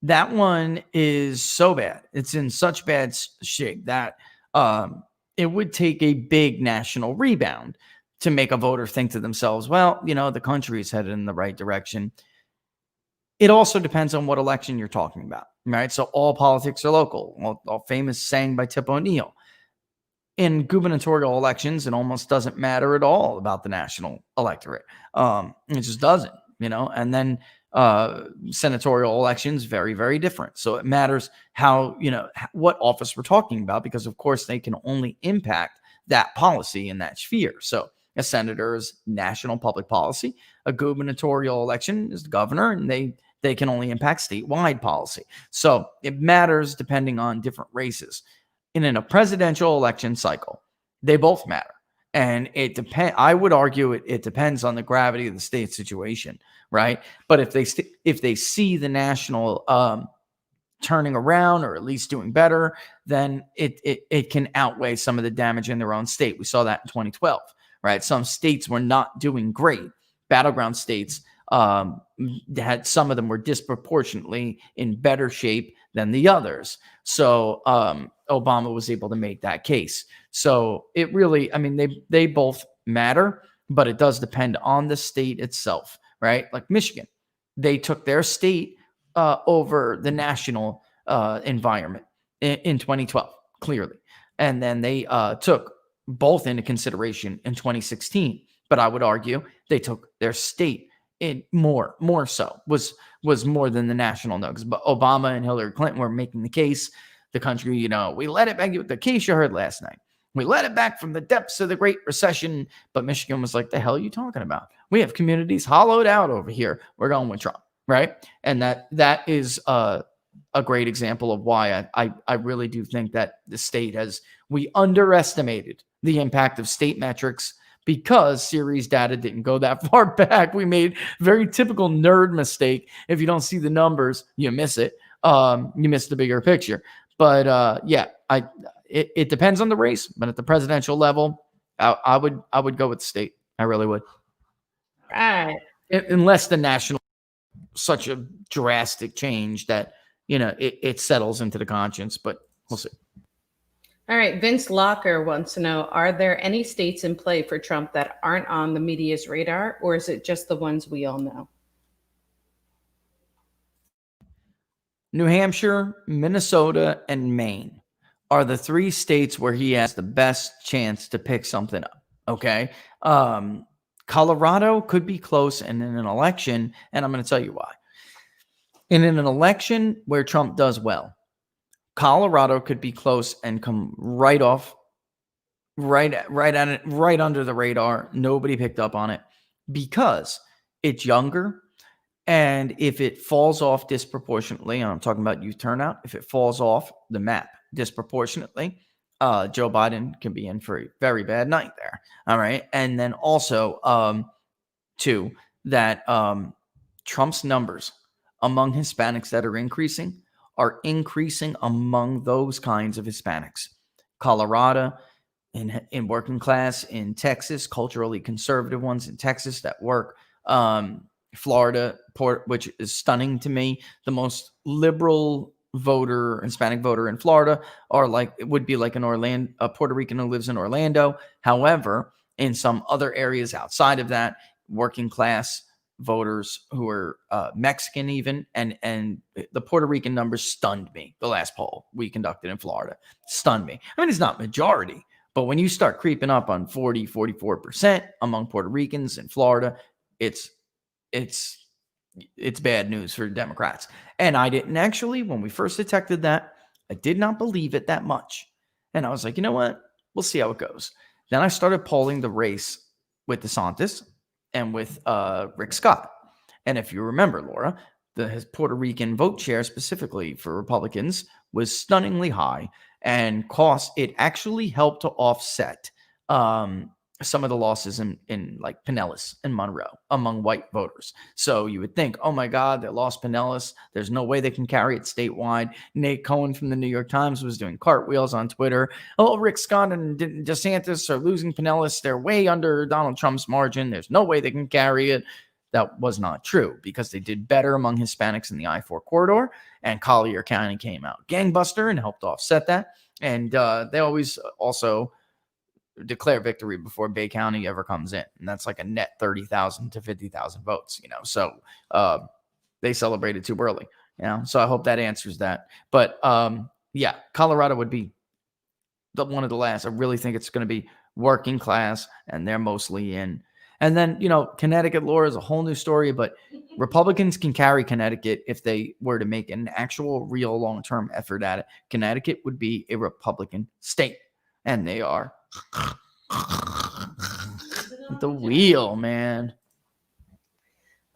That one is so bad. It's in such bad shape that it would take a big national rebound to make a voter think to themselves, well, you know, the country is headed in the right direction. It also depends on what election you're talking about, right? So all politics are local. All famous saying by Tip O'Neill. In gubernatorial elections, it almost doesn't matter at all about the national electorate. It just doesn't, you know. And then senatorial elections, very, very different. So it matters how, you know, what office we're talking about, because of course they can only impact that policy in that sphere. So a senator is national public policy. A gubernatorial election is the governor, and they can only impact statewide policy. So it matters depending on different races. And in a presidential election cycle, they both matter. And it depends. I would argue it depends on the gravity of the state situation, right? But if they see the national turning around, or at least doing better, then it can outweigh some of the damage in their own state. We saw that in 2012, right? Some states were not doing great. Battleground states had, some of them were disproportionately in better shape than the others. So Obama was able to make that case. So it really, I mean, they both matter, but it does depend on the state itself, right? Like Michigan, they took their state over the national environment in 2012, clearly. And then they took both into consideration in 2016. But I would argue they took their state in more so, was more than the national nugs. But Obama and Hillary Clinton were making the case. The country, you know, we let it back. The case you heard last night. We let it back from the depths of the Great Recession. But Michigan was like, the hell are you talking about? We have communities hollowed out over here. We're going with Trump, right? And that is a great example of why I really do think that the state we underestimated the impact of state metrics, because series data didn't go that far back. We made very typical nerd mistake. If you don't see the numbers, you miss it. You miss the bigger picture. But yeah, it depends on the race. But at the presidential level, I would go with the state. I really would. Right. Unless the national, such a drastic change that, you know, it settles into the conscience. But we'll see. All right. Vince Locker wants to know, are there any states in play for Trump that aren't on the media's radar, or is it just the ones we all know? New Hampshire, Minnesota, and Maine are the three states where he has the best chance to pick something up. Okay. Colorado could be close, and in an election, and I'm going to tell you why. In an election where Trump does well, Colorado could be close and come right off, right at it, right under the radar. Nobody picked up on it because it's younger. And if it falls off disproportionately, and I'm talking about youth turnout, if it falls off the map disproportionately, Joe Biden can be in for a very bad night there. All right. And then also, too, that Trump's numbers among Hispanics that are increasing among those kinds of Hispanics. Colorado, in working class, in Texas, culturally conservative ones in Texas that work. Florida, which is stunning to me. The most liberal voter, Hispanic voter in Florida, would be like a Puerto Rican who lives in Orlando. However, in some other areas outside of that, working class voters who are Mexican even, and the Puerto Rican numbers stunned me. The last poll we conducted in Florida stunned me. I mean, it's not majority, but when you start creeping up on 44% among Puerto Ricans in Florida, it's it's bad news for Democrats. And I didn't actually, when we first detected that, I did not believe it that much. And I was like, you know what? We'll see how it goes. Then I started polling the race with DeSantis and with Rick Scott. And if you remember, Laura, his Puerto Rican vote share specifically for Republicans was stunningly high, and it actually helped to offset some of the losses in like Pinellas and Monroe among white voters. So you would think, oh my God, they lost Pinellas. There's no way they can carry it statewide. Nate Cohen from the New York Times was doing cartwheels on Twitter. Oh, Rick Scott and DeSantis are losing Pinellas. They're way under Donald Trump's margin. There's no way they can carry it. That was not true, because they did better among Hispanics in the I-4 corridor, and Collier County came out gangbuster and helped offset that. And they always also declare victory before Bay County ever comes in, and that's like a net 30,000 to 50,000 votes, so they celebrated too early, so I hope that answers that. But yeah, Colorado would be one of the last. I really think it's going to be working class, and they're mostly in. And then, Connecticut, Laura, is a whole new story, but Republicans can carry Connecticut if they were to make an actual real long-term effort at it. Connecticut would be a Republican state, and they are the wheel, man.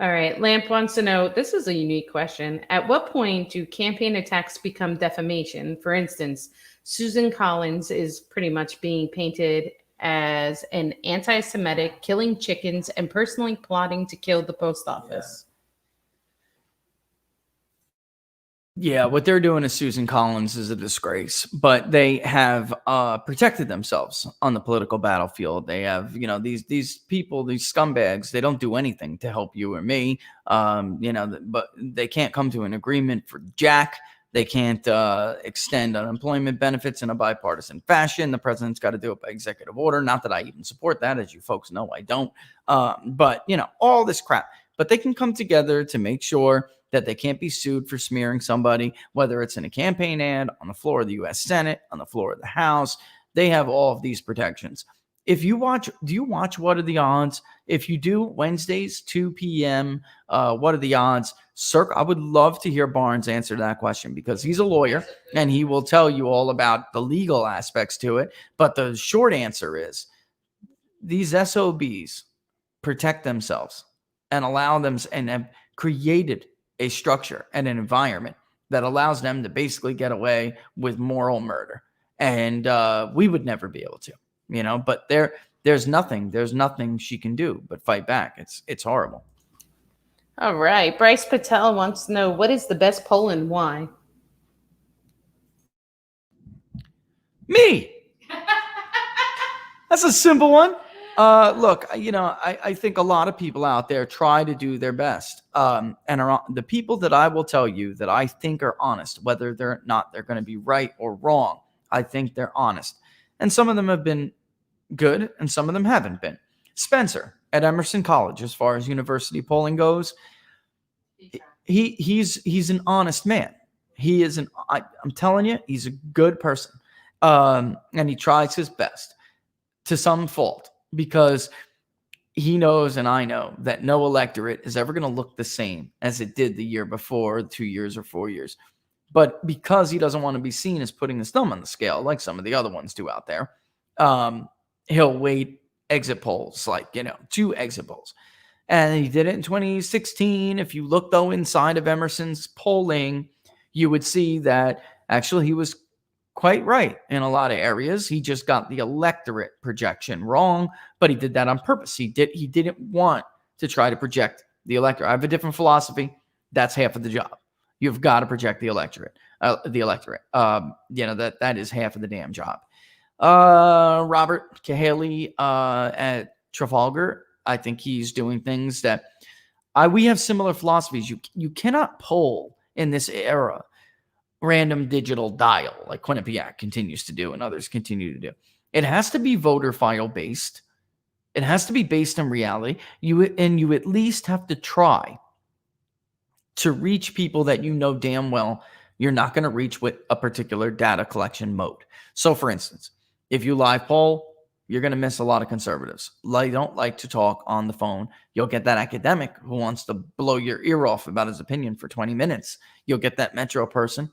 All right. Lamp wants to know, this is a unique question. At what point do campaign attacks become defamation? For instance, Susan Collins is pretty much being painted as an anti-Semitic, killing chickens, and personally plotting to kill the post office. Yeah, what they're doing to Susan Collins is a disgrace, but they have protected themselves on the political battlefield. They have, these people, these scumbags, they don't do anything to help you or me, but they can't come to an agreement for jack. They can't extend unemployment benefits in a bipartisan fashion. The president's got to do it by executive order. Not that I even support that, as you folks know, I don't. But, all this crap. But they can come together to make sure that they can't be sued for smearing somebody, whether it's in a campaign ad, on the floor of the U.S. Senate, on the floor of the House. They have all of these protections. If you watch, do you watch What Are the Odds? If you do, Wednesdays, 2 p.m., What Are the Odds? I would love to hear Barnes answer that question, because he's a lawyer and he will tell you all about the legal aspects to it. But the short answer is these SOBs protect themselves and allow them, and have created a structure and an environment that allows them to basically get away with moral murder. And we would never be able to, but there's nothing she can do but fight back. It's horrible. All right. Bryce Patel wants to know, what is the best poll and why? Me. That's a simple one. Look, I think a lot of people out there try to do their best. And the people that I will tell you that I think are honest, whether they're going to be right or wrong, I think they're honest. And some of them have been good and some of them haven't been. Spencer at Emerson College, as far as university polling goes, he's an honest man. He is I'm telling you, he's a good person. And he tries his best to some fault, because he knows, and I know, that no electorate is ever going to look the same as it did the year before, 2 years or 4 years. But because he doesn't want to be seen as putting his thumb on the scale like some of the other ones do out there, he'll wait exit polls, 2 exit polls. And he did it in 2016. If you look, though, inside of Emerson's polling, you would see that actually he was quite right in a lot of areas. He just got the electorate projection wrong, but he did that on purpose. He didn't want to try to project the electorate. I have a different philosophy. That's half of the job. You've got to project the electorate. That is half of the damn job. Robert Cahaley at Trafalgar, I think he's doing things that we have similar philosophies. You cannot poll in this era random digital dial like Quinnipiac continues to do and others continue to do. It has to be voter file based. It has to be based on reality. You at least have to try to reach people that damn well you're not going to reach with a particular data collection mode. So, for instance, if you live poll, you're going to miss a lot of conservatives. They don't like to talk on the phone. You'll get that academic who wants to blow your ear off about his opinion for 20 minutes. You'll get that metro person.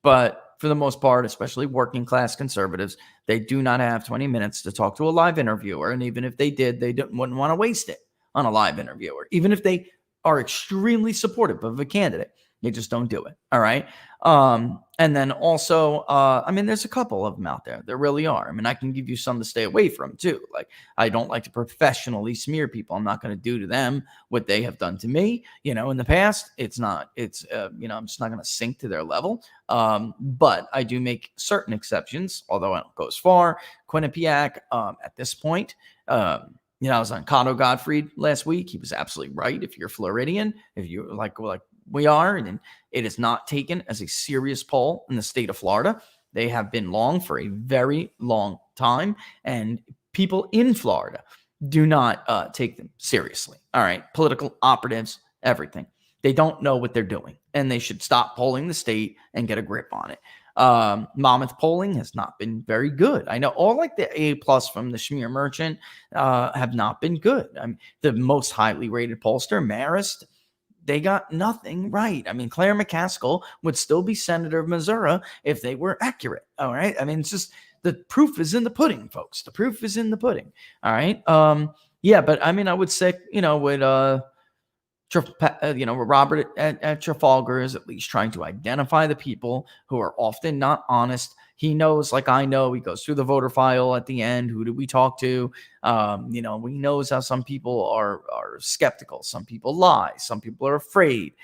But for the most part, especially working class conservatives, they do not have 20 minutes to talk to a live interviewer. And even if they did, they wouldn't want to waste it on a live interviewer. Even if they are extremely supportive of a candidate, they just don't do it. All right. And then also, I mean, there's a couple of them out there. There really are. I mean, I can give you some to stay away from too. Like, I don't like to professionally smear people. I'm not going to do to them what they have done to me. You know, in the past, I'm just not going to sink to their level. But I do make certain exceptions, although I don't go as far. Quinnipiac, at this point, I was on Cotto Gottfried last week. He was absolutely right. If you're Floridian, if you like we are, and it is not taken as a serious poll in the state of Florida. They have been long for a very long time, and people in Florida do not take them seriously. All right, political operatives, everything. They don't know what they're doing, and they should stop polling the state and get a grip on it. Monmouth polling has not been very good. I know all like the A+ from the Schmear Merchant have not been good. I mean, the most highly rated pollster, Marist, they got nothing right. I mean, Claire McCaskill would still be senator of Missouri if they were accurate. All right. I mean, it's just the proof is in the pudding, folks. The proof is in the pudding. All right. Yeah, but I mean, I would say, with Robert at Trafalgar is at least trying to identify the people who are often not honest. He knows, like I know, he goes through the voter file at the end. Who did we talk to? He knows how some people are skeptical. Some people lie. Some people are afraid.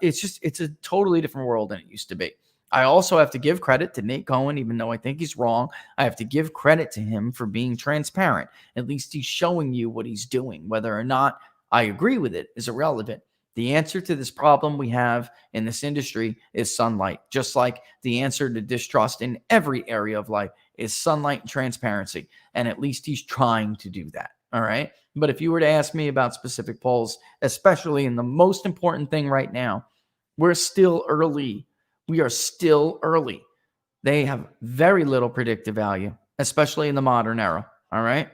It's a totally different world than it used to be. I also have to give credit to Nate Cohen, even though I think he's wrong. I have to give credit to him for being transparent. At least he's showing you what he's doing. Whether or not I agree with it is irrelevant. The answer to this problem we have in this industry is sunlight, just like the answer to distrust in every area of life is sunlight and transparency. And at least he's trying to do that. All right. But if you were to ask me about specific polls, especially in the most important thing right now, we're still early. We are still early. They have very little predictive value, especially in the modern era. All right.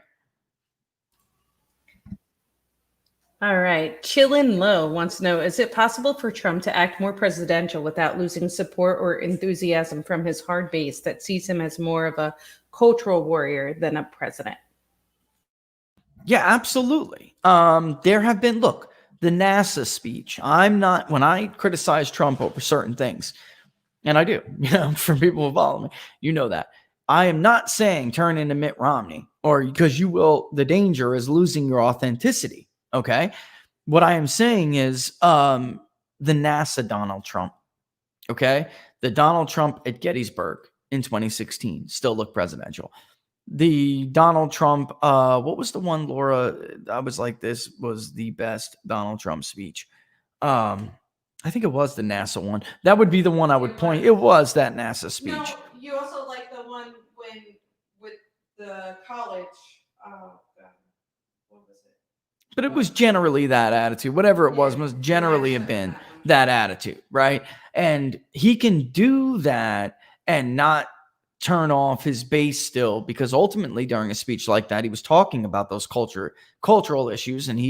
All right. Chillin' Low wants to know, is it possible for Trump to act more presidential without losing support or enthusiasm from his hard base that sees him as more of a cultural warrior than a president? Yeah, absolutely. There have been, the NASA speech. When I criticize Trump over certain things, and I do, for people who follow me, that. I am not saying turn into Mitt Romney, or because you will, the danger is losing your authenticity. Okay. What I am saying is the NASA Donald Trump. Okay. The Donald Trump at Gettysburg in 2016 still looked presidential. The Donald Trump, what was the one, Laura? I was like, this was the best Donald Trump speech. I think it was the NASA one. That would be the one I would point. It was that NASA speech. No, you also like the one with the college. What was it? But it was generally that attitude. Whatever it was must generally have been that attitude, right? And he can do that and not turn off his base still, because ultimately during a speech like that, he was talking about those cultural issues. And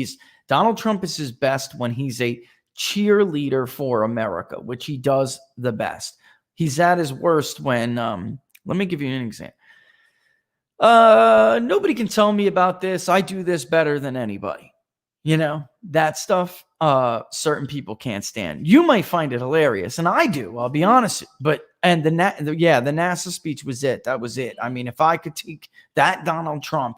Donald Trump is his best when he's a cheerleader for America, which he does the best. He's at his worst when, let me give you an example. Nobody can tell me about this. I do this better than anybody. That stuff, certain people can't stand. You might find it hilarious, and I do, I'll be honest. But, and the NASA speech was it. That was it. I mean, if I could take that Donald Trump,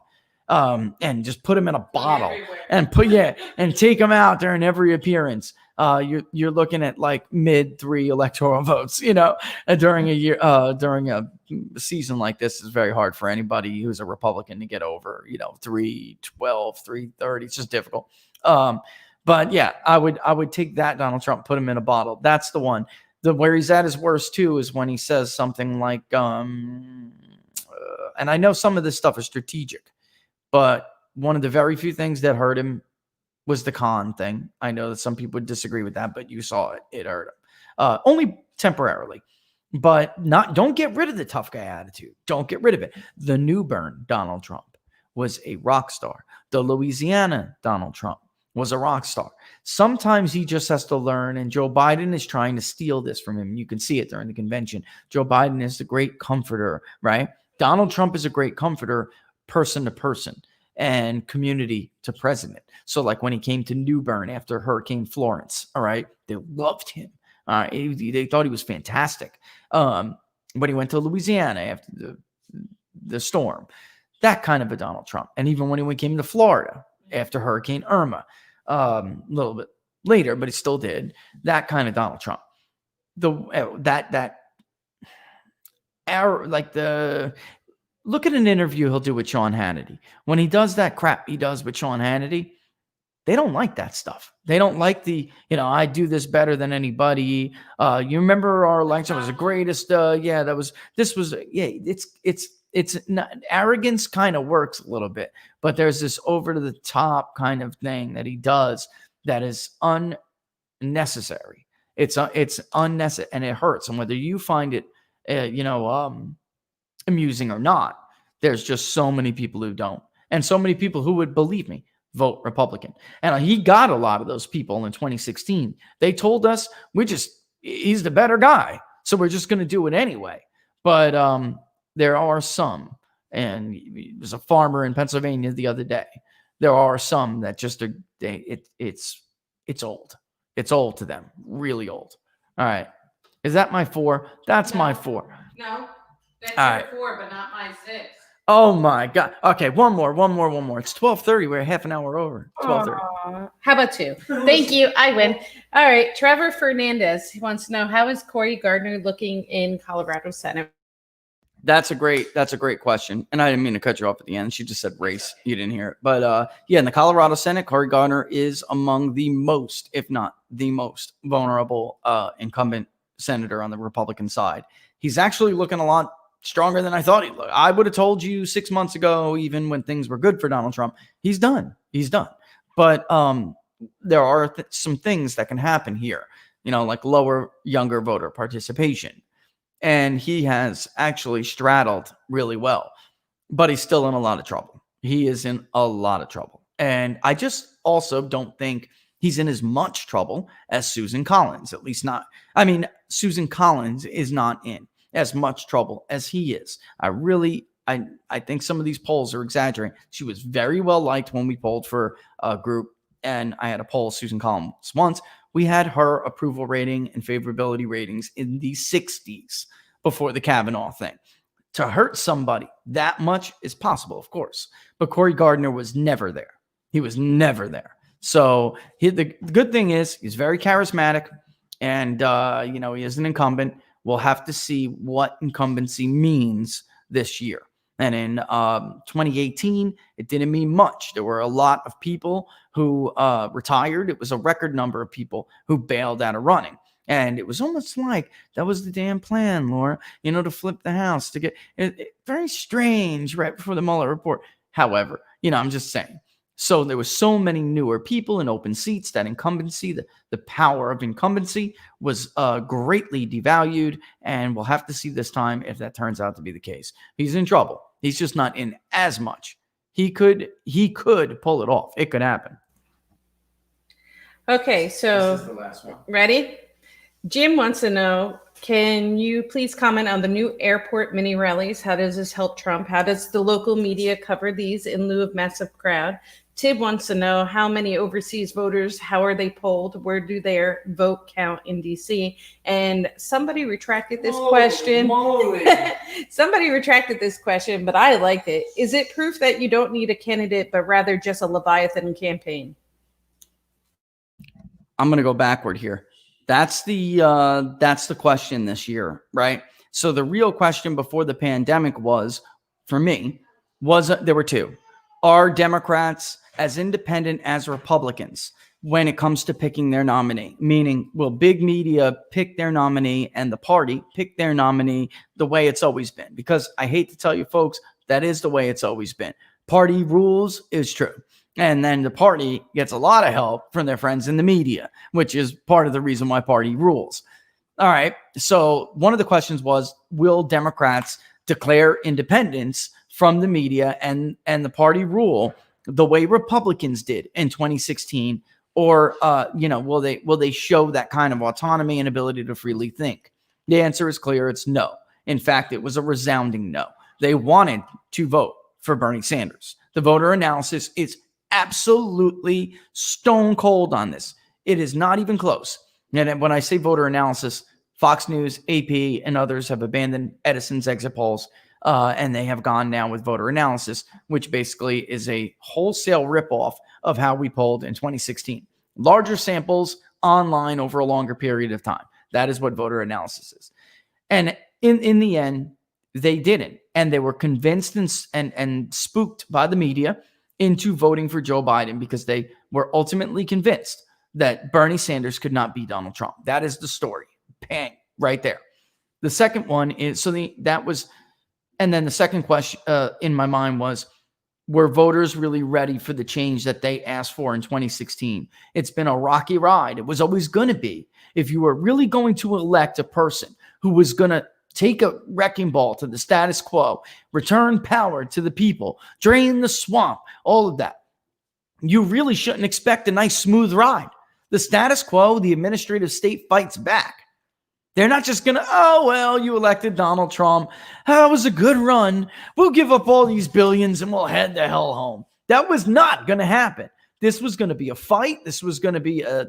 and just put him in a bottle and take him out there in every appearance, you're looking at like mid 3 electoral votes, during a year, during a season like this. Is very hard for anybody who's a Republican to get over, 312, 330. It's just difficult. But yeah, I would take that Donald Trump, put him in a bottle. That's the one. Where he's at his worst too is when he says something like, and I know some of this stuff is strategic, but one of the very few things that hurt him was the con thing. I know that some people would disagree with that, but you saw it. It hurt him. Only temporarily. But don't get rid of the tough guy attitude. Don't get rid of it. The New Bern Donald Trump was a rock star. The Louisiana Donald Trump was a rock star. Sometimes he just has to learn, and Joe Biden is trying to steal this from him. You can see it during the convention. Joe Biden is the great comforter, right? Donald Trump is a great comforter, person to person and community to president. So like when he came to New Bern after Hurricane Florence, all right, they loved him. They thought he was fantastic. When he went to Louisiana after the storm, that kind of a Donald Trump. And even when he came to Florida after Hurricane Irma, a little bit later, but he still did, that kind of Donald Trump. Look at an interview he'll do with Sean Hannity. When he does that crap he does with Sean Hannity, they don't like that stuff. They don't like I do this better than anybody. You remember our election was the greatest. It's not, arrogance kind of works a little bit, but there's this over to the top kind of thing that he does that is unnecessary. It's unnecessary and it hurts. And whether you find it, amusing or not, there's just so many people who don't, and so many people who would, believe me, vote Republican. And he got a lot of those people in 2016. They told us he's the better guy, so we're just going to do it anyway. But there are some, and there's a farmer in Pennsylvania the other day. There are some that just are. It's old. It's old to them, really old. All right, is that my 4? That's my 4. No, that's all your right. 4, but not my 6. Oh my God. Okay, one more. It's 12:30. We're half an hour over. 12:30. How about 2? Thank you. I win. All right. Trevor Fernandez wants to know, how is Cory Gardner looking in Colorado Senate? That's a great question. And I didn't mean to cut you off at the end. She just said race. You didn't hear it. But in the Colorado Senate, Cory Gardner is among the most, if not the most vulnerable incumbent senator on the Republican side. He's actually looking a lot stronger than I thought he'd look. I would have told you 6 months ago, even when things were good for Donald Trump, he's done. But there are some things that can happen here, like lower younger voter participation. And he has actually straddled really well, but he's still in a lot of trouble. He is in a lot of trouble. And I just also don't think he's in as much trouble as Susan Collins, at least not. I mean, Susan Collins is not in as much trouble as he is. I think some of these polls are exaggerating. She was very well liked when we polled for a group, and I had to poll Susan Collins once. We had her approval rating and favorability ratings in the 60s before the Kavanaugh thing. To hurt somebody that much is possible, of course, but Cory Gardner was never there. He was never there. So the good thing is he's very charismatic, and he is an incumbent. We'll have to see what incumbency means this year. And in 2018, it didn't mean much. There were a lot of people who retired. It was a record number of people who bailed out of running. And it was almost like that was the damn plan, Laura, to flip the House, to get it very strange right before the Mueller report. However, I'm just saying. So there was so many newer people in open seats that incumbency, the power of incumbency was greatly devalued. And we'll have to see this time if that turns out to be the case. He's in trouble. He's just not in as much. He could pull it off. It could happen. Okay, so This is the last one. Ready? Jim wants to know, can you please comment on the new airport mini rallies? How does this help Trump? How does the local media cover these in lieu of massive crowd? Tib wants to know how many overseas voters, how are they polled? Where do their vote count in DC? And somebody retracted this question. Somebody retracted this question, but I liked it. Is it proof that you don't need a candidate, but rather just a Leviathan campaign? I'm going to go backward here. That's the question this year, right? So the real question before the pandemic was, for me, there were 2. Are Democrats as independent as Republicans when it comes to picking their nominee? Meaning, will big media pick their nominee and the party pick their nominee the way it's always been? Because I hate to tell you folks, that is the way it's always been. Party rules is true. And then the party gets a lot of help from their friends in the media, which is part of the reason why party rules. All right. So one of the questions was, will Democrats declare independence from the media and the party rule the way Republicans did in 2016? Or, will they show that kind of autonomy and ability to freely think? The answer is clear. It's no. In fact, it was a resounding no. They wanted to vote for Bernie Sanders. The voter analysis is absolutely stone cold on this. It is not even close. And when I say voter analysis, Fox News, AP, and others have abandoned Edison's exit polls, and they have gone now with voter analysis, which basically is a wholesale ripoff of how we polled in 2016. Larger samples online over a longer period of time. That is what voter analysis is. And in the end, they didn't. And they were convinced and spooked by the media into voting for Joe Biden because they were ultimately convinced that Bernie Sanders could not beat Donald Trump. That is the story. Bang, right there. The second one is, and then the second question in my mind was, were voters really ready for the change that they asked for in 2016? It's been a rocky ride. It was always going to be. If you were really going to elect a person who was going to take a wrecking ball to the status quo, return power to the people, drain the swamp, all of that, you really shouldn't expect a nice, smooth ride. The status quo, the administrative state fights back. They're not just going to, you elected Donald Trump. That was a good run. We'll give up all these billions and we'll head the hell home. That was not going to happen. This was going to be a fight. This was going to be a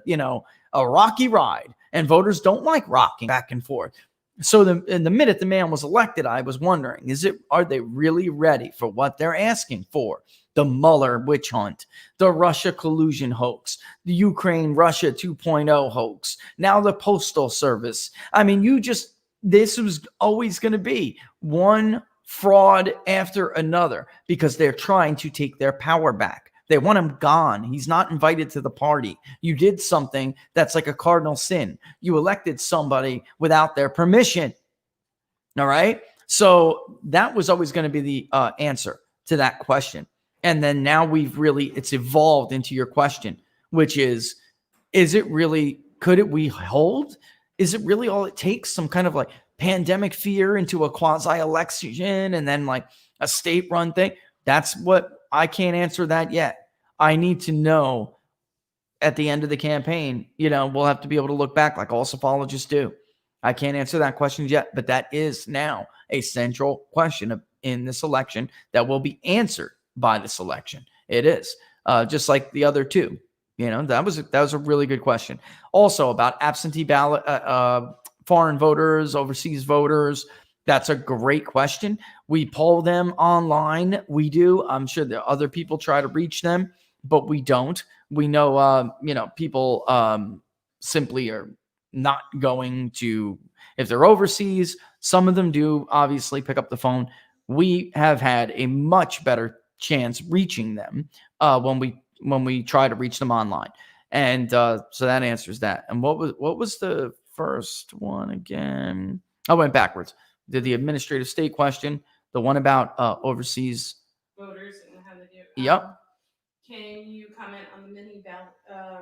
rocky ride. And voters don't like rocking back and forth. So in the minute the man was elected, I was wondering, are they really ready for what they're asking for? The Mueller witch hunt, the Russia collusion hoax, the Ukraine-Russia 2.0 hoax, now the Postal Service. I mean, this was always going to be one fraud after another because they're trying to take their power back. They want him gone. He's not invited to the party. You did something that's like a cardinal sin. You elected somebody without their permission. All right? So that was always going to be the answer to that question. And then now it's evolved into your question, which is it really, we hold? Is it really all it takes? Some kind of like pandemic fear into a quasi-election and then like a state-run thing? That's what, I can't answer that yet. I need to know at the end of the campaign, we'll have to be able to look back like all sophologists do. I can't answer that question yet, but that is now a central question in this election that will be answered by this election. It is just like the other two. That was a really good question. Also about absentee ballot, foreign voters, overseas voters. That's a great question. We poll them online. We do. I'm sure that other people try to reach them, but we don't. We know, people simply are not going to, if they're overseas, some of them do obviously pick up the phone. We have had a much better chance reaching them when we try to reach them online. And so that answers that. And what was the first one again? I went backwards. Did the administrative state question, the one about overseas voters and how they do it. Yep. Can you comment on the mini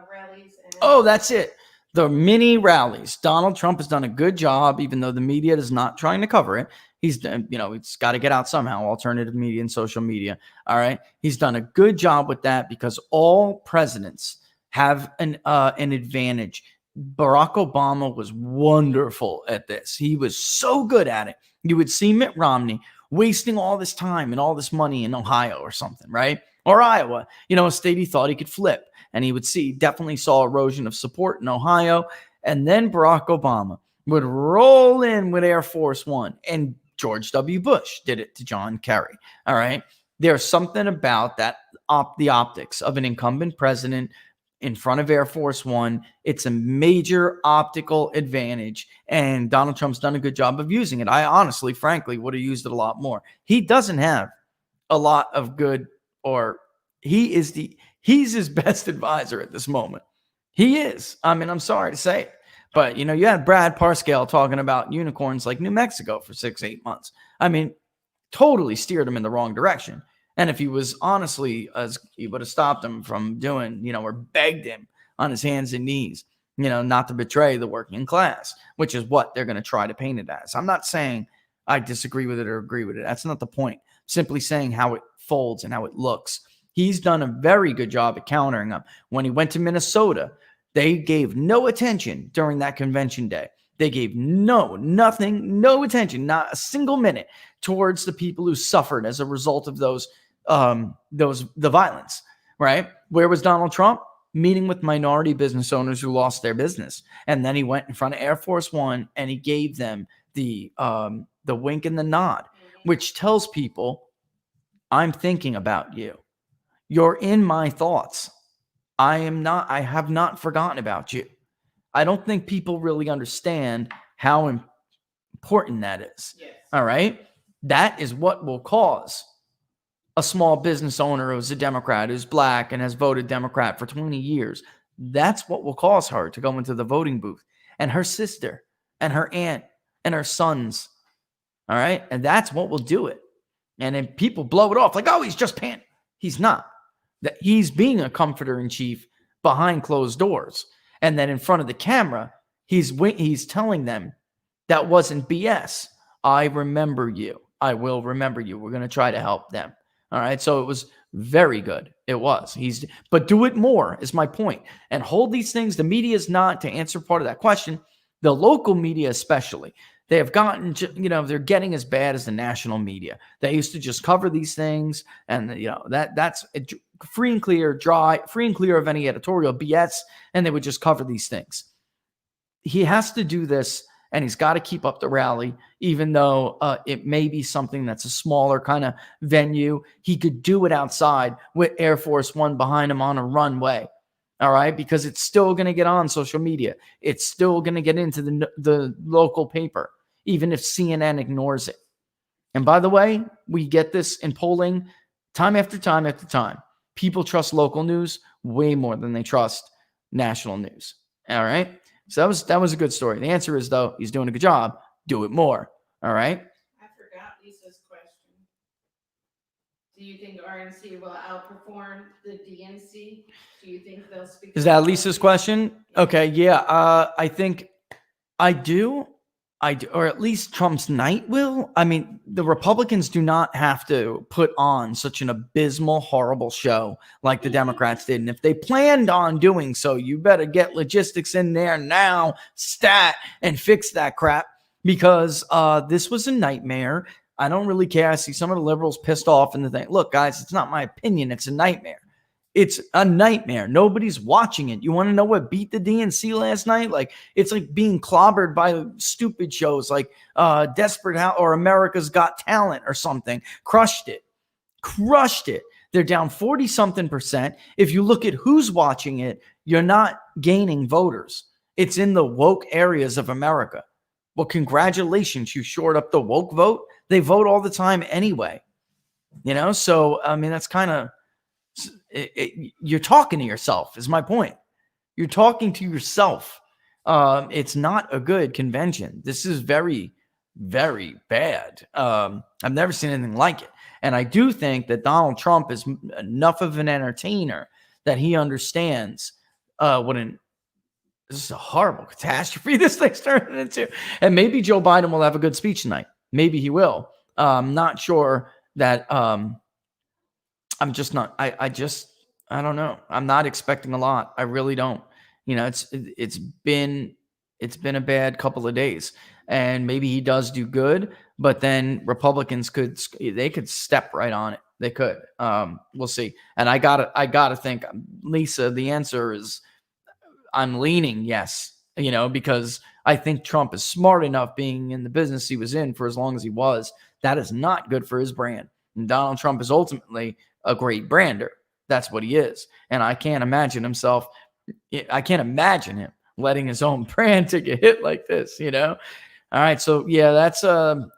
rallies? That's it. The mini rallies. Donald Trump has done a good job, even though the media is not trying to cover it. He's done, it's got to get out somehow, alternative media and social media. All right. He's done a good job with that because all presidents have an advantage. Barack Obama was wonderful at this. He was so good at it. You would see Mitt Romney wasting all this time and all this money in Ohio or something, right? Or Iowa, a state he thought he could flip. And he would definitely saw erosion of support in Ohio. And then Barack Obama would roll in with Air Force One. And George W. Bush did it to John Kerry. All right. There's something about that, the optics of an incumbent president in front of Air Force One. It's a major optical advantage. And Donald Trump's done a good job of using it. I honestly, frankly, would have used it a lot more. He doesn't have a lot of good, or he's his best advisor at this moment. He is. I mean, I'm sorry to say it. But, you had Brad Parscale talking about unicorns like New Mexico for 6-8 months. I mean, totally steered him in the wrong direction. And if he was honestly, he would have stopped him from doing, or begged him on his hands and knees, not to betray the working class, which is what they're going to try to paint it as. I'm not saying I disagree with it or agree with it. That's not the point. simply saying how it folds and how it looks. He's done a very good job at countering them. When he went to Minnesota, they gave no attention during that convention day. They gave no attention, not a single minute towards the people who suffered as a result of the violence, right? Where was Donald Trump? Meeting with minority business owners who lost their business. And then he went in front of Air Force One and he gave them the wink and the nod, which tells people, I'm thinking about you. You're in my thoughts. I have not forgotten about you. I don't think people really understand how important that is. Yes. All right. That is what will cause a small business owner who's a Democrat, who's black and has voted Democrat for 20 years. That's what will cause her to go into the voting booth, and her sister and her aunt and her sons. All right. And that's what will do it. And then people blow it off like, oh, he's just panting. He's not. That he's being a comforter in chief behind closed doors. And then in front of the camera, he's telling them that wasn't BS. I remember you. I will remember you. We're going to try to help them. All right. So it was very good. It was. But do it more is my point. And hold these things. The media is not, to answer part of that question, the local media especially. They have gotten, they're getting as bad as the national media. They used to just cover these things, and that's free and clear of any editorial BS, and they would just cover these things. He has to do this, and he's got to keep up the rally, even though it may be something that's a smaller kind of venue. He could do it outside with Air Force One behind him on a runway. All right, because it's still going to get on social media. It's still going to get into the local paper, even if CNN ignores it. And by the way, we get this in polling time after time after time. People trust local news way more than they trust national news. All right, so that was a good story. The answer is, though, he's doing a good job. Do it more. All right. I forgot Lisa's question. Do you think RNC will outperform the DNC? Do you think they'll speak? Is that Lisa's question? Okay, yeah. I think I do, or at least Trump's night will. I mean, the Republicans do not have to put on such an abysmal, horrible show like the Democrats did. And if they planned on doing so, you better get logistics in there now, stat, and fix that crap, because this was a nightmare. I don't really care. I see some of the liberals pissed off and the thing. Look, guys, it's not my opinion. It's a nightmare. It's a nightmare. Nobody's watching it. You want to know what beat the DNC last night? It's like being clobbered by stupid shows like Desperate House or America's Got Talent or something. Crushed it. They're down 40-something%. If you look at who's watching it, you're not gaining voters. It's in the woke areas of America. Well, congratulations. You shored up the woke vote. They vote all the time anyway. So, I mean, that's kind of, you're talking to yourself is my point. You're talking to yourself. It's not a good convention. This is very, very bad. I've never seen anything like it. And I do think that Donald Trump is enough of an entertainer that he understands this is a horrible catastrophe this thing's turning into. And maybe Joe Biden will have a good speech tonight. Maybe he will. I'm not sure that I'm just not. I don't know. I'm not expecting a lot. I really don't. It's been a bad couple of days, and maybe he does do good, but then Republicans could step right on it. They could. We'll see. And I gotta think, Lisa, the answer is I'm leaning yes, because I think Trump is smart enough, being in the business he was in for as long as he was. That is not good for his brand. And Donald Trump is ultimately a great brander. That's what he is. And I can't imagine him letting his own brand take a hit like this, All right. So yeah, that's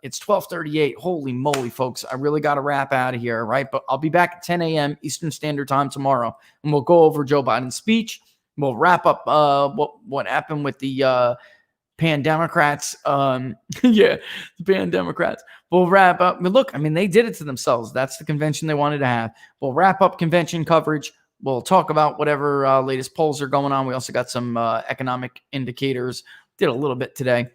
it's 12:38. Holy moly, folks. I really got to wrap out of here. Right. But I'll be back at 10 a.m. Eastern Standard Time tomorrow, and we'll go over Joe Biden's speech. We'll wrap up what happened with the Pan-Democrats. The Pan-Democrats. We'll wrap up. Look, they did it to themselves. That's the convention they wanted to have. We'll wrap up convention coverage. We'll talk about whatever latest polls are going on. We also got some economic indicators. Did a little bit today.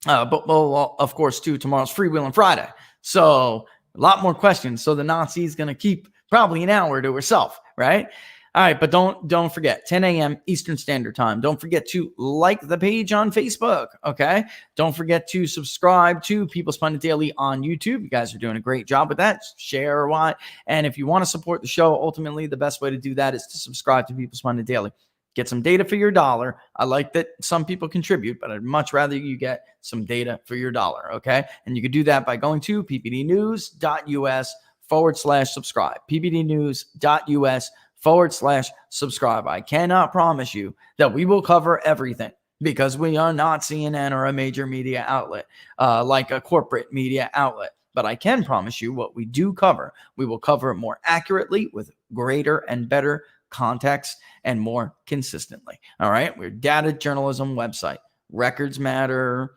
But we'll, of course, tomorrow's Freewheeling Friday. So A lot more questions. So the Nazi is going to keep probably an hour to herself, right? All right, but don't forget, 10 a.m. Eastern Standard Time. Don't forget to like the page on Facebook, okay? Don't forget to subscribe to People's Pundit Daily on YouTube. You guys are doing a great job with that. Share or what. And if you want to support the show, ultimately the best way to do that is to subscribe to People's Pundit Daily. Get some data for your dollar. I like that some people contribute, but I'd much rather you get some data for your dollar, okay? And you can do that by going to ppdnews.us/subscribe. ppdnews.us/subscribe. I cannot promise you that we will cover everything because we are not CNN or a major media outlet, like a corporate media outlet. But I can promise you what we do cover, we will cover more accurately with greater and better context and more consistently. All right. We're a data journalism website. Records matter.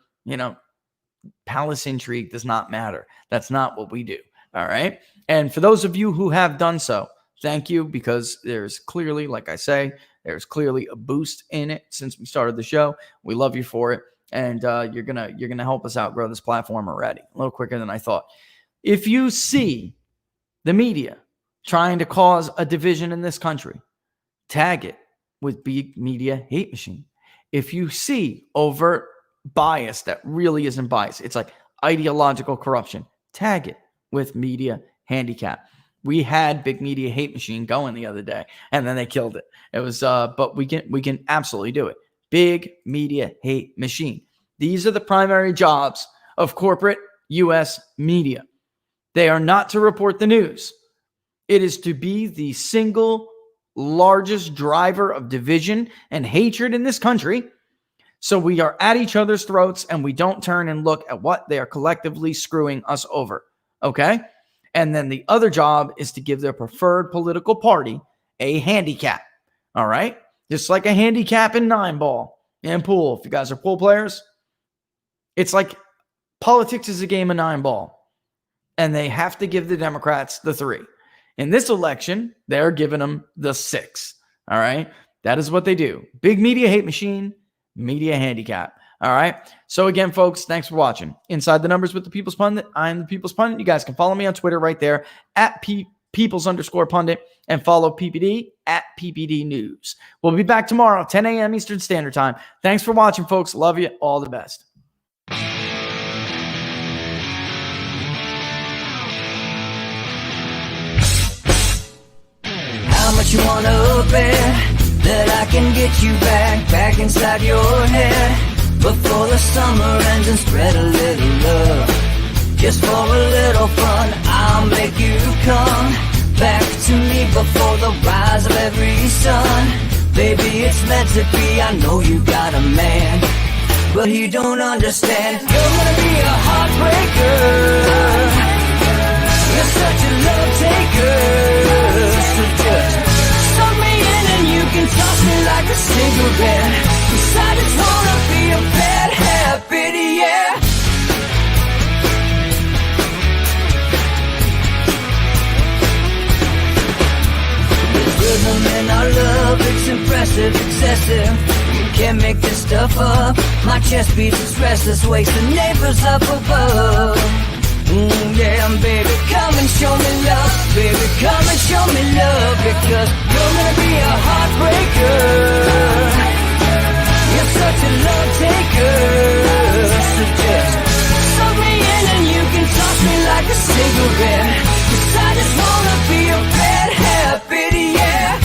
Palace intrigue does not matter. That's not what we do. All right. And for those of you who have done so, thank you, because there's clearly, like I say, there's clearly a boost in it since we started the show. We love you for it. And you're gonna help us out grow this platform already a little quicker than I thought. If you see the media trying to cause a division in this country, tag it with big media hate machine. If you see overt bias that really isn't bias, it's like ideological corruption, tag it with media handicap. We had big media hate machine going the other day, and then they killed it. It was, but we can absolutely do it. Big media hate machine. These are the primary jobs of corporate U.S. media. They are not to report the news. It is to be the single largest driver of division and hatred in this country. So we are at each other's throats and we don't turn and look at what they are collectively screwing us over. Okay? And then the other job is to give their preferred political party a handicap. All right? Just like a handicap in 9-ball and pool. If you guys are pool players, it's like politics is a game of 9-ball. And they have to give the Democrats the 3. In this election, they're giving them the 6. All right? That is what they do. Big media hate machine, media handicap. All right? So again, folks, thanks for watching. Inside the Numbers with the People's Pundit. I'm the People's Pundit. You guys can follow me on Twitter right there at Peoples_Pundit and follow PPD at PPD News. We'll be back tomorrow, 10 a.m. Eastern Standard Time. Thanks for watching, folks. Love you. All the best. How much you wanna bet that I can get you back inside your head before the summer ends and spread a little love. Just for a little fun, I'll make you come back to me before the rise of every sun. Baby, it's meant to be. I know you got a man, but he don't understand. You're gonna be a heartbreaker. You're such a love taker. So just suck me in and you can toss me like a cigarette. 'Cause I just wanna be a bad habit, yeah. There's rhythm in our love, it's impressive, excessive. You can't make this stuff up. My chest beats, it's restless, wakes the neighbors up above. Yeah, baby, come and show me love. Baby, come and show me love. Because you're gonna be a heartbreaker. You're such a love taker. So just suck me in and you can toss me like a cigarette. 'Cause I just wanna be a bad habit, yeah.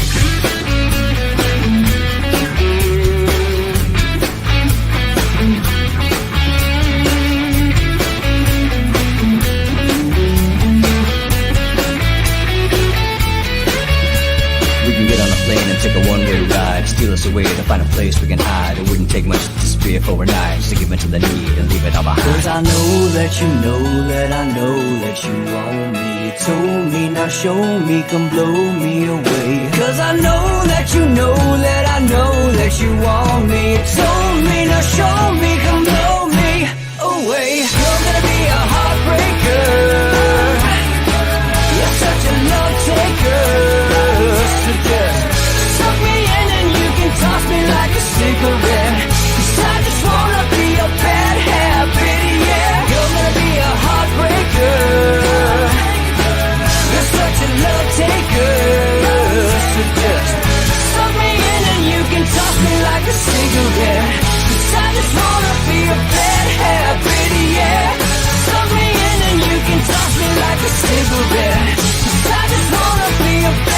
Take a one-way ride, steal us away to find a place we can hide. It wouldn't take much to spear for a night, just to give in to the need and leave it all behind. 'Cause I know that you know that I know that you want me. You told me, now show me, come blow me away. 'Cause I know that you know that I know that you want me. You told